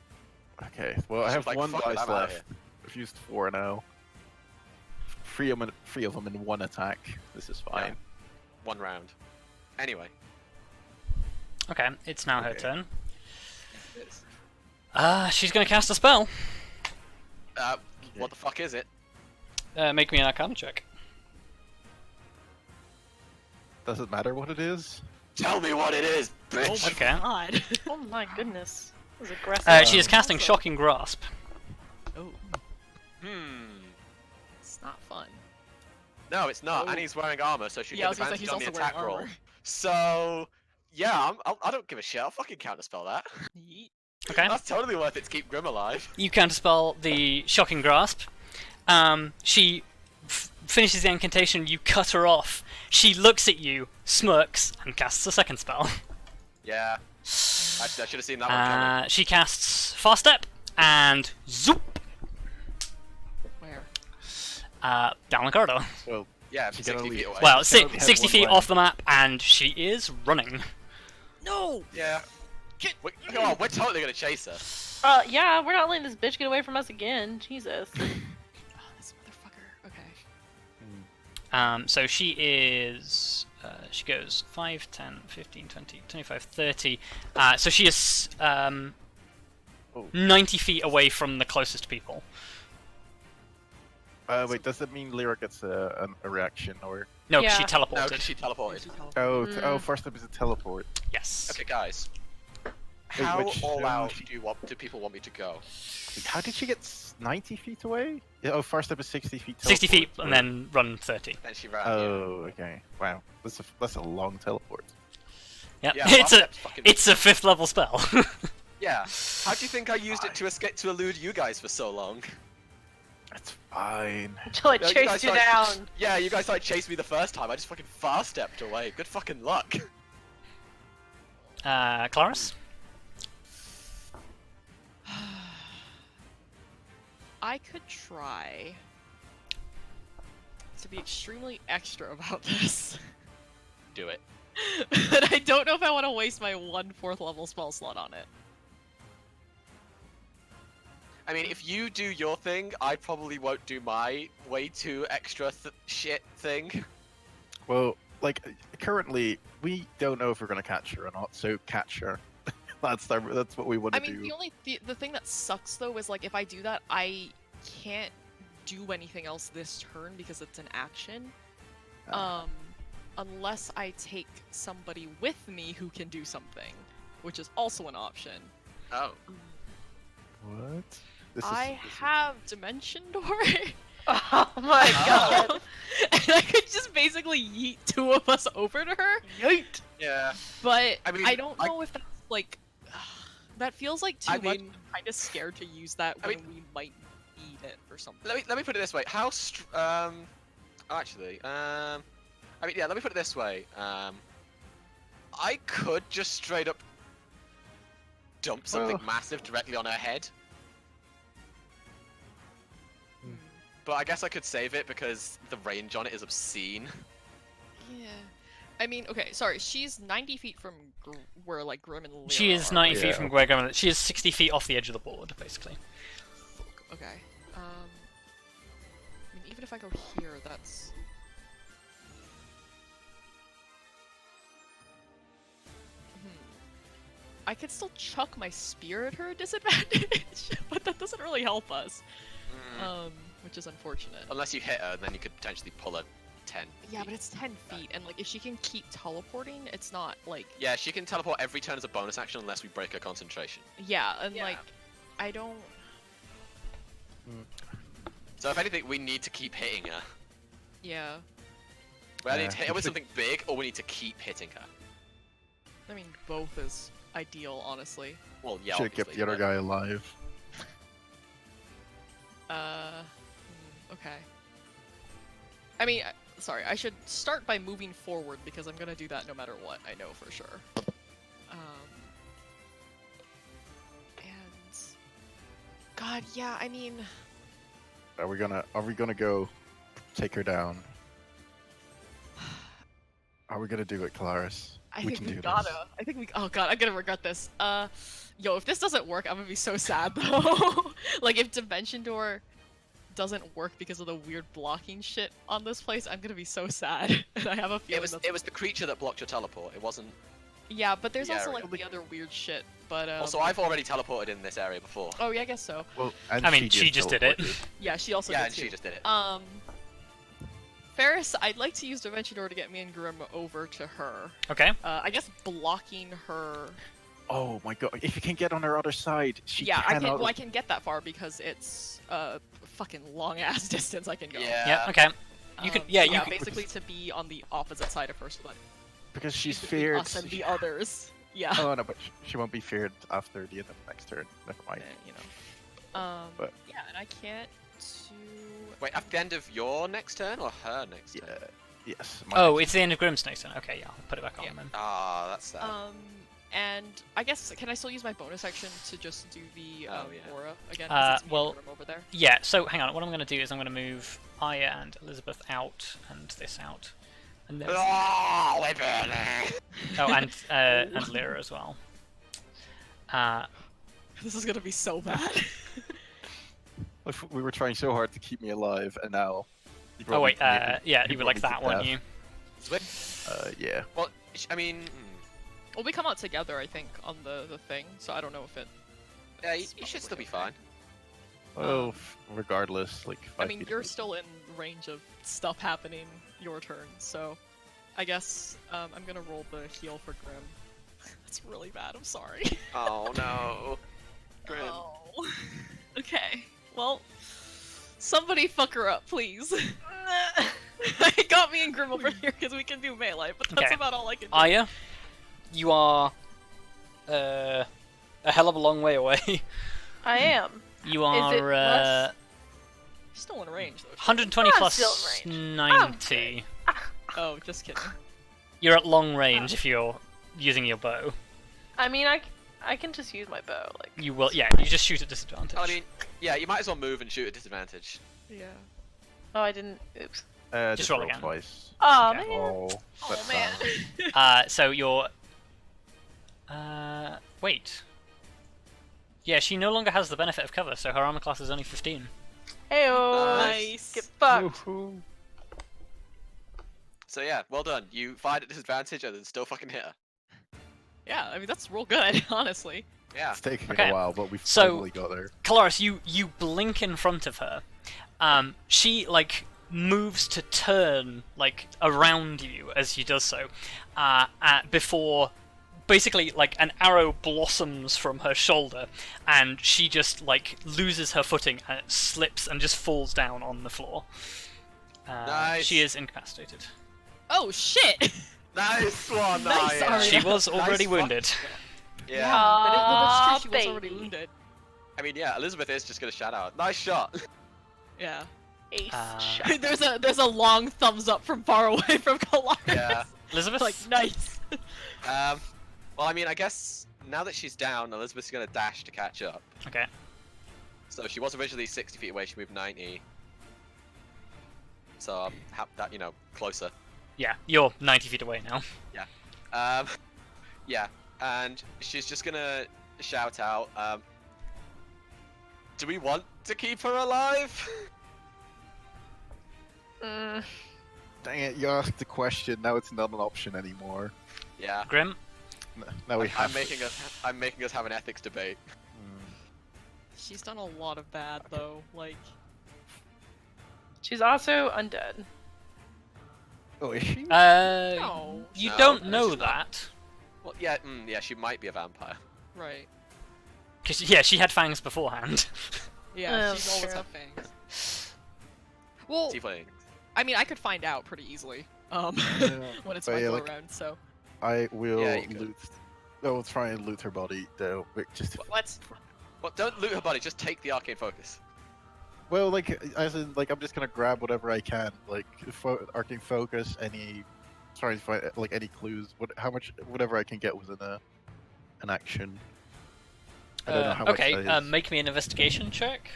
Okay, well I She have was like, 1 "Fuck it, dice I'm outta left. I've used 4 now. 3 of them in 1 attack. This is fine. Yeah. 1 round. Anyway. Okay, it's now her Okay. turn. It is. She's gonna cast a spell. What the fuck is it? Make me an Arcana check. Does it matter what it is? Tell me what it is, bitch! Okay. God. Oh my goodness. That was aggressive. She is casting Also- Shocking Grasp. Oh, it's not fun. No, it's not, Oh. and he's wearing armor, so she Yeah, I was gets gonna say advantage he's on the also attack wearing roll. armor. So, yeah, I don't give a shit, I'll fucking counterspell that. Yeet. Okay. That's totally worth it to keep Grim alive. You counterspell the Shocking Grasp. She finishes the incantation, you cut her off. She looks at you, smirks, and casts a second spell. Yeah. Actually, I should have seen that one coming. She casts Fast Step, and zoop! Where? Down the corridor. Well, Yeah, she 60 can only- feet away. Well, She only has 60 one feet way. off the map, and she is running. No! Yeah. Come on, we're totally gonna chase her. Yeah, we're not letting this bitch get away from us again. Jesus. Oh, this motherfucker. Okay. So she is... she goes 5, 10, 15, 20, 25, 30. So she is 90 feet away from the closest people. wait, does that mean Lyra gets a reaction or? No, 'cause she Yeah. teleported. No, 'cause she teleported. Oh, first step is a teleport. Yes. Okay, guys. Wait, How which, all out she- do people want me to go? How did she get 90 feet away? Yeah, oh, first step is 60 feet. 60 feet, teleport, and right? then run 30. Then she ran. Oh, okay. Wow, that's a long teleport. Yep. Yeah, it's Fast Step's it's a 5th level spell. Yeah. How do you think I used it to escape to elude you guys for so long? It's fine. Until I No, you chased guys you like- down. Yeah, you guys like chased me the first time. I just fucking fast stepped away. Good fucking luck. Kelariis? I could try to be extremely extra about this. Do it. But I don't know if I want to waste my 1 4th level spell slot on it. I mean, if you do your thing, I probably won't do my way too extra shit thing. Well, like currently, we don't know if we're gonna catch her or not. So catch her. that's what we want I to mean, do. the thing that sucks though is like if I do that, I can't do anything else this turn because it's an action. Unless I take somebody with me who can do something, which is also an option. Oh. What? I have Dimension Door. Oh my god. And I could just basically yeet 2 of us over to her. Yeet. Yeah. But I mean, I don't know if that's like that feels like too I much. mean- I'm kind of scared to use that I when mean- we might need it or something. Let me put it this way. Actually, I mean, yeah. Let me put it this way. I could just straight up dump something massive directly on her head. But I guess I could save it because the range on it is obscene. Yeah. I mean, okay, sorry. She's 90 feet from where like Grim and Lyra She is are. 90 feet from Quagrim. She is 60 feet off the edge of the board, basically. Okay. I mean, even if I go here, that's. I could still chuck my spear at her at disadvantage, but that doesn't really help us. Which is unfortunate. Unless you hit her, then you could potentially pull her 10 Yeah, feet. but it's 10 feet, and like if she can keep teleporting, it's not like. Yeah, she can teleport every turn as a bonus action unless we break her concentration. Yeah, and like, I don't. So if anything, we need to keep hitting her. Yeah. We either need to hit her with something big, or we need to keep hitting her. I mean, both is ideal, honestly. Well, yeah, Should keep the other guy alive. Okay. I mean, sorry, I should start by moving forward because I'm gonna do that no matter what, I know for sure. And... God, yeah, I mean... Are we gonna go take her down? Are we gonna do it, Kelariis? I think we gotta. I think we. Oh god, I'm gonna regret this. Yo, if this doesn't work, I'm gonna be so sad though. Like, if Dimension Door doesn't work because of the weird blocking shit on this place, I'm gonna be so sad. And I have a feeling it was the creature that blocked your teleport. It wasn't. Yeah, but there's also area. like the other weird shit. But Also, I've already teleported in this area before. Oh yeah, I guess so. Well, I mean, she just did it. Yeah, she also Yeah, did and too. she just did it. Ferrous, I'd like to use Dimension Door to get me and Grim over to her. Okay. I guess blocking her. Oh my god! If you can get on her other side, she cannot. I can get that far because it's fucking long ass distance I can go. Yeah. Yeah. Okay. You can. Yeah. You can. basically to be on the opposite side of her, so that Because she's between feared. us and the others. Yeah. Oh no, but she won't be feared after the end of the next turn. Never mind. You know. But- Yeah, and I can't. Wait, at the end of your next turn or her next turn? Yes. Oh, it's the end of Grim's next turn. Okay, yeah. I'll put it back on then. Ah, that's sad. And I guess can I still use my bonus action to just do the aura again? 'cause it's me and well, Grim over there. Yeah. So hang on. What I'm going to do is I'm going to move Arya and Elizabeth out and this out, and then Oh, we're burning! and Lyra as well. This is gonna be so bad. We were trying so hard to keep me alive, and now. Oh wait. Yeah. You were like that, weren't you? Yeah. Well, I mean, Well, we come out together, I think, on the thing, so I don't know if it. yeah, you should still be fine. Well, regardless, like. I mean, you're still in range of stuff happening your turn, so I guess I'm gonna roll the heal for Grim. That's really bad. I'm sorry. Oh no. Grim. Oh. Okay. Well, somebody fuck her up, please. It got me and Grim over here because we can do melee, but that's Okay. about all I can do. Arya, you are a hell of a long way away. I am. You Is it are less? Still in range though. 120 I'm plus still in 90. Oh, just kidding. You're at long range if you're using your bow. I mean, I can just use my bow. Like You will, yeah. You just shoot at disadvantage. I mean, yeah, you might as well move and shoot at disadvantage. Yeah. oh, I didn't. Oops. Just roll again. Twice. Oh Okay. man. Oh, Oh that's man. sad. So you're. Wait. Yeah, she no longer has the benefit of cover, so her armor class is only 15. Heyo. Nice. Get fucked. Woohoo. So yeah, well done. You fired at disadvantage and then still fucking hit her. Yeah, I mean that's real good, honestly. Yeah. It's taking Okay. a while, but we So- finally got there. Kelariis, you blink in front of her. She like moves to turn like around you as she does so, before basically like an arrow blossoms from her shoulder, and she just like loses her footing and it slips and just falls down on the floor. Nice. She is incapacitated. Oh shit! Nice one, Nice, Arya. Arya. She was already Nice wounded. Yeah. But that's true. She was baby. already wounded. I mean, yeah, Elizabeth is just gonna shout out, "Nice shot!" Yeah. Ace Uh, shot. there's a long thumbs up from far away from Kelariis. Yeah. Elizabeth? Like, nice. Well, I mean, I guess now that she's down, Elizabeth's gonna dash to catch up. Okay. So she was originally 60 feet away. She moved 90. So that closer. Yeah, you're 90 feet away now. Yeah, and she's just gonna shout out. Do we want to keep her alive? Mm, Dang it, you asked the question, now it's not an option anymore. Yeah. Grim? Now we have I'm making us have an ethics debate. She's done a lot of bad though. Like, she's also undead. Oh, is she? no. You No, don't no, know she's not. that. Well, yeah, yeah, she might be a vampire. Right. Because, yeah, she had fangs beforehand. Yeah, Oh, she's always true. had fangs. Well, Tiefling. I mean, I could find out pretty easily. Yeah, When it's but my yeah, go like- around. So I will Yeah, you could. loot. I will try and loot her body, though. Just what? Well, don't loot her body. Just take the arcane focus. well, like as in, like I'm just gonna grab whatever I can, like arcane focus, try to find like any clues, whatever I can get within an action. I don't know how much okay, that is. make me an investigation check.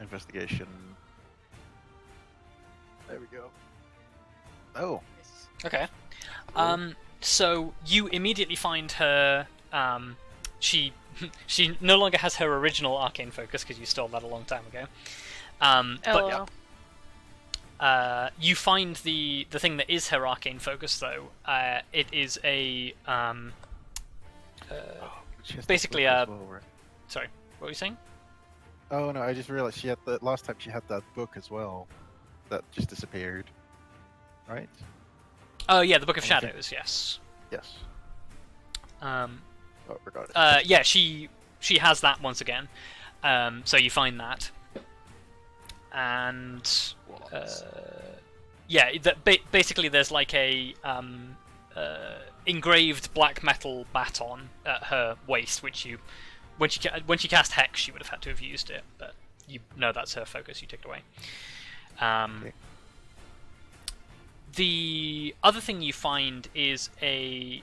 Investigation. There we go. Oh. Okay. Cool. So you immediately find her. She no longer has her original arcane focus because you stole that a long time ago. But you find the thing that is her arcane focus though. It is a She has basically that a- book as well, right? sorry. What were you saying? Oh no, I just realized she had last time she had that book as well. That just disappeared. Right? Oh yeah, the Book of Okay. Shadows. Yes. Yes. Oh, I forgot it. yeah, she has that once again. So you find that, and yeah, basically there's like a engraved black metal baton at her waist, which when she cast Hex, she would have had to have used it, but you know that's her focus. You took it away. Okay. The other thing you find is a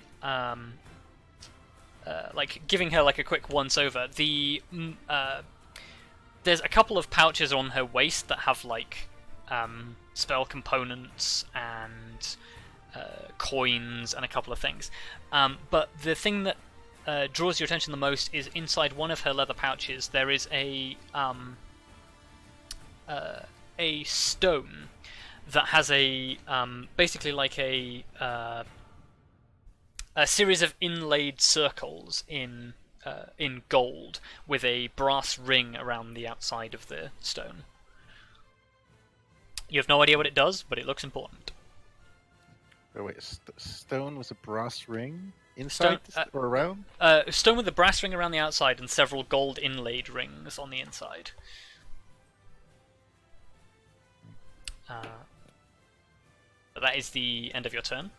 like giving her like a quick once over. There's a couple of pouches on her waist that have like spell components and coins and a couple of things. But the thing that draws your attention the most is inside one of her leather pouches. There is a stone that has a basically like a series of inlaid circles in gold with a brass ring around the outside of the stone. You have no idea what it does, but it looks important. Oh, wait, stone with a brass ring inside or around? Stone with a brass ring around the outside and several gold inlaid rings on the inside. But that is the end of your turn.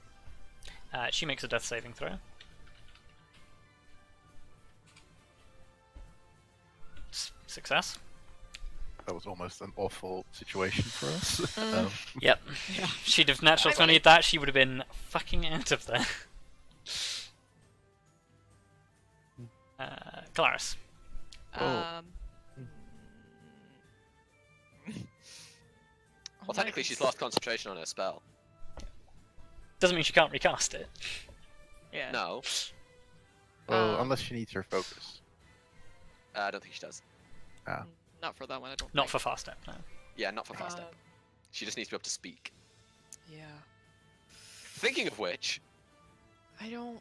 She makes a death saving throw. Success. That was almost an awful situation for us. Yep. Yeah. She'd have natural 20'd that, she would have been fucking out of there. Kelariis. Um. Well, technically, she's lost concentration on her spell. Doesn't mean she can't recast it. Yeah. No, Well, unless she needs her focus. I don't think she does. Not for that one. I don't. Not think. for fast step, no. Yeah, not for fast Uh, step. She just needs to be able to speak. Yeah. Thinking of which, I don't.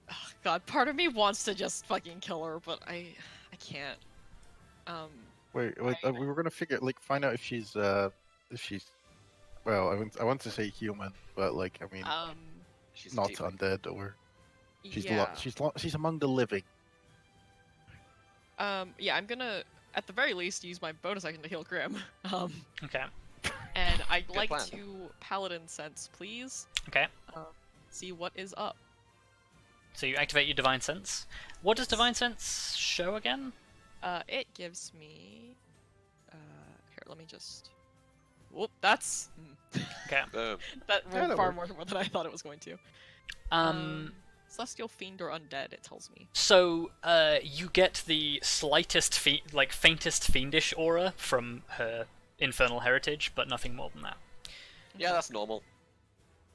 Ugh, God, part of me wants to just fucking kill her, but I can't. Wait, we were gonna find out if she's, well, I want to say human, but like, I mean, she's a not tiefling. undead or she's yeah. she's among the living. Yeah, I'm gonna, at the very least, use my bonus action to heal Grim. Okay. And I'd Good like plan. to Paladin Sense, please. Okay. see what is up. So you activate your Divine Sense. What does Divine Sense show again? It gives me. Here, let me just. Whoop, that's. Okay. That Yeah, rolled that far works. more than I thought it was going to. Celestial Fiend or Undead, it tells me. So you get the slightest, faintest fiendish aura from her infernal heritage, but nothing more than that. Yeah, that's normal.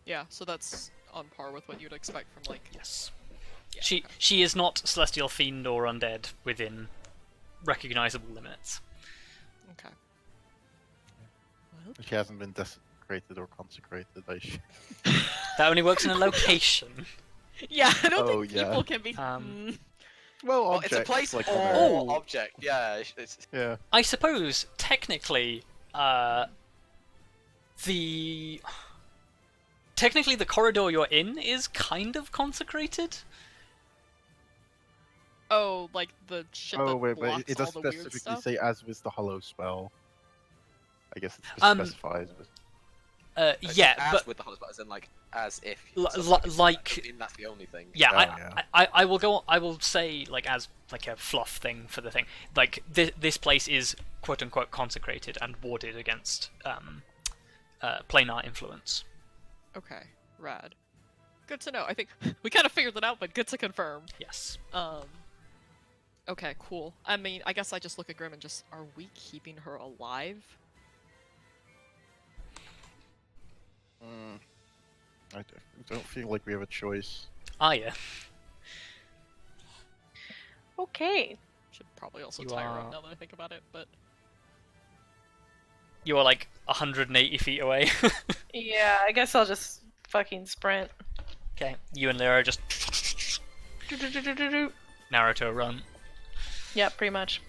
Yeah, so that's on par with what you'd expect from like. Yes. Yeah, She is not celestial fiend or undead within recognizable limits. Okay. Well, She hasn't been desecrated or consecrated. That only works in a location. yeah, I don't Oh, think yeah. people can be. Well, It's a place like or Oh. object. Yeah, it's yeah. I suppose technically, the corridor you're in is kind of consecrated. Oh, like the shit that Oh wait, blocks but it all does the weird specifically stuff. say as with the hollow spell. I guess it specifies. But... Yeah, as but with the hollow spell, as in like as if. L- so, li- it's- like- I mean, that's the only thing. yeah, Oh, yeah. I will go. I will say like as like a fluff thing for the thing. Like this place is quote unquote consecrated and warded against planar influence. Okay, rad. Good to know. I think we kind of figured it out, but good to confirm. Yes. Okay, cool. I mean, I guess I just look at Grim and just, are we keeping her alive? I don't feel like we have a choice. Arya, Okay. Should probably also You tie her are- up now that I think about it, but... you are like 180 feet away. Yeah, I guess I'll just fucking sprint. Okay, you and Lyra just Do-do-do-do-do-do. narrow to a run. Yeah, pretty much.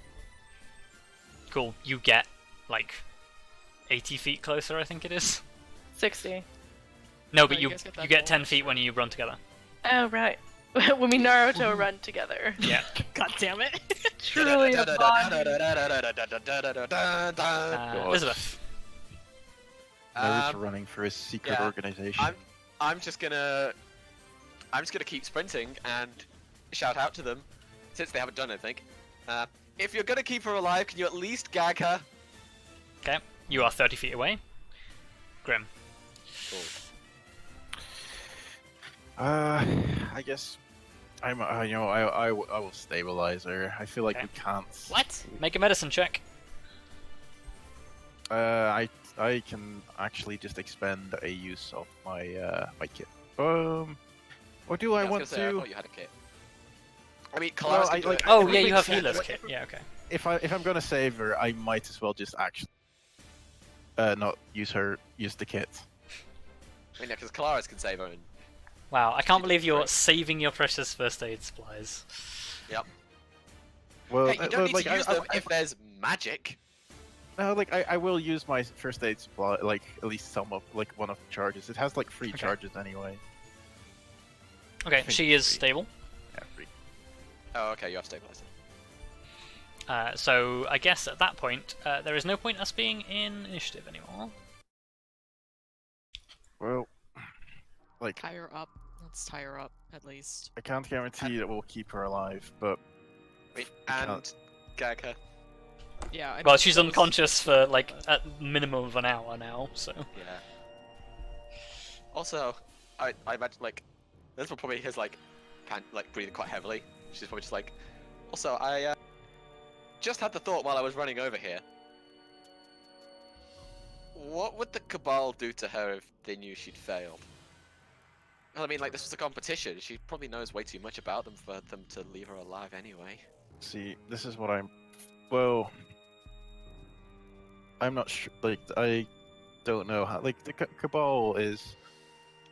Cool. You get like 80 feet closer, I think it is. 60. No, but you you guys get that you get bonus, 10 feet right? when you run together. Oh, right. When we Naruto run together. Yeah. God damn it! Truly a bond. Elizabeth. Naruto running for his secret yeah, organization. I'm just gonna keep sprinting and shout out to them since they haven't done anything. If you're gonna keep her alive, can you at least gag her? Okay. You are 30 feet away. Grim. Cool. I guess I'm. I will stabilize her. I feel like Okay. we can't. What? Make a medicine check. I can actually just expend a use of my my kit. Or do I was want gonna say, I to? thought you had a kit. I mean, Well, Kelariis I can do like- it. Oh If yeah, we you have check- healer's kit. Yeah, okay. If I'm gonna save her, I might as well just actually not use the kit. I mean, because Kelariis can save her. And... Wow, I can't believe you're Right. saving your precious first aid supplies. Yep. Well, Hey, you don't need like, to use them if there's magic. No, like I will use my first aid supply, like at least some of like one of the charges. It has like 3 Okay. charges anyway. Okay, think she is three. stable. Yeah, 3. Oh, okay, you have stabilizer. So I guess at that point, there is no point us being in initiative anymore. Well, like Tie her up. Let's tie her up, at least. I can't guarantee that we'll keep her alive, but Wait, can't. and gag her. Yeah, I Well, mean, she's those- unconscious for like at minimum of an hour now, so. Yeah. Also, I imagine like this one probably is like breathing quite heavily. She's probably just like. Also, I just had the thought while I was running over here. What would the Cabal do to her if they knew she'd failed? Well, I mean, like this was a competition. She probably knows way too much about them for them to leave her alive anyway. see, this is what I'm. Well, I'm not sure. Like I don't know how. Like the Cabal is.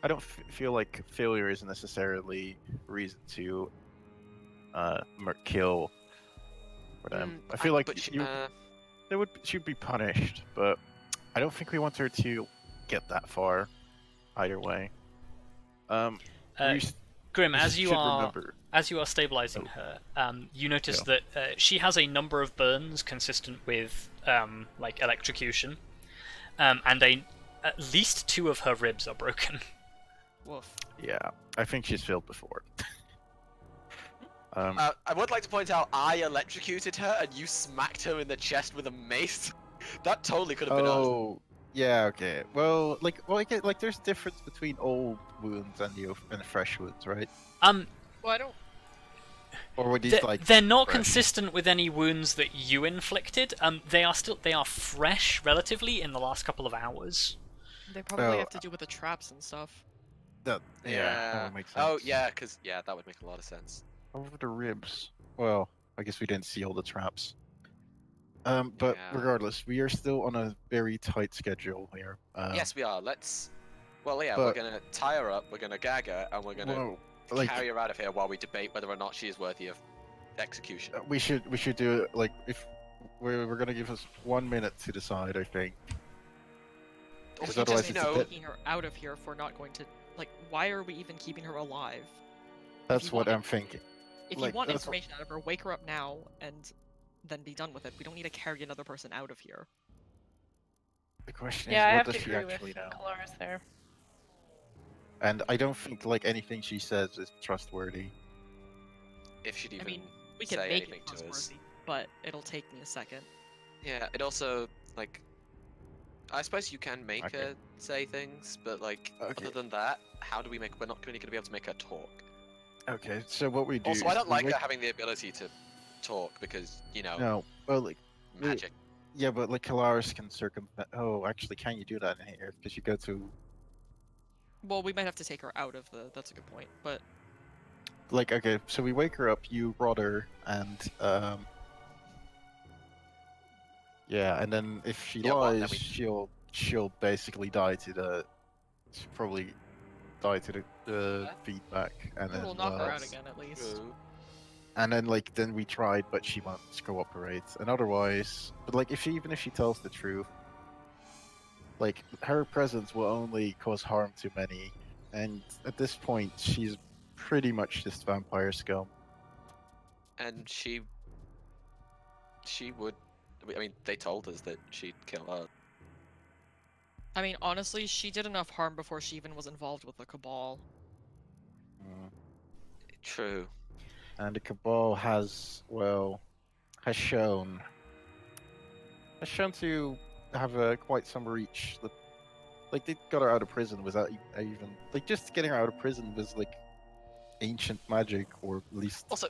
I don't feel like failure is necessarily reason to kill for them. I feel like but she, she'd be punished, but I don't think we want her to get that far. Either way. Uh, You Grim, as you should are remember. as you are stabilizing her, you notice that she has a number of burns consistent with like electrocution, and at least 2 of her ribs are broken. Woof. Yeah, I think she's failed before. I would like to point out I electrocuted her and you smacked her in the chest with a mace. That totally could have been us. Oh, yeah, okay. Well, like there's a difference between old wounds and fresh wounds, right? Um, Well, I don't. Or were these like they're not fresh? consistent with any wounds that you inflicted. They are fresh relatively in the last couple of hours. They probably Oh, have to do with the traps and stuff. that would make sense. Oh, yeah, because, yeah, that would make a lot of sense. Over the ribs. Well, I guess we didn't see all the traps. But Yeah. regardless, we are still on a very tight schedule here. Yes, we are. Well, yeah, but- we're gonna tie her up, we're gonna gag her, and we're gonna Well, like carry her out of here while we debate whether or not she is worthy of execution. we should do it like if we're gonna give us 1 minute to decide. I think. Or we Because can otherwise just, it's you a know, bit- Taking her out of here if we're not going to. Like, why are we even keeping her alive? That's you what want- I'm thinking. If Like, you want that's what- information out of her, wake her up now and then be done with it. We don't need to carry another person out of here. The question Yeah, I is, have what to does she agree with actually know? Kelariis there. And I don't think like anything she says is trustworthy. if she'd even I mean, we can say make anything it to us. trustworthy, but it'll take me a second. Yeah, it also, like, I suppose you can make Okay. her say things, but, like, Okay. other than that, how do we make, we're not really going to be able to make her talk. Okay, so what we do? Also, is I don't we like wake- her having the ability to talk because, you know, No, well, like magic. yeah, but like Kelariis can circumvent. Oh, actually, can you do that in here? Because you go to Well, we might have to take her out of the. That's a good point, but like okay, so we wake her up, you rod her, and yeah, and then if she Yeah, well, then lies, we- she'll basically die to the she'll probably die to the feedback, and then we'll knock her out that's- again at least. True. And then like then we tried, but she won't cooperate. And otherwise, but like even if she tells the truth, like her presence will only cause harm to many. And at this point, she's pretty much just vampire scum. And she would, I mean, they told us that she'd kill her. I mean, honestly, she did enough harm before she even was involved with the Cabal. Mm. True. And the Cabal has shown to have quite some reach. Like they got her out of prison without even like just getting her out of prison was like ancient magic, or at least Also,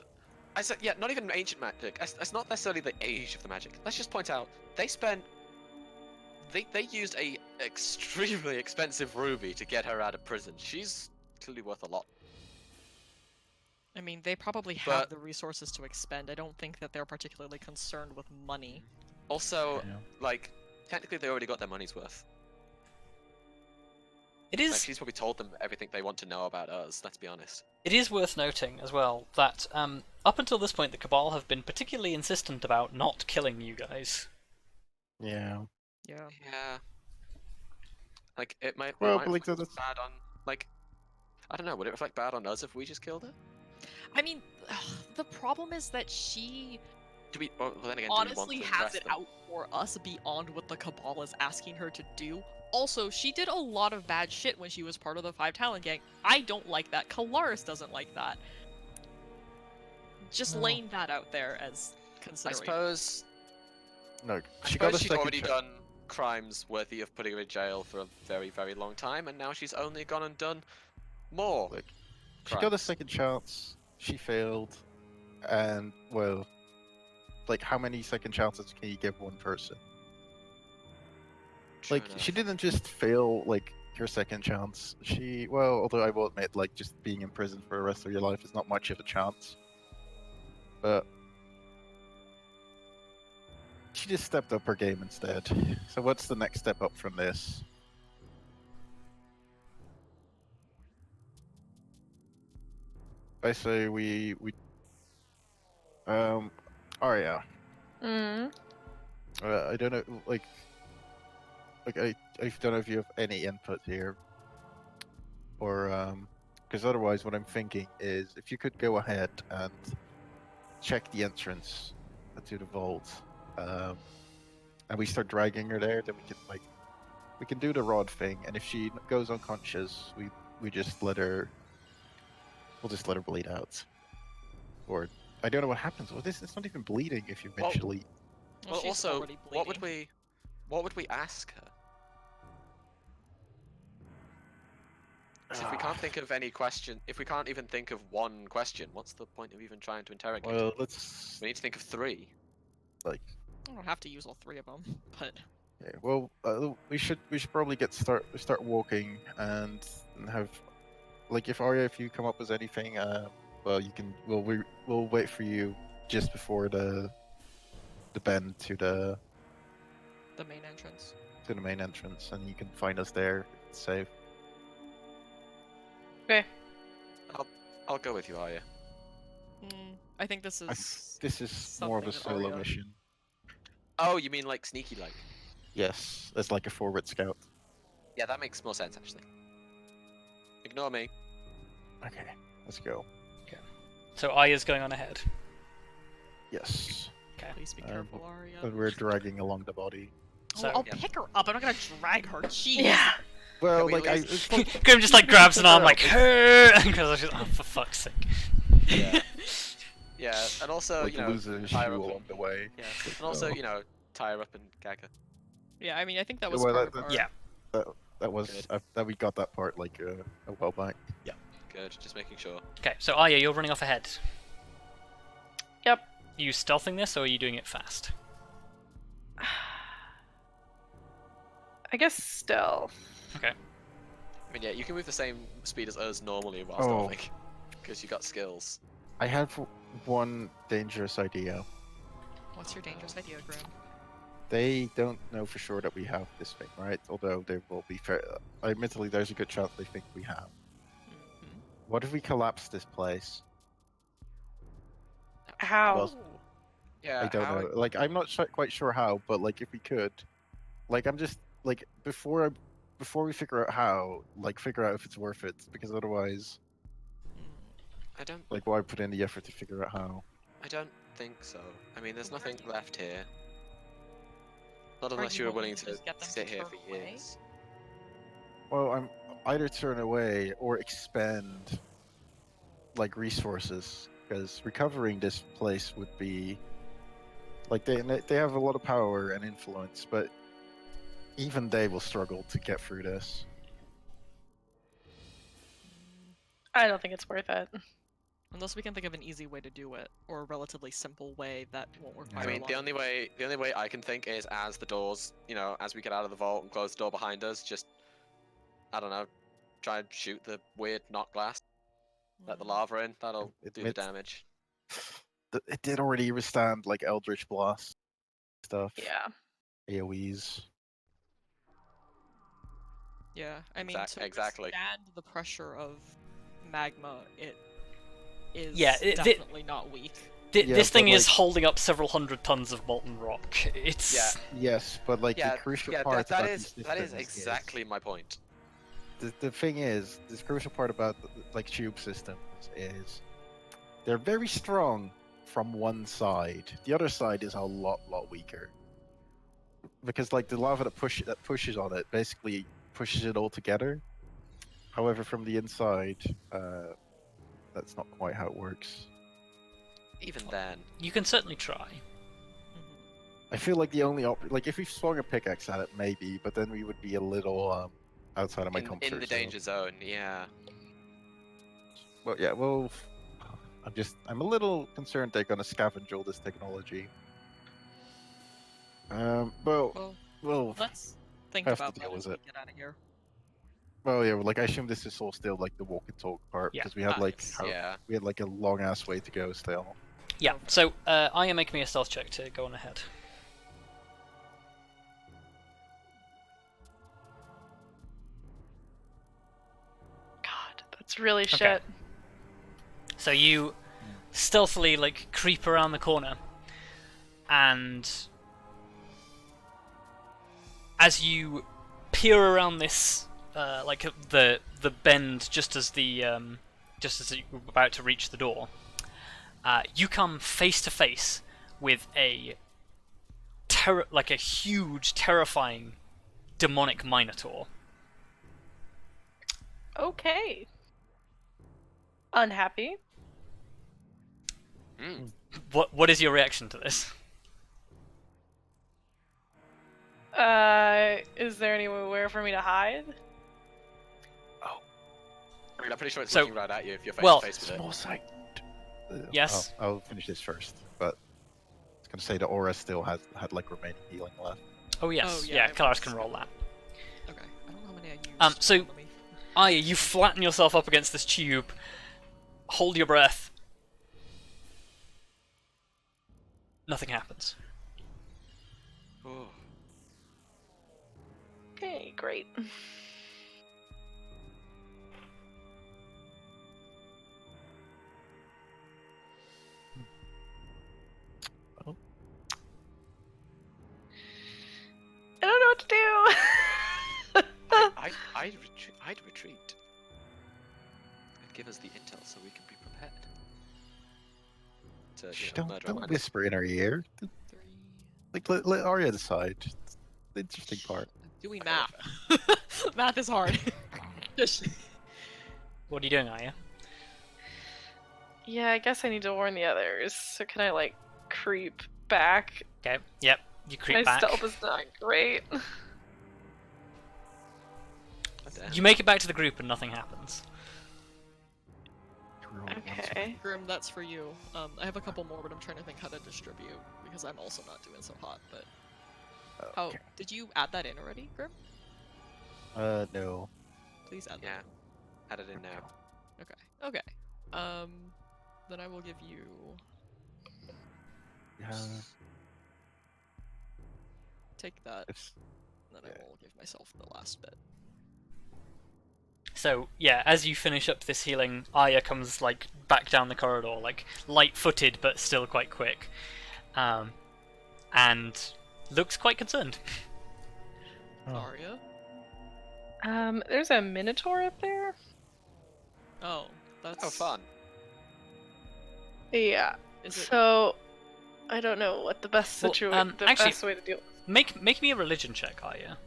I said, yeah, not even ancient magic. It's not necessarily the age of the magic. Let's just point out, they used a extremely expensive ruby to get her out of prison. She's clearly worth a lot. I mean, they probably have But- the resources to expend. I don't think that they're particularly concerned with money. Also, Yeah. like, technically they already got their money's worth. It Like, is she's probably told them everything they want to know about us, let's be honest. It is worth noting as well that up until this point, the Cabal have been particularly insistent about not killing you guys. yeah. Yeah. Yeah. Like, it might, Well, it might but, like, reflect bad on, like, I don't know, would it reflect bad on us if we just killed her? I mean, the problem is that she Do we, well then again, do we want honestly to has impress it them? out for us beyond what the Cabal is asking her to do. Also, she did a lot of bad shit when she was part of the Five Talon Gang. I don't like that. Kelariis doesn't like that. Just No. laying that out there as I considering. suppose, No, I she got suppose a she'd second already chance. done crimes worthy of putting her in jail for a very, very long time, and now she's only gone and done more. Like, she got a crimes. second chance. She failed, and well, like how many second chances can you give one person? True Like enough. she didn't just fail like her second chance. Although I will admit, like just being in prison for the rest of your life is not much of a chance. But she just stepped up her game instead. So what's the next step up from this? I say Arya. Mm. I don't know, like I don't know if you have any input here, or because otherwise, what I'm thinking is if you could go ahead and check the entrance to the vault, and we start dragging her there, then we can do the rod thing, and if she goes unconscious, we we just let her. We'll just let her bleed out. Or I don't know what happens. Well, it's not even bleeding if you Well- eventually. Well, she's also, already what would bleeding. we ask her? 'Cause if we can't think of any question, if we can't even think of one question, what's the point of even trying to interrogate her? Well, let's We need to think of 3. like. I don't have to use all 3 of them, but Okay, well, we should probably start walking and have like if Arya, if you come up with anything, well, you can. We'll wait for you just before the bend to the the main entrance. main entrance, and you can find us there. It's safe. Okay. I'll go with you, Arya. I think this is. This is more of a something that solo Arya- mission. Oh, you mean like sneaky like? Yes, it's like a forward scout. Yeah, that makes more sense actually. Ignore me. Okay, let's go. So Arya's going on ahead. Yes, Please be Um, careful, Arya. and we're dragging along the body. So I'll Yeah. pick her up. I'm not gonna drag her. Jeez. Yeah. Well, we like leave- it's fun- Grim just like grabs an figure arm out like if- because I was just, oh for fuck's sake. Yeah. Yeah, and also like you know, losing a shoe tie her up along and, the way. yeah, and also So- you know, tie her up and gag her. Yeah, I mean, I think that was Well, part that- of our. Yeah. That was Good. that we got that part like a while back. Good, just making sure. Okay, so Arya, you're running off ahead. Yep. You stealthing this, or are you doing it fast? I guess stealth. Okay. I mean, yeah, you can move the same speed as us normally while Oh. stealthing, because you got skills. I have one dangerous idea. What's your dangerous idea, Grim? They don't know for sure that we have this thing, right? Although they will be fair. Admittedly, there's a good chance they think we have. Mhm. What if we collapse this place? How? Well, Yeah, I don't how- know. Like, I'm not quite sure how, but like, if we could, like, I'm just like before we figure out how, like, figure out if it's worth it, because otherwise, I don't like, why put in the effort to figure out how? think so. I mean, there's nothing left here. Not Are unless you you were willing willing to to just get them sit to here turn for away? years. Well, I'm either turn away or expend like resources, because recovering this place would be like they have a lot of power and influence, but even they will struggle to get through this. I don't think it's worth it. Unless we can think of an easy way to do it, or a relatively simple way that won't require. I mean, a lot the of- only way I can think is as the doors, you know, as we get out of the vault and close the door behind us, just, I don't know, try and shoot the weird knock glass, let the lava in. That'll do the Admit- damage. It did already withstand like Eldritch Blast stuff, Yeah. AoEs. Yeah, I mean, to exactly. withstand the pressure of magma, it is Yeah, definitely not weak. Yeah, This thing but, is like- holding up several hundred tons of molten rock. It's Yeah. Yes, but like Yeah, the crucial yeah, part that about is these that is systems exactly my point. the thing is, this crucial part about like tube systems is they're very strong from one side. The other side is a lot weaker. Because like the lava that pushes on it basically pushes it all together. However, from the inside, that's not quite how it works. Even then, you can certainly try. I feel like the only like if we swung a pickaxe at it, maybe, but then we would be a little outside of my comfort in the zone. danger zone, yeah. Well, yeah, well, I'm a little concerned they're gonna scavenge all this technology. Well, Well, let's think have to about deal that as with we it. get out of here. well, yeah, like I assume this is all still like the walk and talk part Yeah. because we had like Nice. Yeah. we had like a long ass way to go still. Yeah. So Arya, make me a stealth check to go on ahead. God, that's really Okay. shit. So you stealthily like creep around the corner, and as you peer around this, like the bend, just as you're about to reach the door, you come face to face with a huge, terrifying, demonic minotaur. Okay. Unhappy. Mm. What is your reaction to this? Is there anywhere for me to hide? I mean, I'm pretty sure it's So- looking right at you if you're face well, to face with it. Small sight. Yes. I'll finish this first, but I was gonna say the aura still had like remaining healing left. Oh yes, Oh, yeah, yeah. it Kelariis was. can roll that. Okay. I don't know how many I used. So- Let me- Arya, you flatten yourself up against this tube. Hold your breath. Nothing happens. Oh. Okay, great. Oh. I don't know what to do. I'd retreat. And give us the intel so we can be prepared. To, Shh, you know, murder a don't man. whisper in her ear. 3. Like let Arya decide. The interesting part. Doing math. Math is hard. Just. What are you doing, Arya? Yeah, I guess I need to warn the others. So can I like creep back? Okay. Yep. You creep My back. stealth is not great. You make it back to the group and nothing happens. Okay. Grim, that's for you. I have a couple more, but I'm trying to think how to distribute because I'm also not doing so hot. But how Okay. did you add that in already, Grim? No. Please add Yeah. Add it in now. that. Okay. Okay. Then I will give you. Yeah. Take that. It's Then yeah. I will give myself the last bit. So yeah, as you finish up this healing, Arya comes like back down the corridor, like light-footed but still quite quick, and looks quite concerned. Oh. Arya. There's a minotaur up there. Oh, that's. Oh, fun. Yeah. Is it? So I don't know what the best Well, situation, the actually- best way to deal. Make me a religion check, Arya.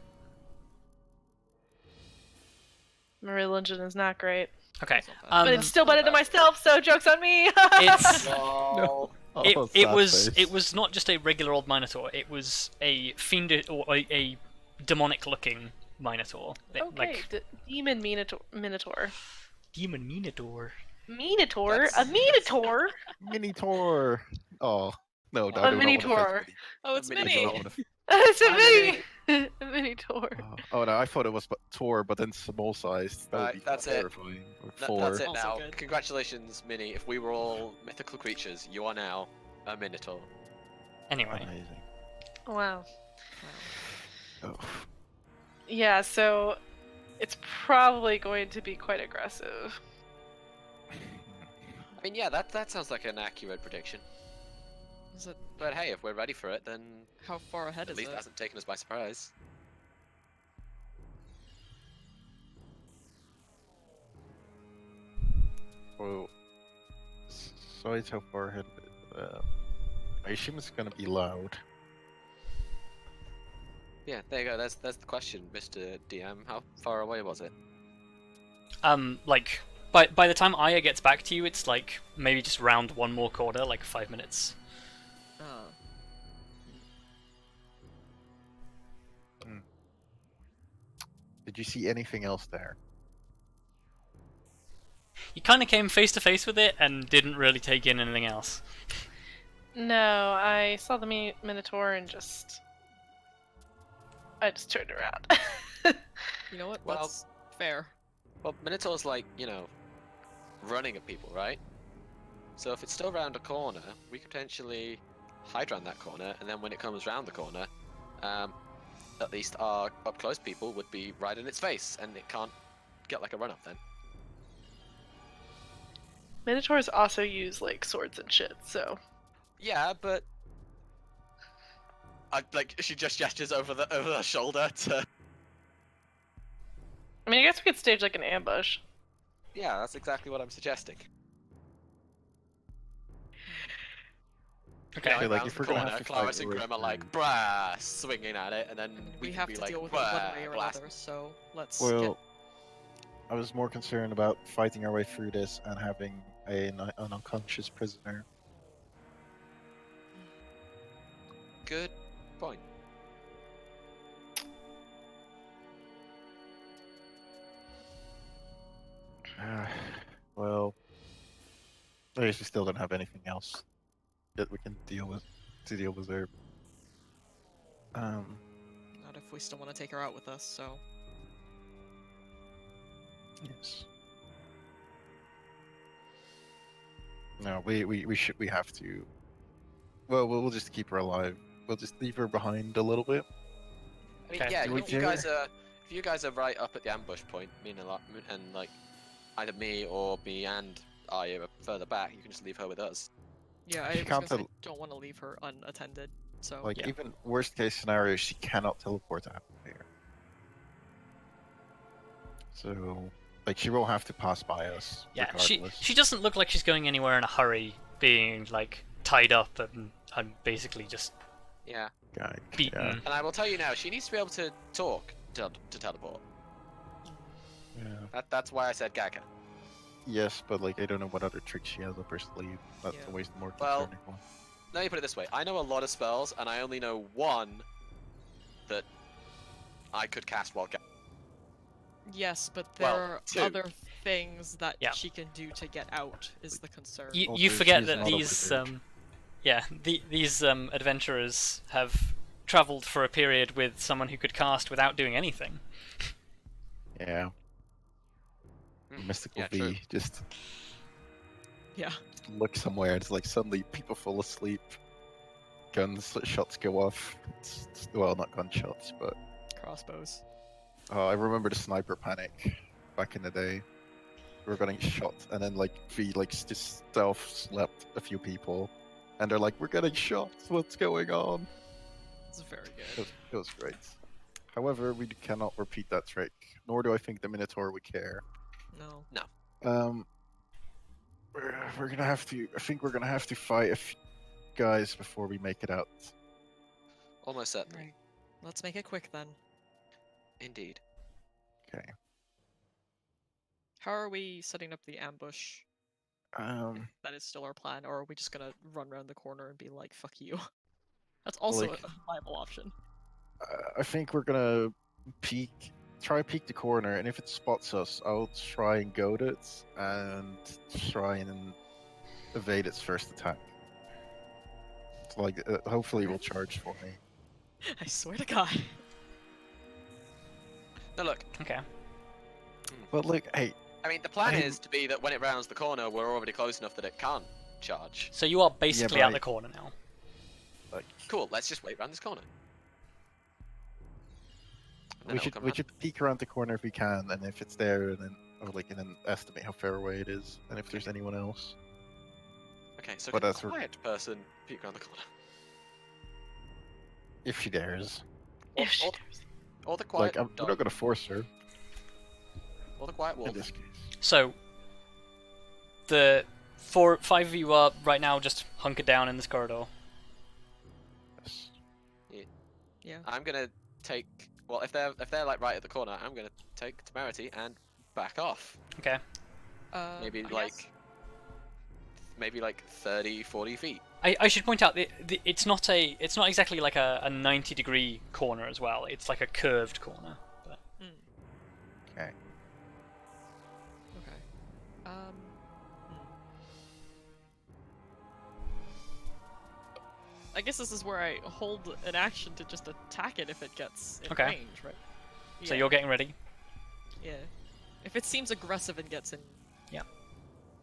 My religion is not great, Okay. That's not bad. but it's still better than myself. So jokes on me. It's No. it Oh, sad was face. not just a regular old minotaur. It was a fiend or a demonic-looking minotaur. Okay, Like demon minotaur. demon minotaur. Minotaur? A That's- minotaur? Minotaur. Oh no, I do A not wanna minotaur. offend Oh, it's Mini. Minnie. I Minnie. do not wanna It's a Hi, mini. A minotaur. Oh no, I thought it was Tor, but then small sized. That would Right, be that's it. terrifying. Or That's 4. it Also now. good. Congratulations, Minnie. If we were all mythical creatures, you are now a minotaur. Anyway, Amazing. Wow. Oh. Yeah, so it's probably going to be quite aggressive. I mean, yeah, that sounds like an accurate prediction. Is it? But hey, if we're ready for it, then How far ahead at is least it? it hasn't taken us by surprise. Well, so it's how far ahead. I assume it's gonna be loud. Yeah, there you go. That's the question, Mr. DM. How far away was it? like by the time Arya gets back to you, it's like maybe just round one more corner, like 5 minutes. Did you see anything else there? You kind of came face to face with it and didn't really take in anything else. No, I saw the minotaur and I just turned around. You know what? Well- That's fair. Well, Minotaur's like, you know, running at people, right? So if it's still round a corner, we could potentially hide around that corner, and then when it comes round the corner, at least our up-close people would be right in its face, and it can't get like a run-up then. Minotaurs also use like swords and shit, so Yeah, but she just gestures over the shoulder to. I mean I guess we could stage like an ambush. Yeah, that's exactly what I'm suggesting. Okay. Okay, like, rounds if the we're gonna corner, have to Clarice fight and Grim are with like, brah, swinging at it, and then We can have be to like, deal with it one brah, way or blast. another, so let's Well, I was more concerned about fighting our way through this and having an unconscious prisoner. Good point. Well, I guess we still don't have anything else that we can deal with her. Not if we still want to take her out with us, so... Yes. No, we have to. Well, we'll just keep her alive. We'll just leave her behind a little bit. I mean, Okay. yeah, Do we if you care? guys are right up at the ambush point, and like either me or me and Arya are further back, you can just leave her with us. Yeah, I She was can't gonna say, tell- don't want to leave her unattended, so... Like, Yeah. even worst case scenario, she cannot teleport out there. So, like, she will have to pass by us. Yeah, regardless. she doesn't look like she's going anywhere in a hurry, being like tied up and basically just Yeah. beaten. Yeah. And I will tell you now, she needs to be able to talk to teleport. Yeah. That's why I said Gaga. Yes, but like, I don't know what other tricks she has up her sleeve. That's Yeah. always the more Well- concerning one. Let me put it this way: I know a lot of spells, and I only know one that I could cast while Yes, but there Well, are two. other things that Yeah. she can do to get out, is the concern. You Also, forget she's that not these overburdened. these adventurers have travelled for a period with someone who could cast without doing anything. Yeah. Mm, Mystical yeah, V true. just Yeah. look somewhere. It's like suddenly people fall asleep. Shots go off. Well, not gunshots, but Crossbows. I remember the sniper panic back in the day. We were getting shot, and then like V like just stealth slept a few people, and they're like, "We're getting shot. What's going on?" It's very It good. was great. However, we cannot repeat that trick, nor do I think the Minotaur would care. No. We're gonna have to. I think we're gonna have to fight a few guys before we make it out. Almost certainly. Right. Let's make it quick then. Indeed. Okay. How are we setting up the ambush? That is still our plan, or are we just gonna run around the corner and be like, fuck you? That's also Like- a viable option. I think we're gonna try peek the corner, and if it spots us, I'll try and goad it and try and evade its first attack. So, like, hopefully, it will charge for me. I swear to God. Now look, Okay. But like, hey, I mean, the plan I- is to be that when it rounds the corner, we're already close enough that it can't charge. So you are basically but at the corner now. like, Cool. Let's just wait around this corner. And then we it'll should come we round. should peek around the corner if we can, and if it's there, and then estimate how far away it is, and if there's anyone else. Okay, so but can that's the quiet person peek around the corner? If she dares. Or, If she or, does. or the quiet Like, we're dog, not gonna force her or the quiet in wolf. this case. So the 5 of you are right now just hunkered down in this corridor. Yes. Yeah. I'm gonna take. Well, if they're like right at the corner, I'm gonna take temerity and back off. Okay. Maybe I like guess- maybe like 30, 40 feet. I should point out it's not exactly like a 90-degree corner as well. It's like a curved corner. But... Mm, Okay. okay. Hmm. I guess this is where I hold an action to just attack it if it gets in Okay. range, right? So Yeah, you're getting ready. Yeah. If it seems aggressive and gets in. Yeah.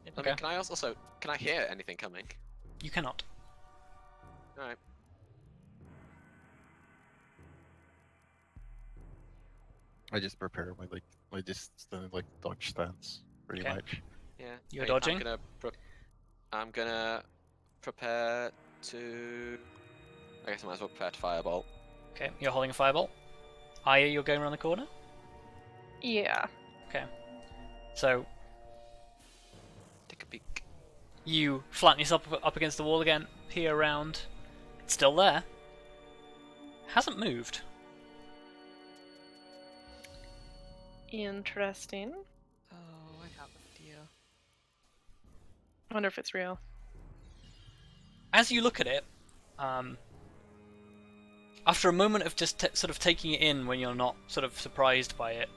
in I Okay. mean, can I hear anything coming? You cannot. All right. I just prepare my dodge stance pretty Okay. much. Yeah. You're I mean, dodging? I'm gonna prepare to. I guess I might as well prepare to firebolt. Okay, you're holding a fireball. Arya, you're going around the corner. Yeah. Okay. So Take a peek. you flatten yourself up against the wall again, peer around. It's still there. Hasn't moved. Interesting. wonder if it's real. As you look at it, after a moment of just sort of taking it in when you're not sort of surprised by it,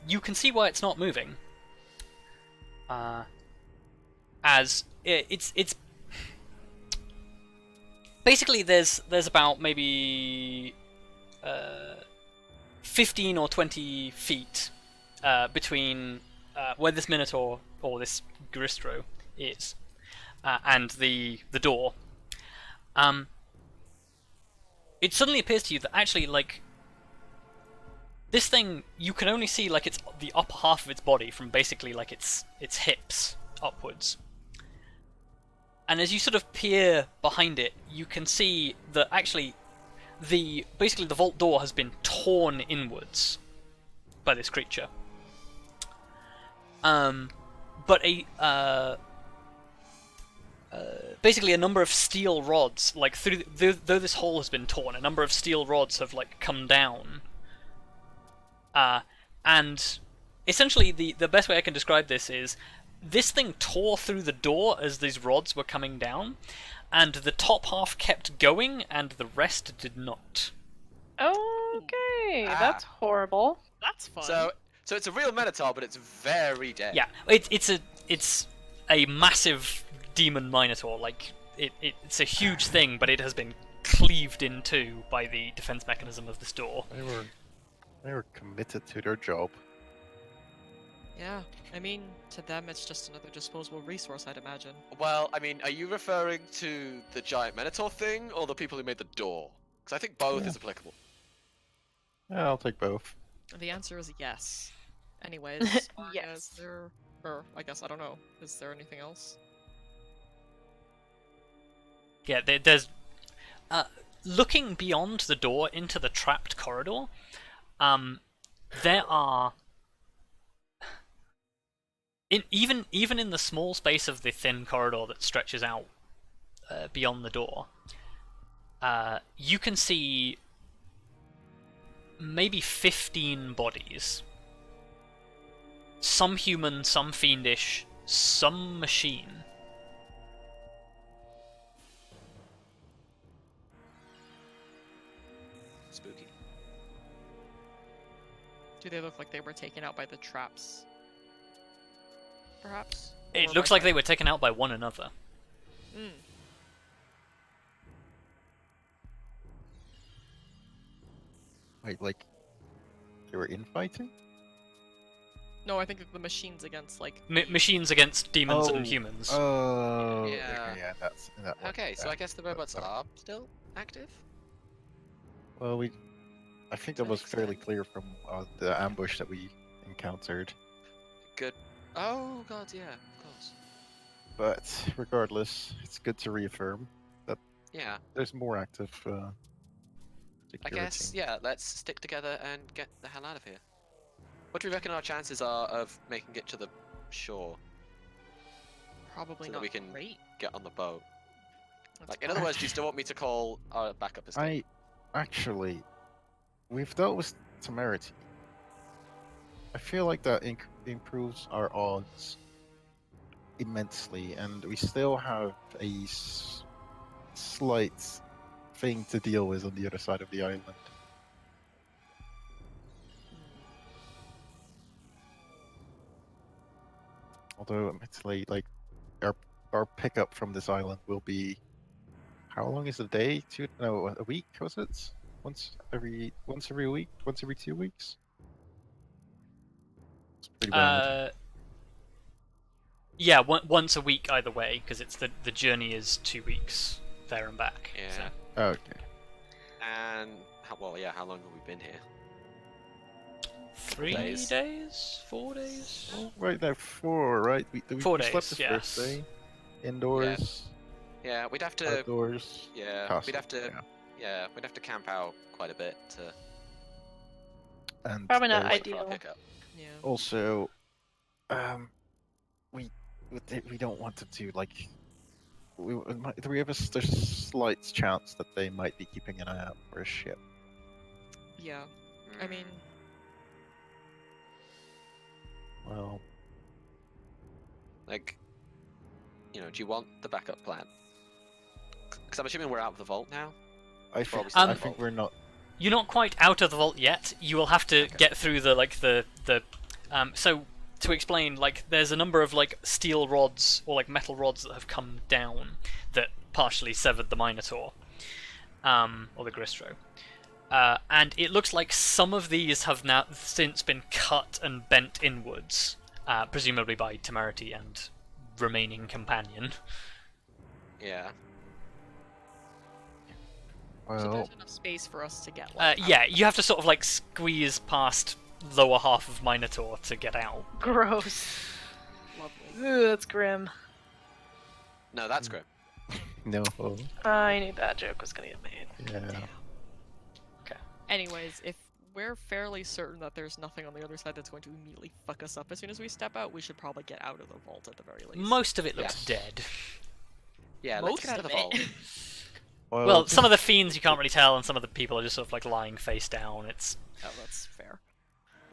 you can see why it's not moving. As it's basically there's about maybe 15 or 20 feet between where this Minotaur or this Gristro is and the door. It suddenly appears to you that actually, like, this thing, you can only see like it's the upper half of its body from basically like its hips upwards. And as you sort of peer behind it, you can see that actually basically the vault door has been torn inwards by this creature. But basically a number of steel rods, like though this hole has been torn, a number of steel rods have like come down. And essentially the best way I can describe this is this thing tore through the door as these rods were coming down, and the top half kept going and the rest did not. Okay, that's horrible. That's fun. So it's a real Minotaur, but it's very dead. Yeah, it's a massive demon Minotaur. Like it's a huge thing, but it has been cleaved in two by the defense mechanism of this door. They were committed to their job. Yeah, I mean, to them it's just another disposable resource, I'd imagine. Well, I mean, are you referring to the giant Minotaur thing, or the people who made the door? Because I think both is applicable. Yeah, I'll take both. The answer is yes. Anyways, Yes. I guess, I don't know. Is there anything else? Yeah, there's looking beyond the door into the trapped corridor. There are even in the small space of the thin corridor that stretches out beyond the door, you can see maybe 15 bodies. Some human, some fiendish, some machine. Spooky. Do they look like they were taken out by the traps? Perhaps? It Or looks by like they were taken out by one another. Mm. Wait, like they were infighting? No, I think the machines against, like... Machines against demons and humans. Oh, Yeah. okay, yeah, that's that one. Okay, so yeah. I guess the robots are still active? Well, I think that was fairly clear from the ambush that we encountered. Good. Oh god, yeah, of course. But regardless, it's good to reaffirm that Yeah, there's more active I security. guess, yeah, let's stick together and get the hell out of here. What do we reckon our chances are of making it to the shore? Probably So that not we can great. get on the boat. That's Like, in other words, do you still want me to call our backup escape? Actually, we've dealt with temerity. I feel like that improves our odds immensely, and we still have a slight thing to deal with on the other side of the island. Although, admittedly, like our pickup from this island will be, how long is a day? A week? Was it? Once every week? Once every 2 weeks? It's pretty bad. Yeah, once a week either way, because it's the journey is 2 weeks there and back. Yeah. So. Okay. And, how long have we been here? 3 days. days? 4 days? Well, right now, 4, right? We 4 slept days, the yes. first day. Indoors, Yeah, we'd have to, outdoors. yeah, castle, we'd have to, yeah. we'd have to camp out quite a bit to And Probably not there's wait for our ideal. pickup. Yeah. also, we don't want to do like. The three of us, there's a slight chance that they might be keeping an eye out for a ship. Yeah. I mean, Well, like, do you want the backup plan? Because I'm assuming we're out of the vault now. I Probably think, still I in the think vault. we're not. You're not quite out of the vault yet. You will have to get through the so to explain, like, there's a number of like steel rods or like metal rods that have come down that partially severed the Minotaur, or the Gristro. And it looks like some of these have now since been cut and bent inwards, presumably by Temerity and remaining companion. Yeah. So Well, there's enough space for us to get like, Yeah, you have to sort of like squeeze past lower half of Minotaur to get out. Gross. lovely. Ooh, that's grim. No, that's grim. no. I knew that joke was gonna get made. Yeah. Anyways, if we're fairly certain that there's nothing on the other side that's going to immediately fuck us up as soon as we step out, we should probably get out of the vault at the very least. Most of it looks Yes. dead. Yeah, Most let's get out of of the vault. it. Well, some of the fiends you can't really tell, and some of the people are just sort of like lying face down. It's Oh, that's fair.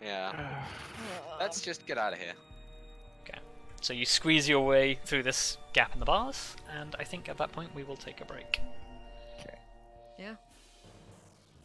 Yeah. Let's just get out of here. so you squeeze your way through this gap in the bars, and I think at that point we will take a break. Yeah.